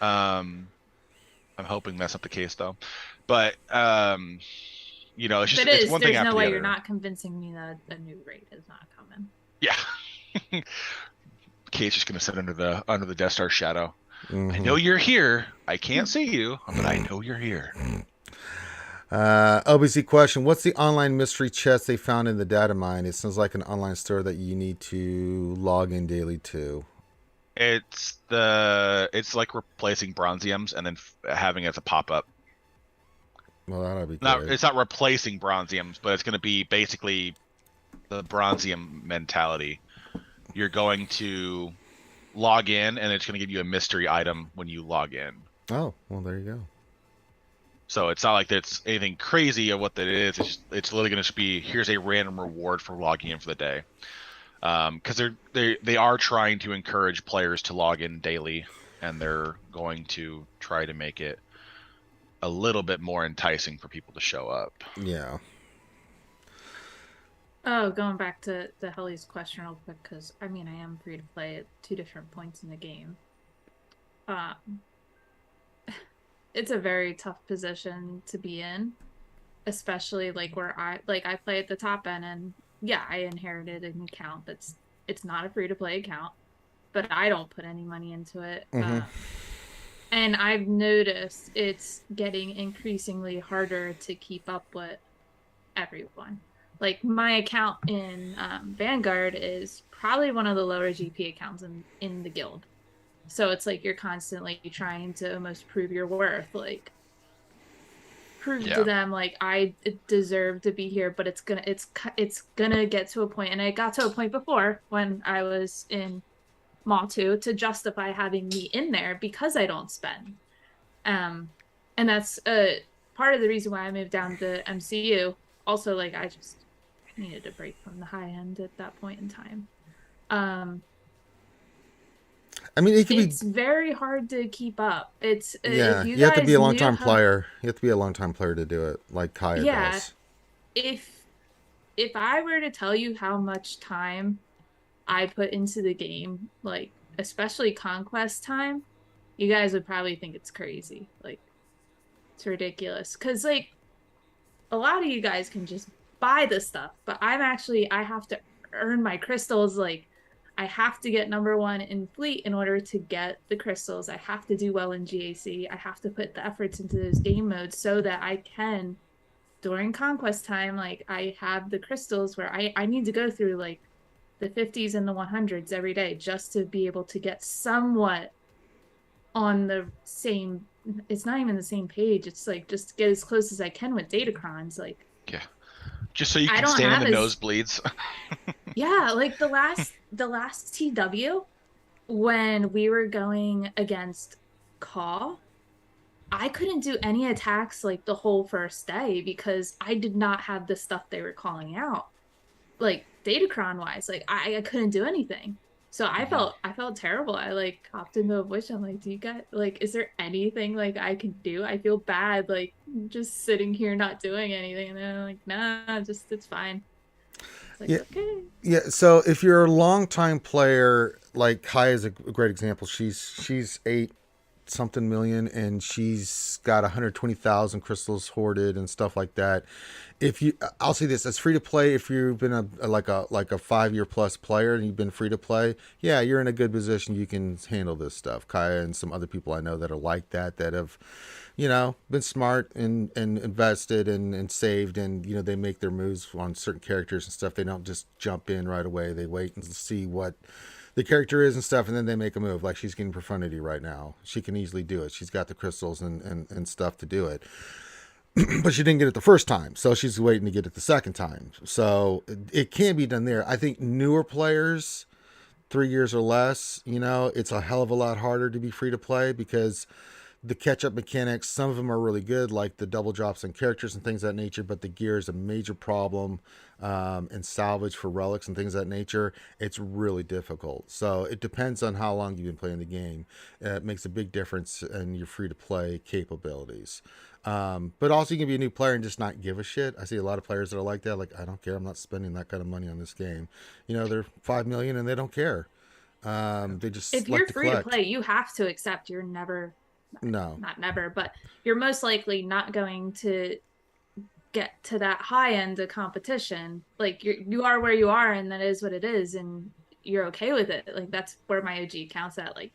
I'm hoping that's not the case though. But you know, it's If just it it's is, one thing there's no after the way other. you're not convincing me that a new raid is not coming. Yeah. Kate's just gonna sit under the Death Star shadow. Mm-hmm. I know you're here. I can't see you, but I know you're here. OBC question: what's the online mystery chest they found in the data mine? It sounds like an online store that you need to log in daily to. It's like replacing bronziums and then having it as a pop-up. Well, that'll be Not good. it's not replacing bronziums, but it's going to be basically the bronzium mentality. You're going to log in, and it's going to give you a mystery item when you log in. Oh, well, there you go. So it's not like that's anything crazy of what that is. It's literally going to be, here's a random reward for logging in for the day. Because they are trying to encourage players to log in daily, and they're going to try to make it a little bit more enticing for people to show up. Yeah. Oh, going back to Helly's question real quick, because I mean, I am free to play at 2 different points in the game. It's a very tough position to be in, especially like where I play at the top end, and yeah, I inherited an account it's not a free to play account, but I don't put any money into it. Mm-hmm. And I've noticed it's getting increasingly harder to keep up with everyone. Like my account in Vanguard is probably one of the lower GP accounts in the guild. So it's like you're constantly trying to almost prove your worth, like prove to them like I deserve to be here, but it's gonna get to a point, and it got to a point before when I was in Maw 2 to justify having me in there because I don't spend. And that's part of the reason why I moved down to MCU. Also, like I just needed a break from the high end at that point in time. I mean, it's very hard to keep up. It's yeah. If you have to be a long time player. You have to be a long time player to do it, like Kaya does. If I were to tell you how much time I put into the game, like especially conquest time, you guys would probably think it's crazy. Like it's ridiculous. Cause like a lot of you guys can just buy the stuff, but I have to earn my crystals. Like I have to get #1 in fleet in order to get the crystals. I have to do well in GAC. I have to put the efforts into those game modes so that I can, during conquest time, like I have the crystals where I need to go through like the 50s and the 100s every day just to be able to get somewhat on the same, it's not even the same page. It's like just get as close as I can with datacrons. Like, yeah. Just so you can stand in the nosebleeds. Yeah, like the last TW, when we were going against Caw, I couldn't do any attacks like the whole first day because I did not have the stuff they were calling out. Like datacron wise, like I couldn't do anything. So I felt terrible. I like hopped into a bush. I'm like, do you guys like, is there anything like I can do? I feel bad, like just sitting here not doing anything. And then I'm like, nah, just it's fine. It's like, yeah. Okay. Yeah. So if you're a long time player, like Kai is a great example. She's 8 something million and she's got 120,000 crystals hoarded and stuff like that. I'll say this, as free to play, if you've been a 5-year plus player and you've been free to play, yeah, you're in a good position. You can handle this stuff. Kaya and some other people I know that are like that have, been smart and invested and saved, and they make their moves on certain characters and stuff. They don't just jump in right away. They wait and see what the character is and stuff, and then they make a move. Like she's getting Profundity right now. She can easily do it. She's got the crystals and stuff to do it. But she didn't get it the first time, so she's waiting to get it the second time. So it can be done there. I think newer players, 3 years or less, it's a hell of a lot harder to be free to play because the catch-up mechanics, some of them are really good, like the double drops on characters and things of that nature, but the gear is a major problem, and salvage for relics and things of that nature, it's really difficult. So it depends on how long you've been playing the game. It makes a big difference in your free-to-play capabilities. But also you can be a new player and just not give a shit. I see a lot of players that are like that. Like, I don't care. I'm not spending that kind of money on this game. They're 5 million and they don't care. They just If like you're to free to collect. play, you have to accept you're never, No. not never, but you're most likely not going to get to that high end of competition. Like you are where you are, and that is what it is, and you're okay with it. Like that's where my OG account's at. Like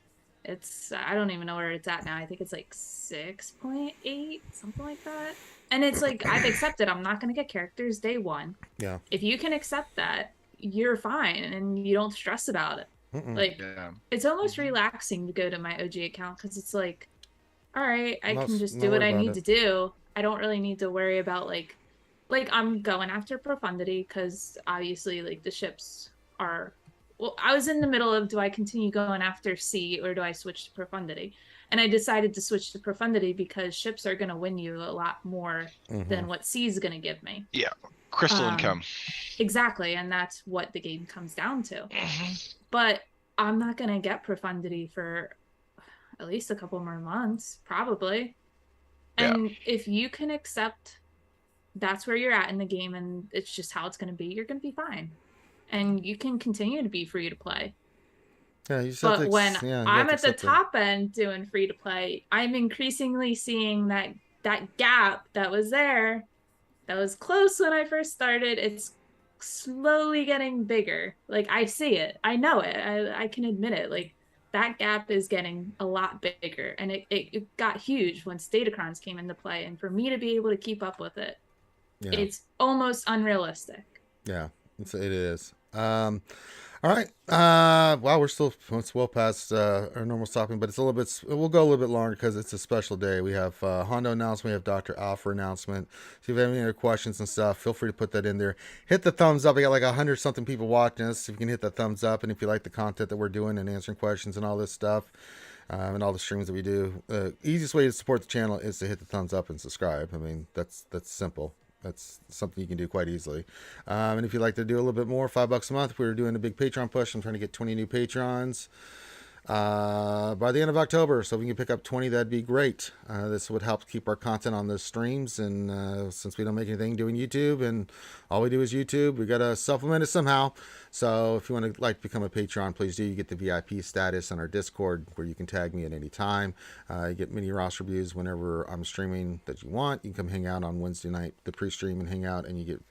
it's I don't even know where it's at now. I think it's like 6.8, something like that. And it's like I've accepted I'm not gonna get characters day one. Yeah. If you can accept that, you're fine and you don't stress about it. Mm-mm. Like Yeah. it's almost relaxing to go to my OG account because it's like, all right, I No, can just no do what word I about need it. to do. I don't really need to worry about like I'm going after profundity because obviously like the ships are well, I was in the middle of do I continue going after C or do I switch to profundity? And I decided to switch to profundity because ships are gonna win you a lot more Mm-hmm. than what C is gonna give me. Yeah. Crystal Um income. exactly, and that's what the game comes down to. But I'm not gonna get profundity for at least a couple more months, probably. Yeah. And if you can accept that's where you're at in the game and it's just how it's going to be, you're going to be fine. And you can continue to be free to play. Yeah, you just have to. But when Yeah, you have I'm to at the accept it. top end doing free to play, I'm increasingly seeing that gap that was there, that was close when I first started. It's slowly getting bigger. Like I see it. I know it. I can admit it. Like that gap is getting a lot bigger. And it got huge when Statacrons came into play. And for me to be able to keep up with it, Yeah. it's almost unrealistic. Yeah. It is. All right. Wow, it's well past our normal stopping, but it's a little bit. We'll go a little bit longer because it's a special day. We have Hondo announcement. We have Dr. Alpha announcement. So if you have any other questions and stuff, feel free to put that in there. Hit the thumbs up. We got like 100 something people watching us. If you can hit that thumbs up, and if you like the content that we're doing and answering questions and all this stuff, and all the streams that we do, easiest way to support the channel is to hit the thumbs up and subscribe. I mean, that's simple. That's something you can do quite easily. And if you'd like to do a little bit more, $5 a month, we're doing a big Patreon push. I'm trying to get 20 new patrons by the end of October. So if we can pick up 20, that'd be great. This would help keep our content on the streams. And since we don't make anything doing YouTube and all we do is YouTube, we got to supplement it somehow. So if you want to become a Patreon, please do. You get the VIP status on our Discord where you can tag me at any time. You get mini roster reviews whenever I'm streaming that you want. You can come hang out on Wednesday night, the pre-stream, and hang out, and you get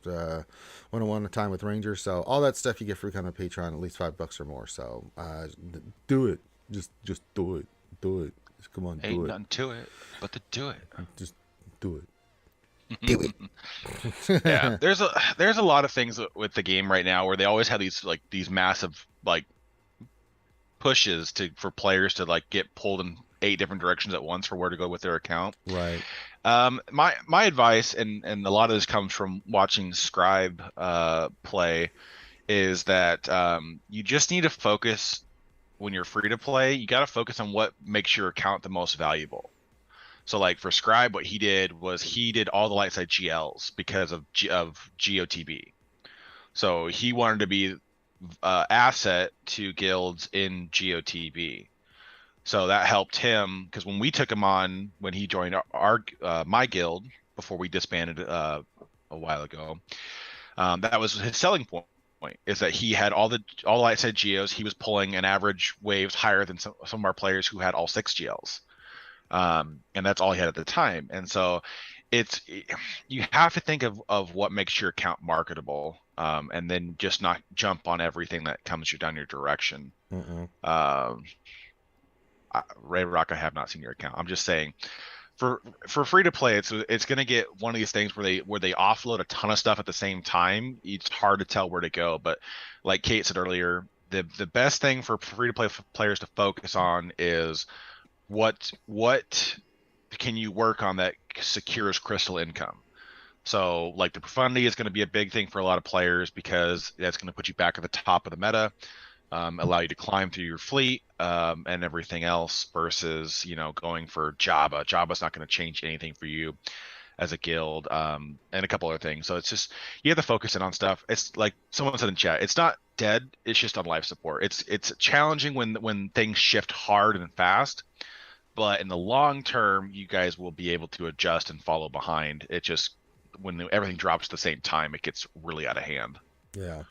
one-on-one time with Ranger. So all that stuff you get for becoming a Patreon, at least $5 or more. So do it. Just do it. Do it. Just come on, Ain't do it. nothing to it but to do it. Just do it. Do it. Yeah, there's a lot of things with the game right now where they always have these massive pushes for players to get pulled in 8 different directions at once for where to go with their account. Right. My advice, and a lot of this comes from watching Scribe play, is that you just need to focus when you're free to play. You got to focus on what makes your account the most valuable. So for Scribe, what he did was he did all the light side GLs because of GOTB. So he wanted to be asset to guilds in GOTB. So that helped him because when we took him on, when he joined my guild before we disbanded a while ago, that was his selling point. Is that he had all the light side geos. He was pulling an average waves higher than some of our players who had all 6 GLs. And that's all he had at the time. And so you have to think of what makes your account marketable, and then just not jump on everything that comes down your direction. Ray Rock, I have not seen your account. I'm just saying for free to play, it's going to get one of these things where they offload a ton of stuff at the same time. It's hard to tell where to go. But like Kate said earlier, the best thing for free to play players to focus on is what can you work on that secures crystal income. So the profundity is going to be a big thing for a lot of players because that's going to put you back at the top of the meta, allow you to climb through your fleet, and everything else versus going for Jabba. Jabba's not going to change anything for you as a guild, and a couple other things. So it's just you have to focus in on stuff. It's like someone said in chat, it's not dead, it's just on life support. It's challenging when things shift hard and fast, but in the long term you guys will be able to adjust and follow behind. It just when everything drops at the same time, it gets really out of hand. Yeah.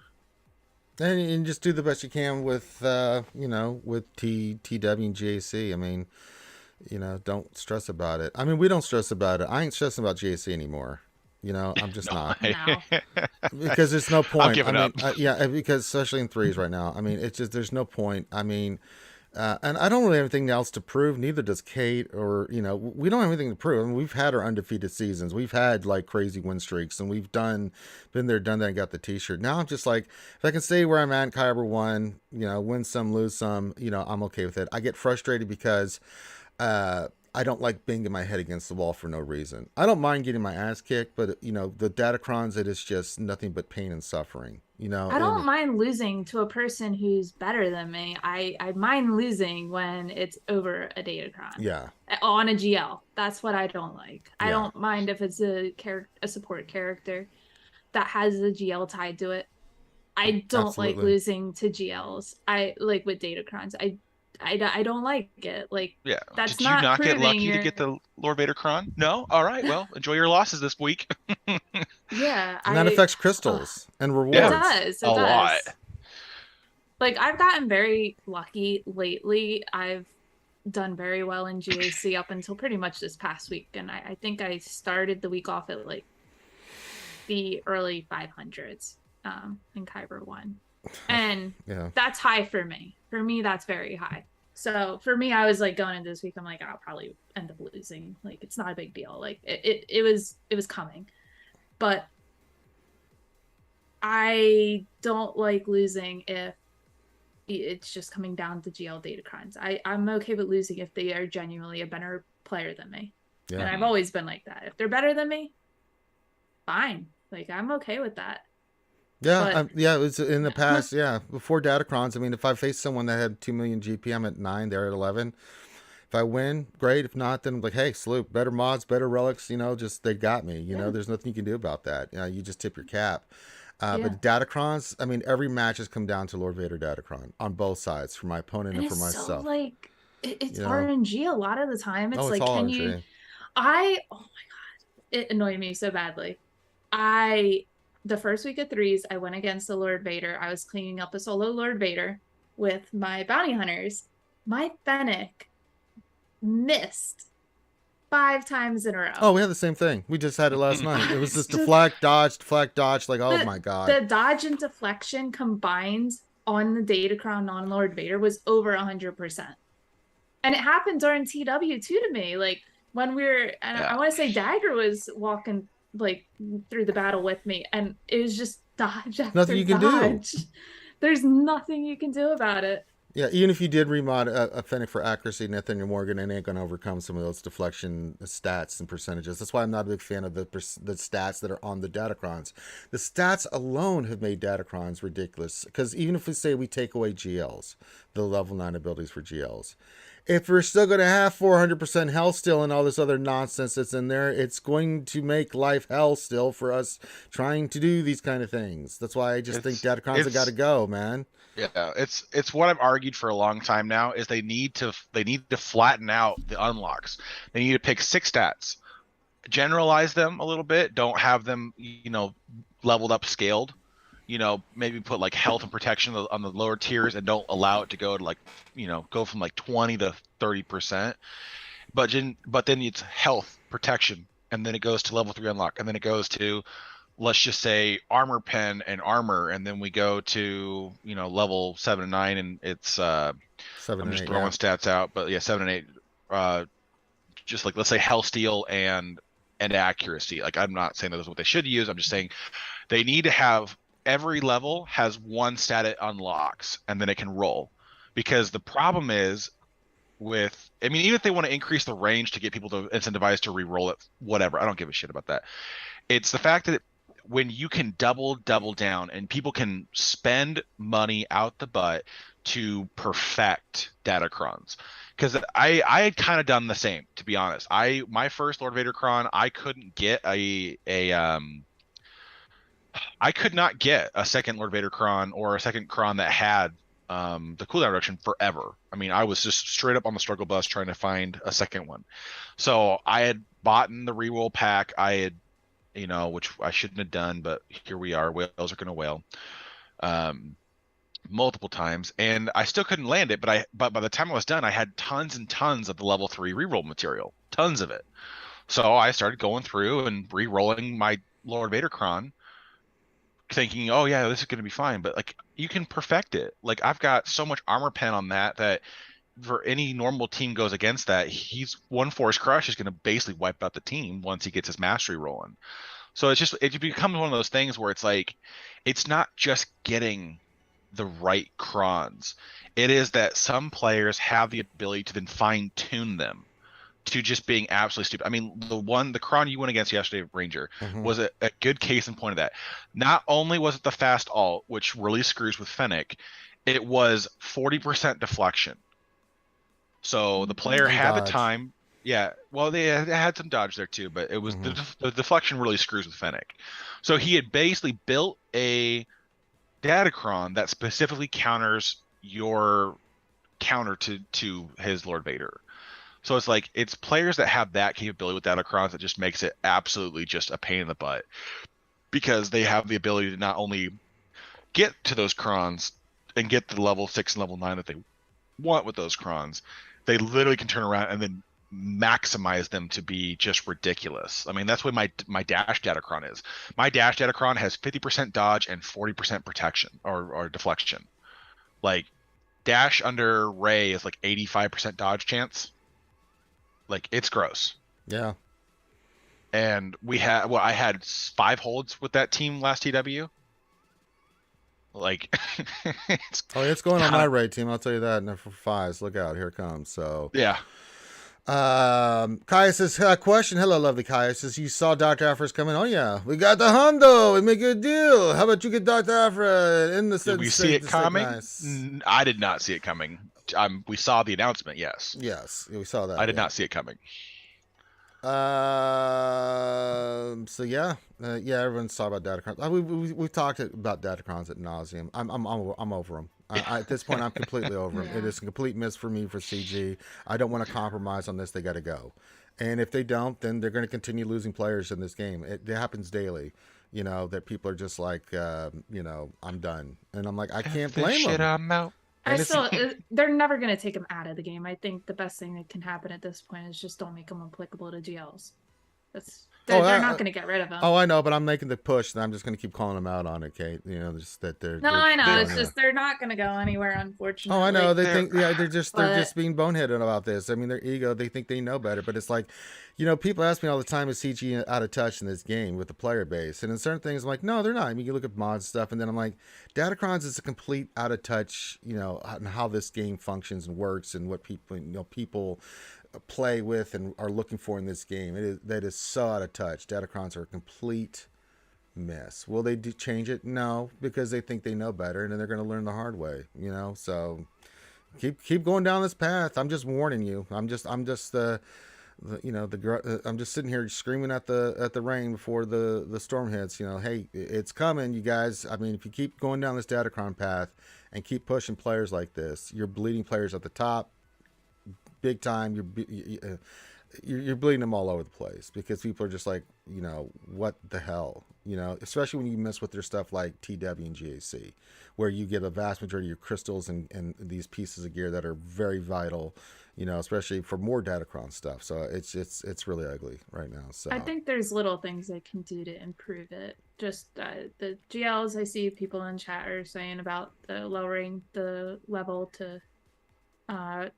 And just do the best you can with with TW and GAC. I mean, don't stress about it. I mean, we don't stress about it. I ain't stressing about GAC anymore. I'm just No, not, No. because there's no I'm point. I giving mean, up. yeah, because especially in threes right now. I mean, it's just there's no point. I mean, and I don't really have anything else to prove. Neither does Kate, or we don't have anything to prove. I mean, we've had our undefeated seasons. We've had like crazy win streaks, and we've been there, done that, and got the T-shirt. Now I'm just like, if I can stay where I'm at in Kyber one, win some, lose some, I'm okay with it. I get frustrated because I don't like banging my head against the wall for no reason. I don't mind getting my ass kicked, but the Datacrons, it is just nothing but pain and suffering. I don't And mind losing to a person who's better than me. I mind losing when it's over a datacron yeah, on a GL. That's what I don't like. I yeah, don't mind if it's a support character that has a GL tied to it. I don't like absolutely. losing to GLs. I like with datacrons. I don't like it. Like Yeah. that's Did you not not get proving lucky to you're. get the Lord Vader Cron? No? All right. Well, enjoy your losses this week. Yeah, And that affects crystals and it Yeah, rewards. does. a It lot. does. Like I've gotten very lucky lately. I've done very well in GAC up until pretty much this past week. And I think I started the week off at like the early 500s in Kyber 1. And Yeah. that's high for me. For me, that's very high. So for me, I was like going into this week, I'm like, I'll probably end up losing. Like it's not a big deal. Like it was coming. But I don't like losing if it's just coming down to GL datacrons. I'm okay with losing if they are genuinely a better player than me. And Yeah. I've always been like that. If they're better than me, fine. Like I'm okay with that. Yeah, But yeah, it was in the yeah, past. Yeah, before Datacrons. I mean, if I face someone that had 2 million GP, I'm at 9. They're at 11. If I win, great. If not, then like, hey, salute. Better mods, better relics. Just they got me. yeah, There's nothing you can do about that. You just tip your cap. yeah. But Datacrons, I mean, every match has come down to Lord Vader Datacron on both sides, for my opponent And and for it's so myself. like it's You know, RNG a lot of the time. oh, It's it's like, all can you? RNG. Oh my god, it annoyed me so badly. I the first week of threes, I went against the Lord Vader. I was cleaning up a solo Lord Vader with my bounty hunters. My Fennec missed 5 times in a row. Oh, we had the same thing. We just had it last night. It was It's just just deflect, dodge. Like, oh the my god. the dodge and deflection combined on the Datacron non Lord Vader was over 100%. And it happened during TW too to me. Like when we were, and Yeah. I want to say Dagger was walking like through the battle with me, and it was just dodge Nothing after you can do. dodge. There's nothing you can do about it. Yeah, even if you did remod a Fennec for accuracy, Nathaniel Morgan, it ain't going to overcome some of those deflection stats and percentages. That's why I'm not a big fan of the stats that are on the Datacrons. The stats alone have made Datacrons ridiculous. Because even if we say we take away GLs, the level 9 abilities for GLs, if we're still going to have 400% health still and all this other nonsense that's in there, it's going to make life hell still for us trying to do these kind of things. That's why I just think Datacrons have got to go, man. Yeah, it's what I've argued for a long time now is they need to flatten out the unlocks. They need to pick 6 stats, generalize them a little bit, don't have them, leveled up scaled. Maybe put like health and protection on the lower tiers and don't allow it to go to like, go from like 20 to 30%. But then it's health, protection, and then it goes to level 3 unlock, and then it goes to, let's just say, armor pen and armor, and then we go to level 7 and 9, and it's 7 I'm and just 8, throwing yeah. stats out, but yeah, 7 and 8, just like, let's say health steal and accuracy. Like, I'm not saying that is what they should use. I'm just saying they need to have, every level has 1 stat it unlocks, and then it can roll. Because the problem is I mean, even if they want to increase the range to get people to incentivize to re-roll it, whatever, I don't give a shit about that. It's the fact that when you can double down and people can spend money out the butt to perfect Datacrons. Because I had kind of done the same, to be honest. My first Lord Vader Cron, I couldn't get I could not get a second Lord Vader Cron or a second Cron that had the cooldown reduction forever. I mean, I was just straight up on the struggle bus trying to find a second one. So I had bought in the reroll pack. I had, which I shouldn't have done, but here we are. Whales are going to whale. multiple times, and I still couldn't land it. But by the time I was done, I had tons and tons of the level 3 reroll material, tons of it. So I started going through and re-rolling my Lord Vader Cron, thinking, oh yeah, this is going to be fine. But like, you can perfect it. Like, I've got so much armor pen on that for any normal team goes against that, he's one Force Crush is going to basically wipe out the team once he gets his mastery rolling. So it becomes one of those things where it's like, it's not just getting the right crons. It is that some players have the ability to then fine tune them to just being absolutely stupid. I mean, the cron you went against yesterday, Ranger, was a good case in point of that. Not only was it the fast alt, which really screws with Fennec, it was 40% deflection. So the player had the time. Yeah, well, they had some dodge there too, but it was the deflection really screws with Fennec. So he had basically built a Datacron that specifically counters your counter to his Lord Vader. So it's like, it's players that have that capability with Datacrons that just makes it absolutely just a pain in the butt, because they have the ability to not only get to those crons and get the level 6 and level 9 that they want with those crons, they literally can turn around and then maximize them to be just ridiculous. I mean, that's what my dash Datacron is. My dash Datacron has 50% dodge and 40% protection or deflection. Like, dash under Rey is like 85% dodge chance. Like, it's gross. Yeah. And I had 5 holds with that team last TW. Like, it's going on my raid team. I'll tell you that. And for 5s, look out, here it comes. So yeah. Kaya says, question. Hello, lovely Kaya says, you saw Dr. Afra's coming. Oh yeah, we got the Hondo. We make a deal. How about you get Dr. Afra in the? Did we see it coming? Nice. I did not see it coming. We saw the announcement. Yes, we saw that. I did not see it coming. So yeah, everyone's talking about Datacrons. We've talked about Datacrons ad nauseum. I'm over them. At this point, I'm completely over them. It is a complete miss for me for CG. I don't want to compromise on this. They got to go. And if they don't, then they're going to continue losing players in this game. It happens daily. You know, that people are just like, I'm done. And I'm like, I can't blame them. I'm out. They're never going to take him out of the game. I think the best thing that can happen at this point is just don't make him applicable to GLs. They're not going to get rid of him. Oh, I know, but I'm making the push, and I'm just going to keep calling them out on it, Kate. You know, just that they're. No, I know. It's just they're not going to go anywhere, unfortunately. Oh, I know. They're just being boneheaded about this. I mean, their ego. They think they know better, but it's like, people ask me all the time, is CG out of touch in this game with the player base? And in certain things, I'm like, no, they're not. I mean, you look at mod stuff, and then I'm like, Datacrons is a complete out of touch. On how this game functions and works, and what people play with and are looking for in this game. That is so out of touch. Datacrons are a complete mess. Will they change it? No, because they think they know better, and then they're going to learn the hard way. So keep going down this path. I'm just warning you. I'm just sitting here screaming at the rain before the storm hits. Hey, it's coming, you guys. I mean, if you keep going down this Datacron path and keep pushing players like this, you're bleeding players at the top big time. You're bleeding them all over the place, because people are just like, what the hell, especially when you mess with their stuff like TW and GAC, where you get a vast majority of your crystals and these pieces of gear that are very vital, especially for more Datacron stuff. So it's really ugly right now. So I think there's little things they can do to improve it. Just the GLs, I see people in chat are saying about the lowering the level to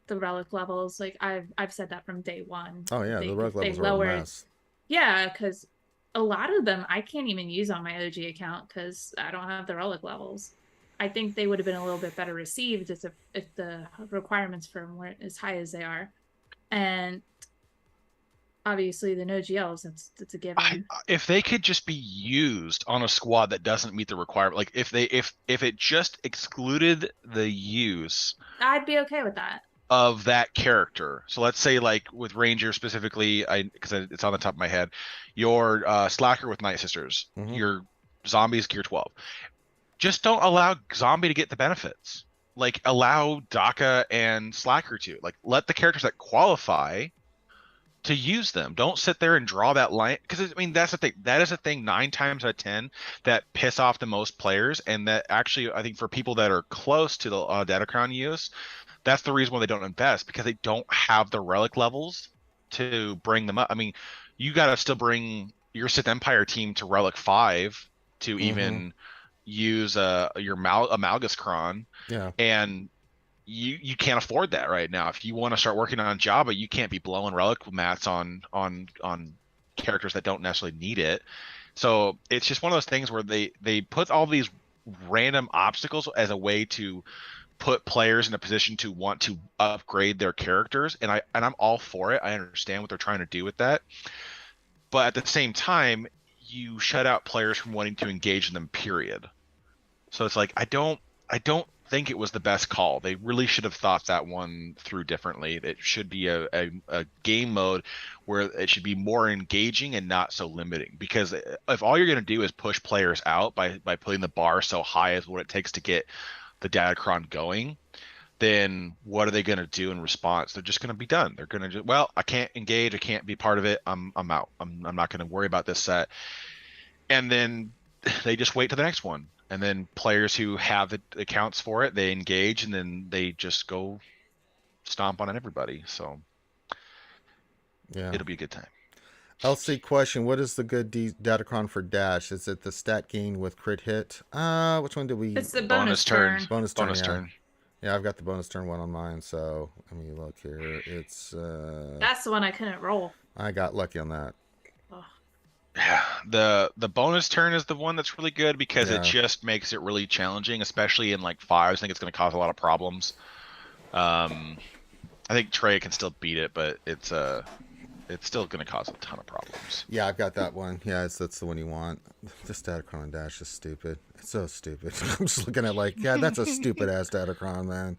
the relic levels. Like I've said that from day one. Oh yeah, the relic levels are a mess. Yeah, because a lot of them I can't even use on my OG account because I don't have the relic levels. I think they would have been a little bit better received if the requirements for them weren't as high as they are. And obviously the no GLs, that's a given. If they could just be used on a squad that doesn't meet the requirement, like if it just excluded the use, I'd be okay with that, of that character. So let's say, like with Ranger specifically, because it's on the top of my head, your Slacker with Night Sisters, your zombies gear 12. Just don't allow Zombie to get the benefits. Like, allow Daka and Slacker to. Like, let the characters that qualify to use them. Don't sit there and draw that line, because I mean that's the thing. That is the thing 9 times out of 10 that piss off the most players, and that actually I think for people that are close to the Datacron use, that's the reason why they don't invest, because they don't have the relic levels to bring them up. I mean, you got to still bring your Sith Empire team to relic 5 to even use your Amalgus Cron, Yeah. and you can't afford that right now. If you want to start working on Jabba, you can't be blowing relic mats on characters that don't necessarily need it. So it's just one of those things where they put all these random obstacles as a way to put players in a position to want to upgrade their characters, and I'm all for it. I understand what they're trying to do with that, but at the same time, you shut out players from wanting to engage in them. Period. So it's like I don't think it was the best call. They really should have thought that one through differently. It should be a game mode where it should be more engaging and not so limiting. Because if all you're going to do is push players out by putting the bar so high as what it takes to get the Datacron going, then what are they going to do in response? They're just going to be done. They're going to just, well, I can't engage. I can't be part of it. I'm out. I'm not going to worry about this set. And then they just wait to the next one. And then players who have the accounts for it, they engage, and then they just go stomp on everybody. So Yeah. it'll be a good time. LC question: what is the good Datacron for Dash? Is it the stat gain with crit hit? Which one did we? It's the bonus turn. Bonus turn. Bonus Yeah. turn. Yeah, I've got the bonus turn one on mine. So let me look here. It's That's the one I couldn't roll. I got lucky on that. Oh. Yeah, the bonus turn is the one that's really good because Yeah. it just makes it really challenging, especially in like 5s. I think it's going to cause a lot of problems. I think Trey can still beat it, but it's still going to cause a ton of problems. Yeah, I've got that one. Yeah, that's the one you want. This Datacron Dash is stupid. It's so stupid. I'm just looking at like, yeah, that's a stupid ass Datacron, man.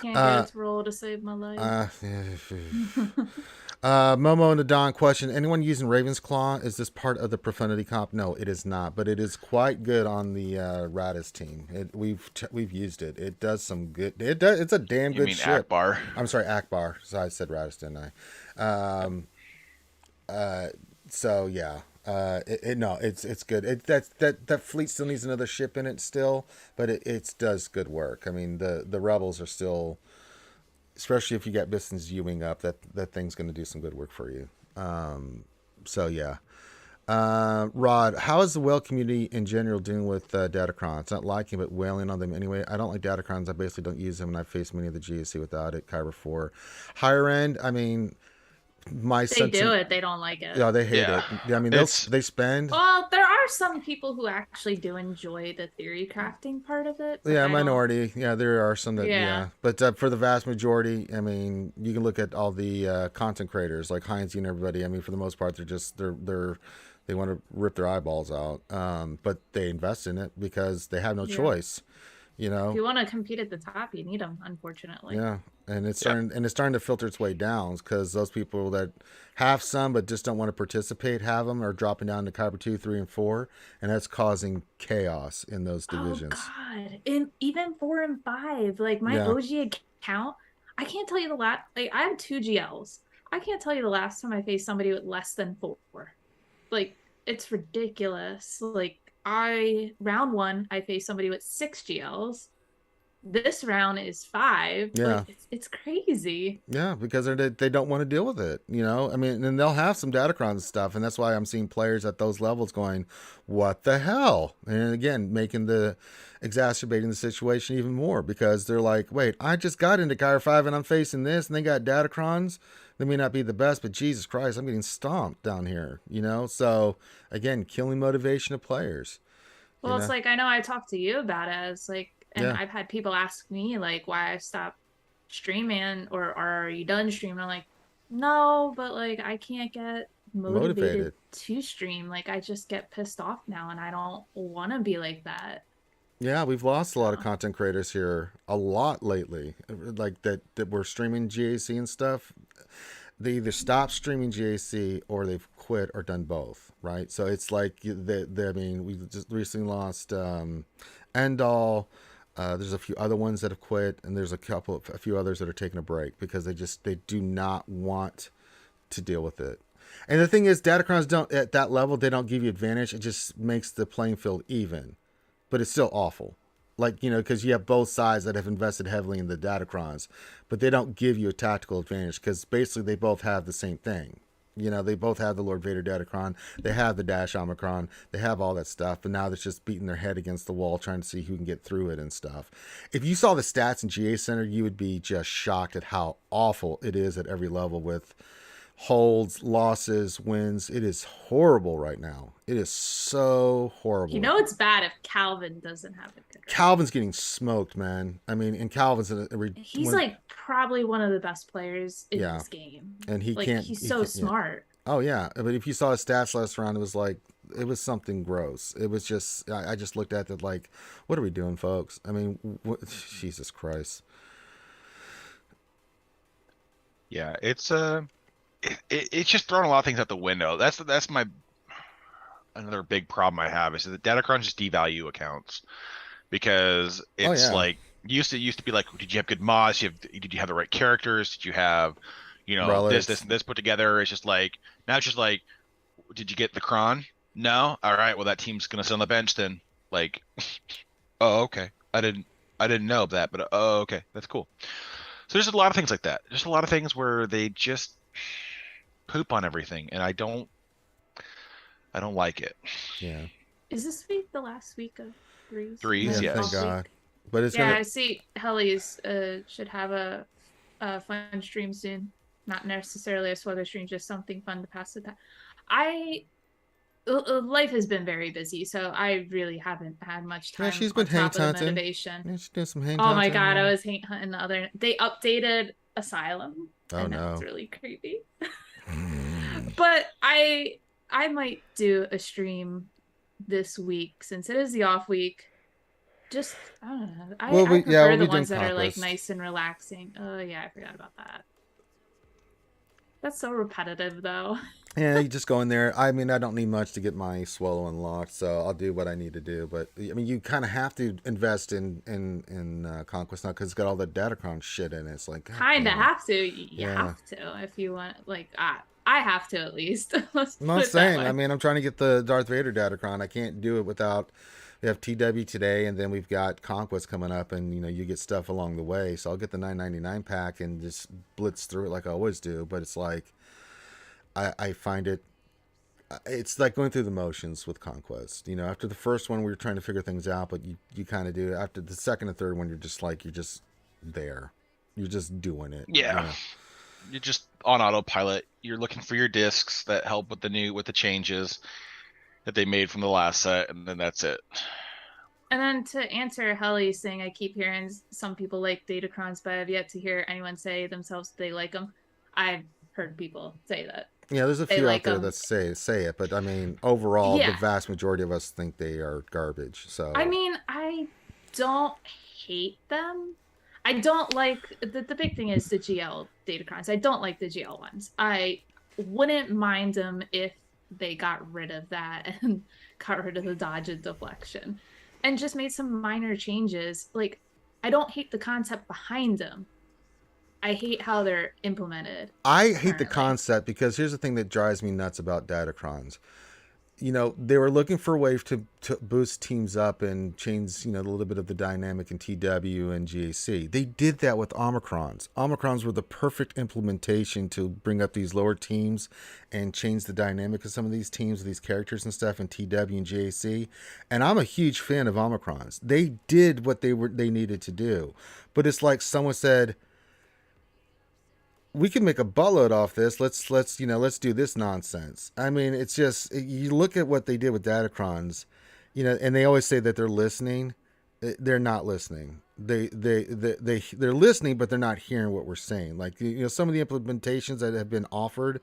Can't get its roll to save my life. Momo and the Don question: anyone using Raven's Claw? Is this part of the profundity comp? No, it is not, but it is quite good on the Radis team. We've used it. It does some good. It's a damn You good mean ship. Akbar? I'm sorry, Akbar. So I said Radis, didn't I? So yeah. It's good. That fleet still needs another ship in it still, but it does good work. I mean, the rebels are still, especially if you get Biston's Ewing up, that thing's going to do some good work for you. So yeah. Rod, how is the whale community in general doing with Datacron? It's not liking, but whaling on them anyway. I don't like Datacrons. I basically don't use them, and I've faced many of the GSC without it. Kyber 4. Higher end, I mean, They do it. They don't like it. Yeah, they hate it. Yeah, I mean, they spend. Well, there are some people who actually do enjoy the theory crafting part of it. Yeah, minority. Yeah, there are some that. Yeah. But for the vast majority, I mean, you can look at all the content creators like Heinz and everybody. I mean, for the most part, they want to rip their eyeballs out. But they invest in it because they have no choice. You know, if you want to compete at the top, you need them, unfortunately. Yeah, and it's starting to filter its way down because those people that have some but just don't want to participate have them are dropping down to Kyber 2, 3, and 4, and that's causing chaos in those divisions. Oh God! And even 4 and 5, like my OG account, I can't tell you the last. Like I have 2 GLs. I can't tell you the last time I faced somebody with less than 4. Like it's ridiculous. Like. Round 1, I faced somebody with 6 GLs. This round is 5. Yeah, like, it's crazy. Yeah, because they don't want to deal with it. You know, I mean, and they'll have some Datacron stuff, and that's why I'm seeing players at those levels going, "What the hell?" And again, exacerbating the situation even more because they're like, "Wait, I just got into Kyber 5 and I'm facing this, and they got Datacrons. They may not be the best, but Jesus Christ, I'm getting stomped down here." You know, so again, killing motivation of players. Well, it's like I know I talked to you about it. It's like, and I've had people ask me like why I stopped streaming or are you done streaming? I'm like, no, but like I can't get motivated to stream. Like I just get pissed off now, and I don't want to be like that. Yeah, we've lost a lot of content creators here a lot lately, like that were streaming GAC and stuff. They either stopped streaming GAC or they've quit or done both, right? So it's like, I mean, we just recently lost Endall. There's a few other ones that have quit, and there's a few others that are taking a break because they do not want to deal with it. And the thing is, Datacrons don't at that level. They don't give you advantage. It just makes the playing field even, but it's still awful. Like, because you have both sides that have invested heavily in the Datacrons, but they don't give you a tactical advantage because basically they both have the same thing. They both have the Lord Vader Datacron. They have the Dash Omicron. They have all that stuff, but now they're just beating their head against the wall trying to see who can get through it and stuff. If you saw the stats in GA Center, you would be just shocked at how awful it is at every level with holds, losses, wins. It is horrible right now. It is so horrible. It's bad if Calvin doesn't have it. Calvin's getting smoked, man. I mean, and Calvin's he's like probably one of the best players in this game, and he's so smart. Yeah. Oh yeah, but if you saw his stats last round, it was something gross. It was just I just looked at it like, what are we doing, folks? I mean, Jesus Christ. Yeah, it's it's just throwing a lot of things out the window. That's my another big problem I have is that Datacrons just devalue accounts because it's like used to be like, did you have good mods? Did you have the right characters? Did you have relics, this and this put together? It's just like now it's just like, did you get the cron? No. All right. Well, that team's gonna sit on the bench then. Like, oh okay. I didn't know that, but oh okay, that's cool. So there's a lot of things like that. There's a lot of things where they just poop on everything, and I don't like it. Yeah. Is this week the last week of threes? Threes, yeah. Thank God. Week? But it's I see Helly's should have a fun stream soon. Not necessarily a SWGOH stream, just something fun to pass the time. Life has been very busy, so I really haven't had much time. Yeah, she's been hang hunting. Yeah, she's doing some hang hunting. Oh my God, yeah. I was hang hunting the other. They updated Asylum. Oh no, it's really creepy. But I might do a stream this week since it is the off week. Just I don't know. I prefer the ones that are like nice and relaxing. Oh yeah, I forgot about that. That's so repetitive though. Yeah, you just go in there. I mean, I don't need much to get my swallow unlocked, so I'll do what I need to do. But I mean, you kind of have to invest in Conquest now because it's got all the Datacron shit in it. It's like kind of have to. You have to if you want. Like I have to at least. I'm not saying. I mean, I'm trying to get the Darth Vader Datacron. I can't do it without. We have TW today, and then we've got Conquest coming up, and you get stuff along the way. So I'll get the $9.99 pack and just blitz through it like I always do. But it's like. I find it's like going through the motions with Conquest. After the first one, we were trying to figure things out, but you kind of do. After the second and third one, you're just there. You're just doing it. Yeah. You're just on autopilot. You're looking for your discs that help with the changes that they made from the last set, and then that's it. And then to answer Helly's thing, I keep hearing some people like Datacrons, but I've yet to hear anyone say themselves they like them. I've heard people say that. Yeah, there's a few out there that say it, but I mean, overall, the vast majority of us think they are garbage. So I mean, I don't hate them. I don't like the big thing is the GL Datacrons. I don't like the GL ones. I wouldn't mind them if they got rid of that and got rid of the dodge and deflection, and just made some minor changes. Like, I don't hate the concept behind them. I hate how they're implemented. I hate the concept because here's the thing that drives me nuts about Datacrons. They were looking for a way to boost teams up and change, a little bit of the dynamic in TW and GAC. They did that with Omicrons. Omicrons were the perfect implementation to bring up these lower teams and change the dynamic of some of these teams, these characters and stuff in TW and GAC. And I'm a huge fan of Omicrons. They did what they needed to do. But it's like someone said, we can make a buttload off this. Let's do this nonsense. I mean, it's just, you look at what they did with Datacrons, and they always say that they're listening. They're not listening. They're listening, but they're not hearing what we're saying. Like, some of the implementations that have been offered,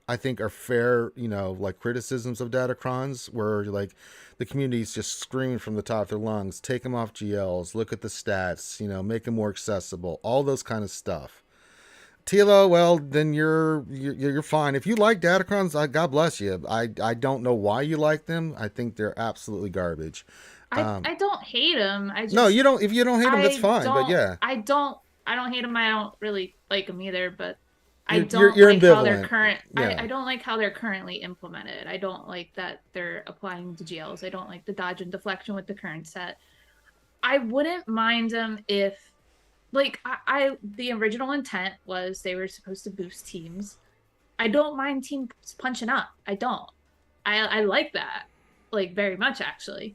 I think are fair, like criticisms of Datacrons where like the community's just screaming from the top of their lungs, take them off GLs, look at the stats, make them more accessible, all those kind of stuff. Tilo, well, then you're fine. If you like Datacrons, God bless you. I don't know why you like them. I think they're absolutely garbage. I don't hate them. No, you don't. If you don't hate them, that's fine. But yeah, I don't hate them. I don't really like them either. But I You're don't like how they're ambivalent. Yeah. I don't like how they're currently implemented. I don't like that they're applying to GLs. I don't like the dodge and deflection with the current set. I wouldn't mind them if like the original intent was they were supposed to boost teams. I don't mind teams punching up. I don't. I like that, like, very much actually,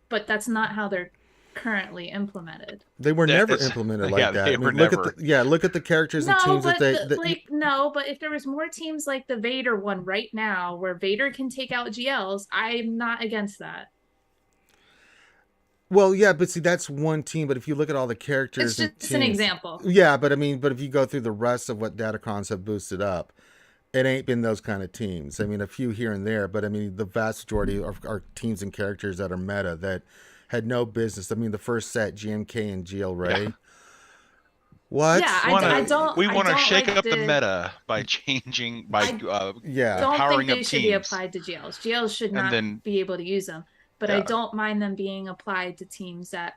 but that's not how they're currently implemented. They were Yeah, never implemented yeah, like that. they I were mean, look never. at look at the characters and No, teams that but they no, but if there was more teams like the Vader one right now where Vader can take out GLs, I'm not against that. well, yeah, but see, that's one team. But if you look at all the characters It's and just an teams, example. yeah, but I mean, but if you go through the rest of what Datacrons have boosted up, it ain't been those kind of teams. I mean, a few here and there, but I mean, the vast majority are teams and characters that are meta that had no business. I mean, the first set, GMK and GL Ray. Yeah. What? Yeah, We I want to don't shake like up the meta by changing by Yeah. don't think powering they up should be teams. applied to GLs. GLs should And not then- be able to use them, but I Yeah. don't mind them being applied to teams that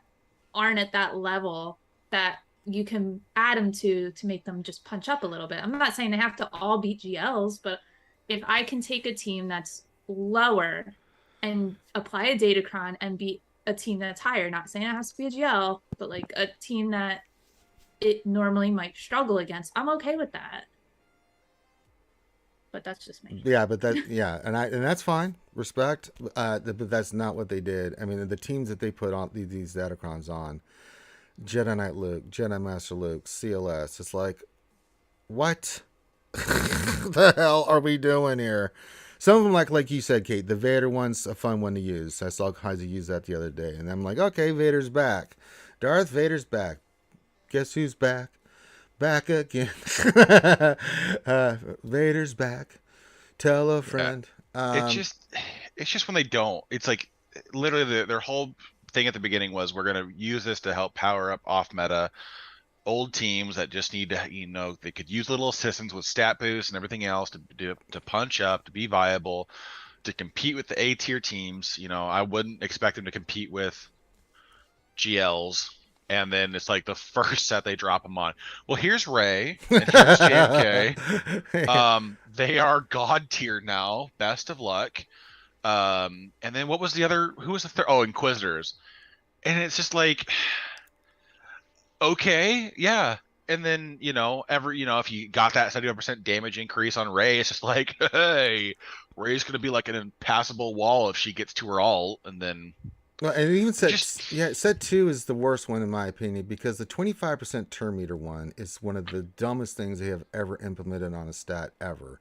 aren't at that level that you can add them to make them just punch up a little bit. I'm not saying they have to all beat GLs, but if I can take a team that's lower and apply a Datacron and beat a team that's higher, not saying it has to be a GL, but like a team that it normally might struggle against, I'm okay with that. But that's just me. Yeah, but and that's fine. Respect. But that's not what they did. I mean, the teams that they put on these Datacrons on, Jedi Knight Luke, Jedi Master Luke, CLS. It's like, what the hell are we doing here? Some of them, like you said, Kate, the Vader one's a fun one to use. I saw Kaiser use that the other day, and I'm like, okay, Vader's back. Darth Vader's back. Guess who's back? Back again. Vader's back. Tell a friend. It's just when they don't. It's like literally their whole thing at the beginning was we're gonna use this to help power up off meta old teams that just need to, they could use little assistance with stat boosts and everything else to punch up, to be viable, to compete with the A tier teams. I wouldn't expect them to compete with GLs. And then it's like the first set they drop them on. Well, here's Ray and here's JFK. They are god tier now. Best of luck. And then what was the other? Who was the third? Oh, Inquisitors. And it's just like, okay, yeah. And then if you got that 71% damage increase on Ray, it's just like, hey, Ray's gonna be like an impassable wall if she gets to her ult, and then. Well, and even set 2 is the worst one in my opinion because the 25% turn meter one is one of the dumbest things they have ever implemented on a stat ever.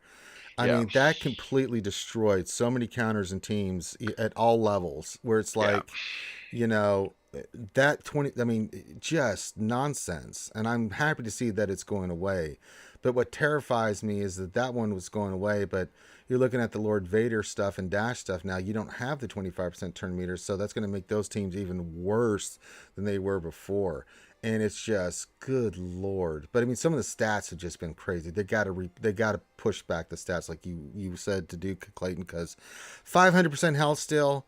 I mean, that completely destroyed so many counters and teams at all levels where it's like, that 20, I mean, just nonsense. And I'm happy to see that it's going away. But what terrifies me is that one was going away, but you're looking at the Lord Vader stuff and Dash stuff now. You don't have the 25% turn meter, so that's going to make those teams even worse than they were before. And it's just, good Lord. But I mean, some of the stats have just been crazy. They got to push back the stats, like you said to do, Clayton, because 500% health still.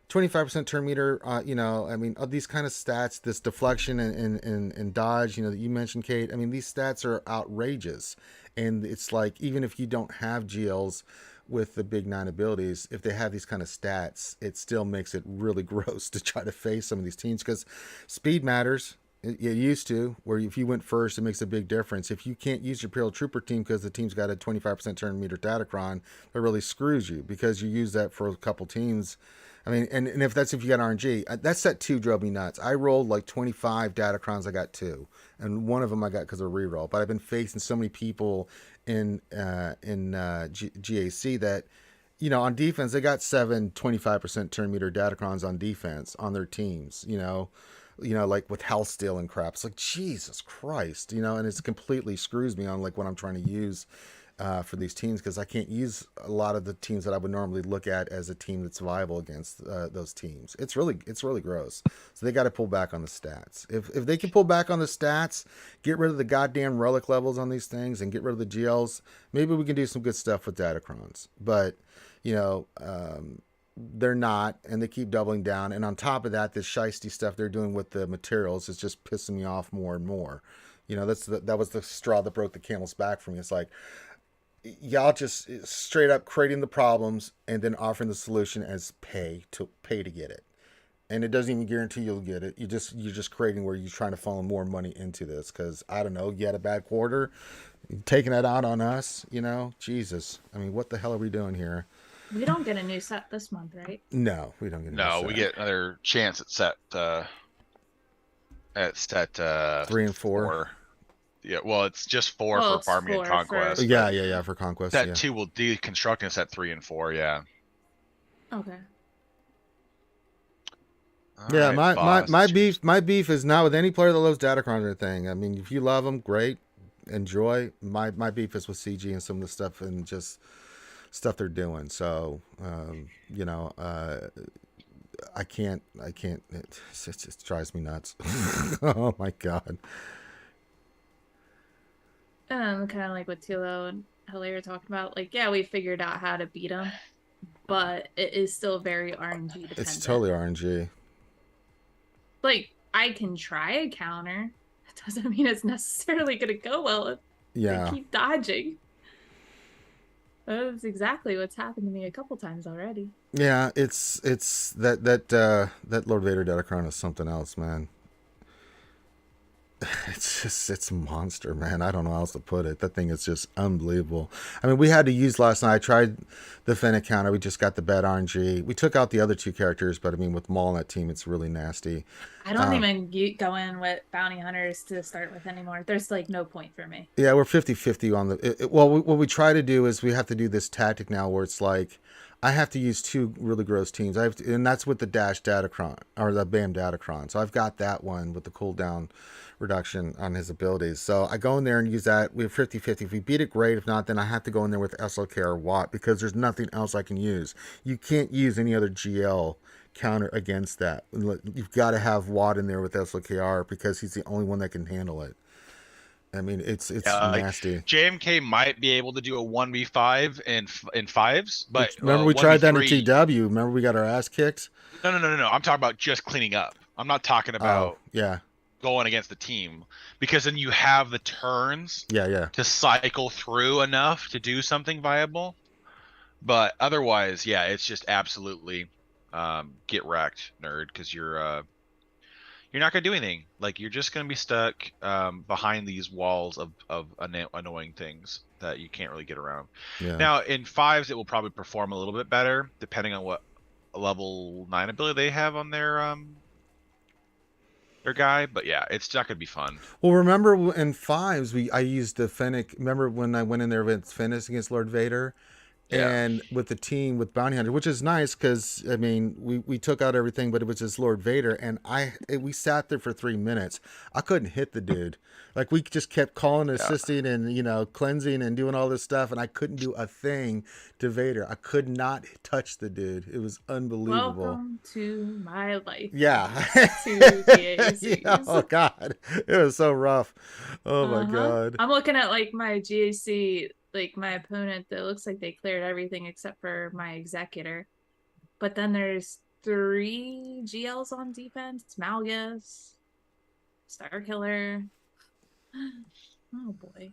25% turn meter, I mean, these kind of stats, this deflection and dodge, that you mentioned, Kate. I mean, these stats are outrageous. And it's like, even if you don't have GLs with the big 9 abilities, if they have these kind of stats, it still makes it really gross to try to face some of these teams because speed matters. It used to, where if you went first, it makes a big difference. If you can't use your Imperial Trooper team because the team's got a 25% turn meter Datacron, that really screws you because you use that for a couple teams. I mean, and if you got RNG, that set 2 drove me nuts. I rolled like 25 Datacrons, I got 2, and one of them I got because of reroll. But I've been facing so many people in GAC that, on defense they got 7 25% turn meter Datacrons on defense on their teams. Like with health steal and crap. It's like, Jesus Christ, and it's completely screws me on like what I'm trying to use for these teams because I can't use a lot of the teams that I would normally look at as a team that's viable against those teams. It's really gross. So they got to pull back on the stats. If they can pull back on the stats, get rid of the goddamn relic levels on these things and get rid of the GLs, maybe we can do some good stuff with Datacrons. But they're not, and they keep doubling down. And on top of that, this shiesty stuff they're doing with the materials is just pissing me off more and more. You know, that was the straw that broke the camel's back for me. It's like y'all just straight up creating the problems and then offering the solution as pay to get it. And it doesn't even guarantee you'll get it. You're just creating where you're trying to funnel more money into this because I don't know, you had a bad quarter, taking that out on us, you know, Jesus. I mean, what the hell are we doing here? We don't get a new set this month, right? No, we don't get a new set. We get another chance at set 3 and 4. Yeah, well, it's just 4 for farming and conquest. Yeah, for conquest. Set 2 will deconstruct in set 3 and 4. Yeah. Okay. Yeah, my beef is not with any player that loves Datacron or anything. I mean, if you love them, great, enjoy. My beef is with CG and some of the stuff and just stuff they're doing. So, you know, I can't. It just drives me nuts. Oh my god. Kind of like what Tilo and Hilaire are talking about. Like, yeah, we figured out how to beat them, but it is still very RNG dependent. It's totally RNG. Like, I can try a counter. That doesn't mean it's necessarily going to go well if they keep dodging. That's exactly what's happened to me a couple times already. Yeah, it's that Lord Vader Datacron is something else, man. It's a monster, man. I don't know how else to put it. That thing is just unbelievable. I mean, we had to use last night. I tried the Fennec counter. We just got the bad RNG. We took out the other 2 characters, but I mean, with Maul on that team, it's really nasty. I don't even go in with bounty hunters to start with anymore. There's like no point for me. Yeah, we're 50-50 on the. What we try to do is we have to do this tactic now where it's like I have to use 2 really gross teams. And that's with the Dash Datacron or the BAM Datacron. So I've got that one with the cooldown reduction on his abilities. So I go in there and use that. We're 50-50. If we beat it, great. If not, then I have to go in there with SLK or Watt because there's nothing else I can use. You can't use any other GL counter against that. You've got to have Watt in there with SLKR because he's the only one that can handle it. I mean, it's nasty. Like JMK might be able to do a 1v5 in fives, but remember we tried that in TW. Remember we got our ass kicked? No. I'm talking about just cleaning up. I'm not talking about going against the team because then you have the turns to cycle through enough to do something viable. But otherwise, yeah, it's just absolutely get wrecked, nerd, because you're not gonna do anything. Like you're just gonna be stuck behind these walls of annoying things that you can't really get around. Yeah. Now in 5s, it will probably perform a little bit better depending on what level 9 ability they have on their guy. But yeah, it's not gonna be fun. Well, remember in 5s I used the Fennec. Remember when I went in there with Fennec against Lord Vader? And with the team with Bounty Hunter, which is nice because I mean we took out everything, but it was just Lord Vader, and we sat there for 3 minutes. I couldn't hit the dude. Like we just kept calling, assisting, and cleansing and doing all this stuff, and I couldn't do a thing to Vader. I could not touch the dude. It was unbelievable. Welcome to my life. Yeah. Oh God, it was so rough. Oh my God. I'm looking at like my GAC. Like my opponent, that looks like they cleared everything except for my executor. But then there's 3 GLs on defense. Malgus, Star Killer. Oh boy.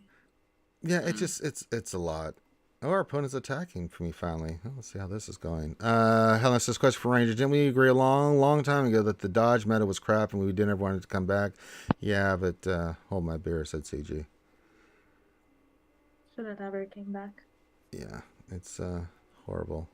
Yeah, it's a lot. Oh, our opponent's attacking for me finally. Oh, let's see how this is going. Helen says, question for Ranger. Didn't we agree a long time ago that the dodge meta was crap and we didn't ever want it to come back? Yeah, but hold my beer, said CG. Should have never came back. Yeah, it's horrible.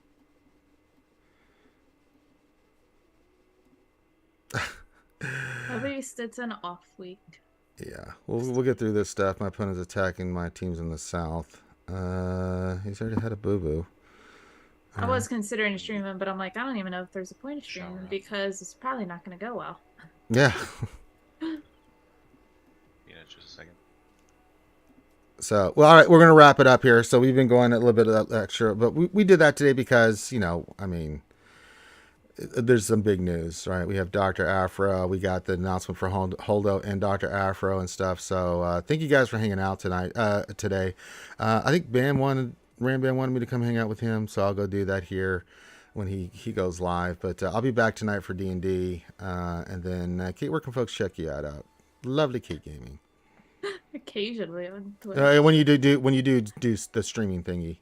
At least it's an off week. Yeah, we'll get through this stuff. My opponent's attacking my teams in the south. He's already had a boo-boo. I was considering streaming, but I'm like, I don't even know if there's a point of streaming because it's probably not going to go well. Yeah. Just a second. So, well, all right, we're going to wrap it up here. So we've been going a little bit of that extra, but we did that today because, I mean, there's some big news, right? We have Dr. Afro. We got the announcement for Holdo and Dr. Afro and stuff. So thank you guys for hanging out today. I think Ram Bam wanted me to come hang out with him, so I'll go do that here when he goes live. But I'll be back tonight for D&D. And then, Kate, where can folks check you out? Lovely Kate Gaming. Occasionally on Twitch. When you do the streaming thingy.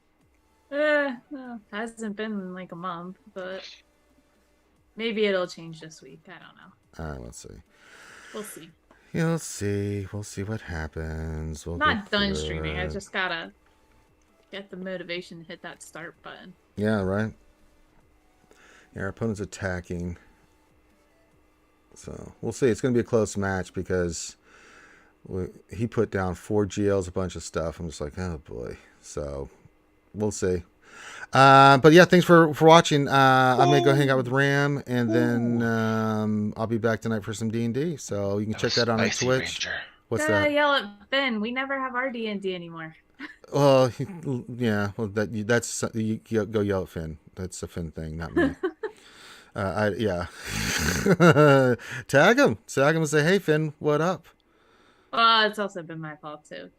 No, hasn't been in like a month, but maybe it'll change this week. I don't know. All right, let's see. We'll see. You'll see. We'll see what happens. We'll Not go done through streaming. I it. just gotta get the motivation to hit that start button. Yeah, right. Yeah, our opponent's attacking. So we'll see. It's going to be a close match because he put down 4 GLs, a bunch of stuff. I'm just like, oh boy. So we'll see. But yeah, thanks for watching. I'm gonna go hang out with Ram, and then I'll be back tonight for some D&D. So you can check that on our Twitch. Ranger. What's that? Yell at Finn. We never have our D&D anymore. Well, yeah. Well, that's you go yell at Finn. That's a Finn thing, not me. Yeah. Tag him and say, hey Finn, what up? Well, it's also been my fault too.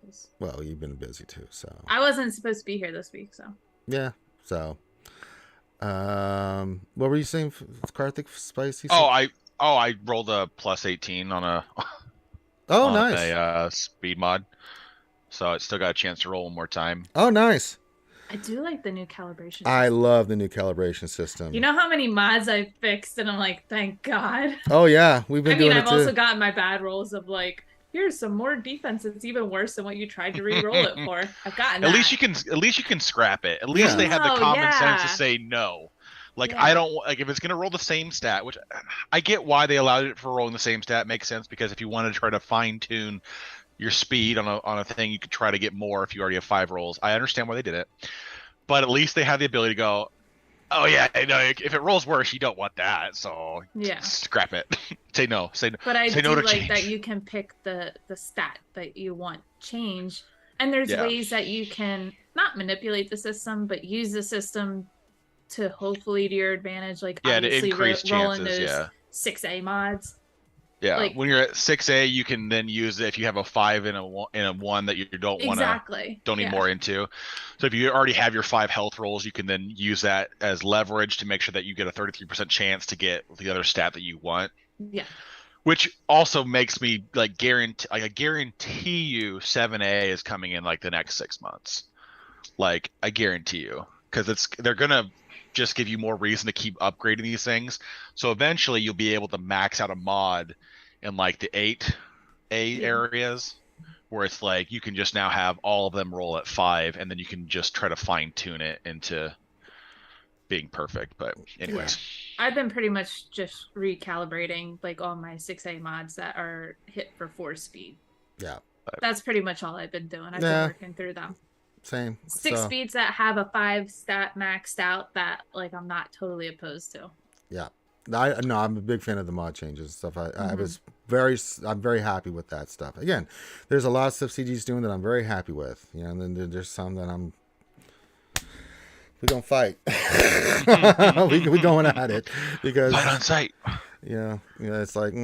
Well, you've been busy too, so I wasn't supposed to be here this week, so yeah. So, what were you saying, Karthik? Spicy? I rolled a +18 on a nice. a speed mod, so I still got a chance to roll one more time. Oh, nice. I do like the new calibration. I love the new calibration system. You know how many mods I've fixed, and I'm like, thank God. Oh yeah, we've been doing it too. I've also gotten my bad rolls of like, here's some more defense that's even worse than what you tried to re-roll it for. I've gotten At that. least you can scrap it. At least they have the common sense to say no. Like I don't like if it's gonna roll the same stat, which I get why they allowed it for rolling the same stat. Makes sense because if you want to try to fine tune your speed on a thing, you could try to get more if you already have 5 rolls. I understand why they did it, but at least they have the ability to go, oh yeah, no, if it rolls worse, you don't want that, so scrap it. Say no. But I say do no to like change. that you can pick the stat that you want change, and there's ways that you can not manipulate the system, but use the system to hopefully to your advantage. Like obviously to increase rolling chances, those 6A mods. Yeah, like, when you're at 6A, you can then use it if you have a 5 and a 1 that you don't want don't need more into. So if you already have your 5 health rolls, you can then use that as leverage to make sure that you get a 33% chance to get the other stat that you want. Yeah. Which also makes me I guarantee you 7A is coming in like the next 6 months. Like I guarantee you, because they're gonna just give you more reason to keep upgrading these things. So eventually you'll be able to max out a mod in like the 8A areas where it's like you can just now have all of them roll at 5 and then you can just try to fine tune it into being perfect. But anyways, I've been pretty much just recalibrating like all my 6A mods that are hit for 4 speed. Yeah. That's pretty much all I've been doing. I've been working through them. Same. 6 speeds that have a 5 stat maxed out that like I'm not totally opposed to. Yeah. I'm a big fan of the mod changes and stuff. I'm very happy with that stuff. Again, there's a lot of stuff CG's doing that I'm very happy with. You know, and then there's some that we don't fight. we going at it because fight on sight. Yeah, it's like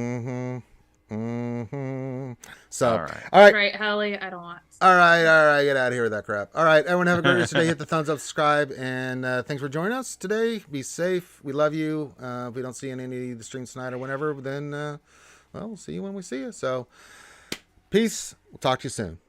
So, all right. Right, Holly, I don't want. All right, get out of here with that crap. All right, everyone have a great rest of the day. Hit the thumbs up, subscribe, and thanks for joining us today. Be safe. We love you. If we don't see you in any of the streams tonight or whenever, then, we'll see you when we see you. So, peace. We'll talk to you soon.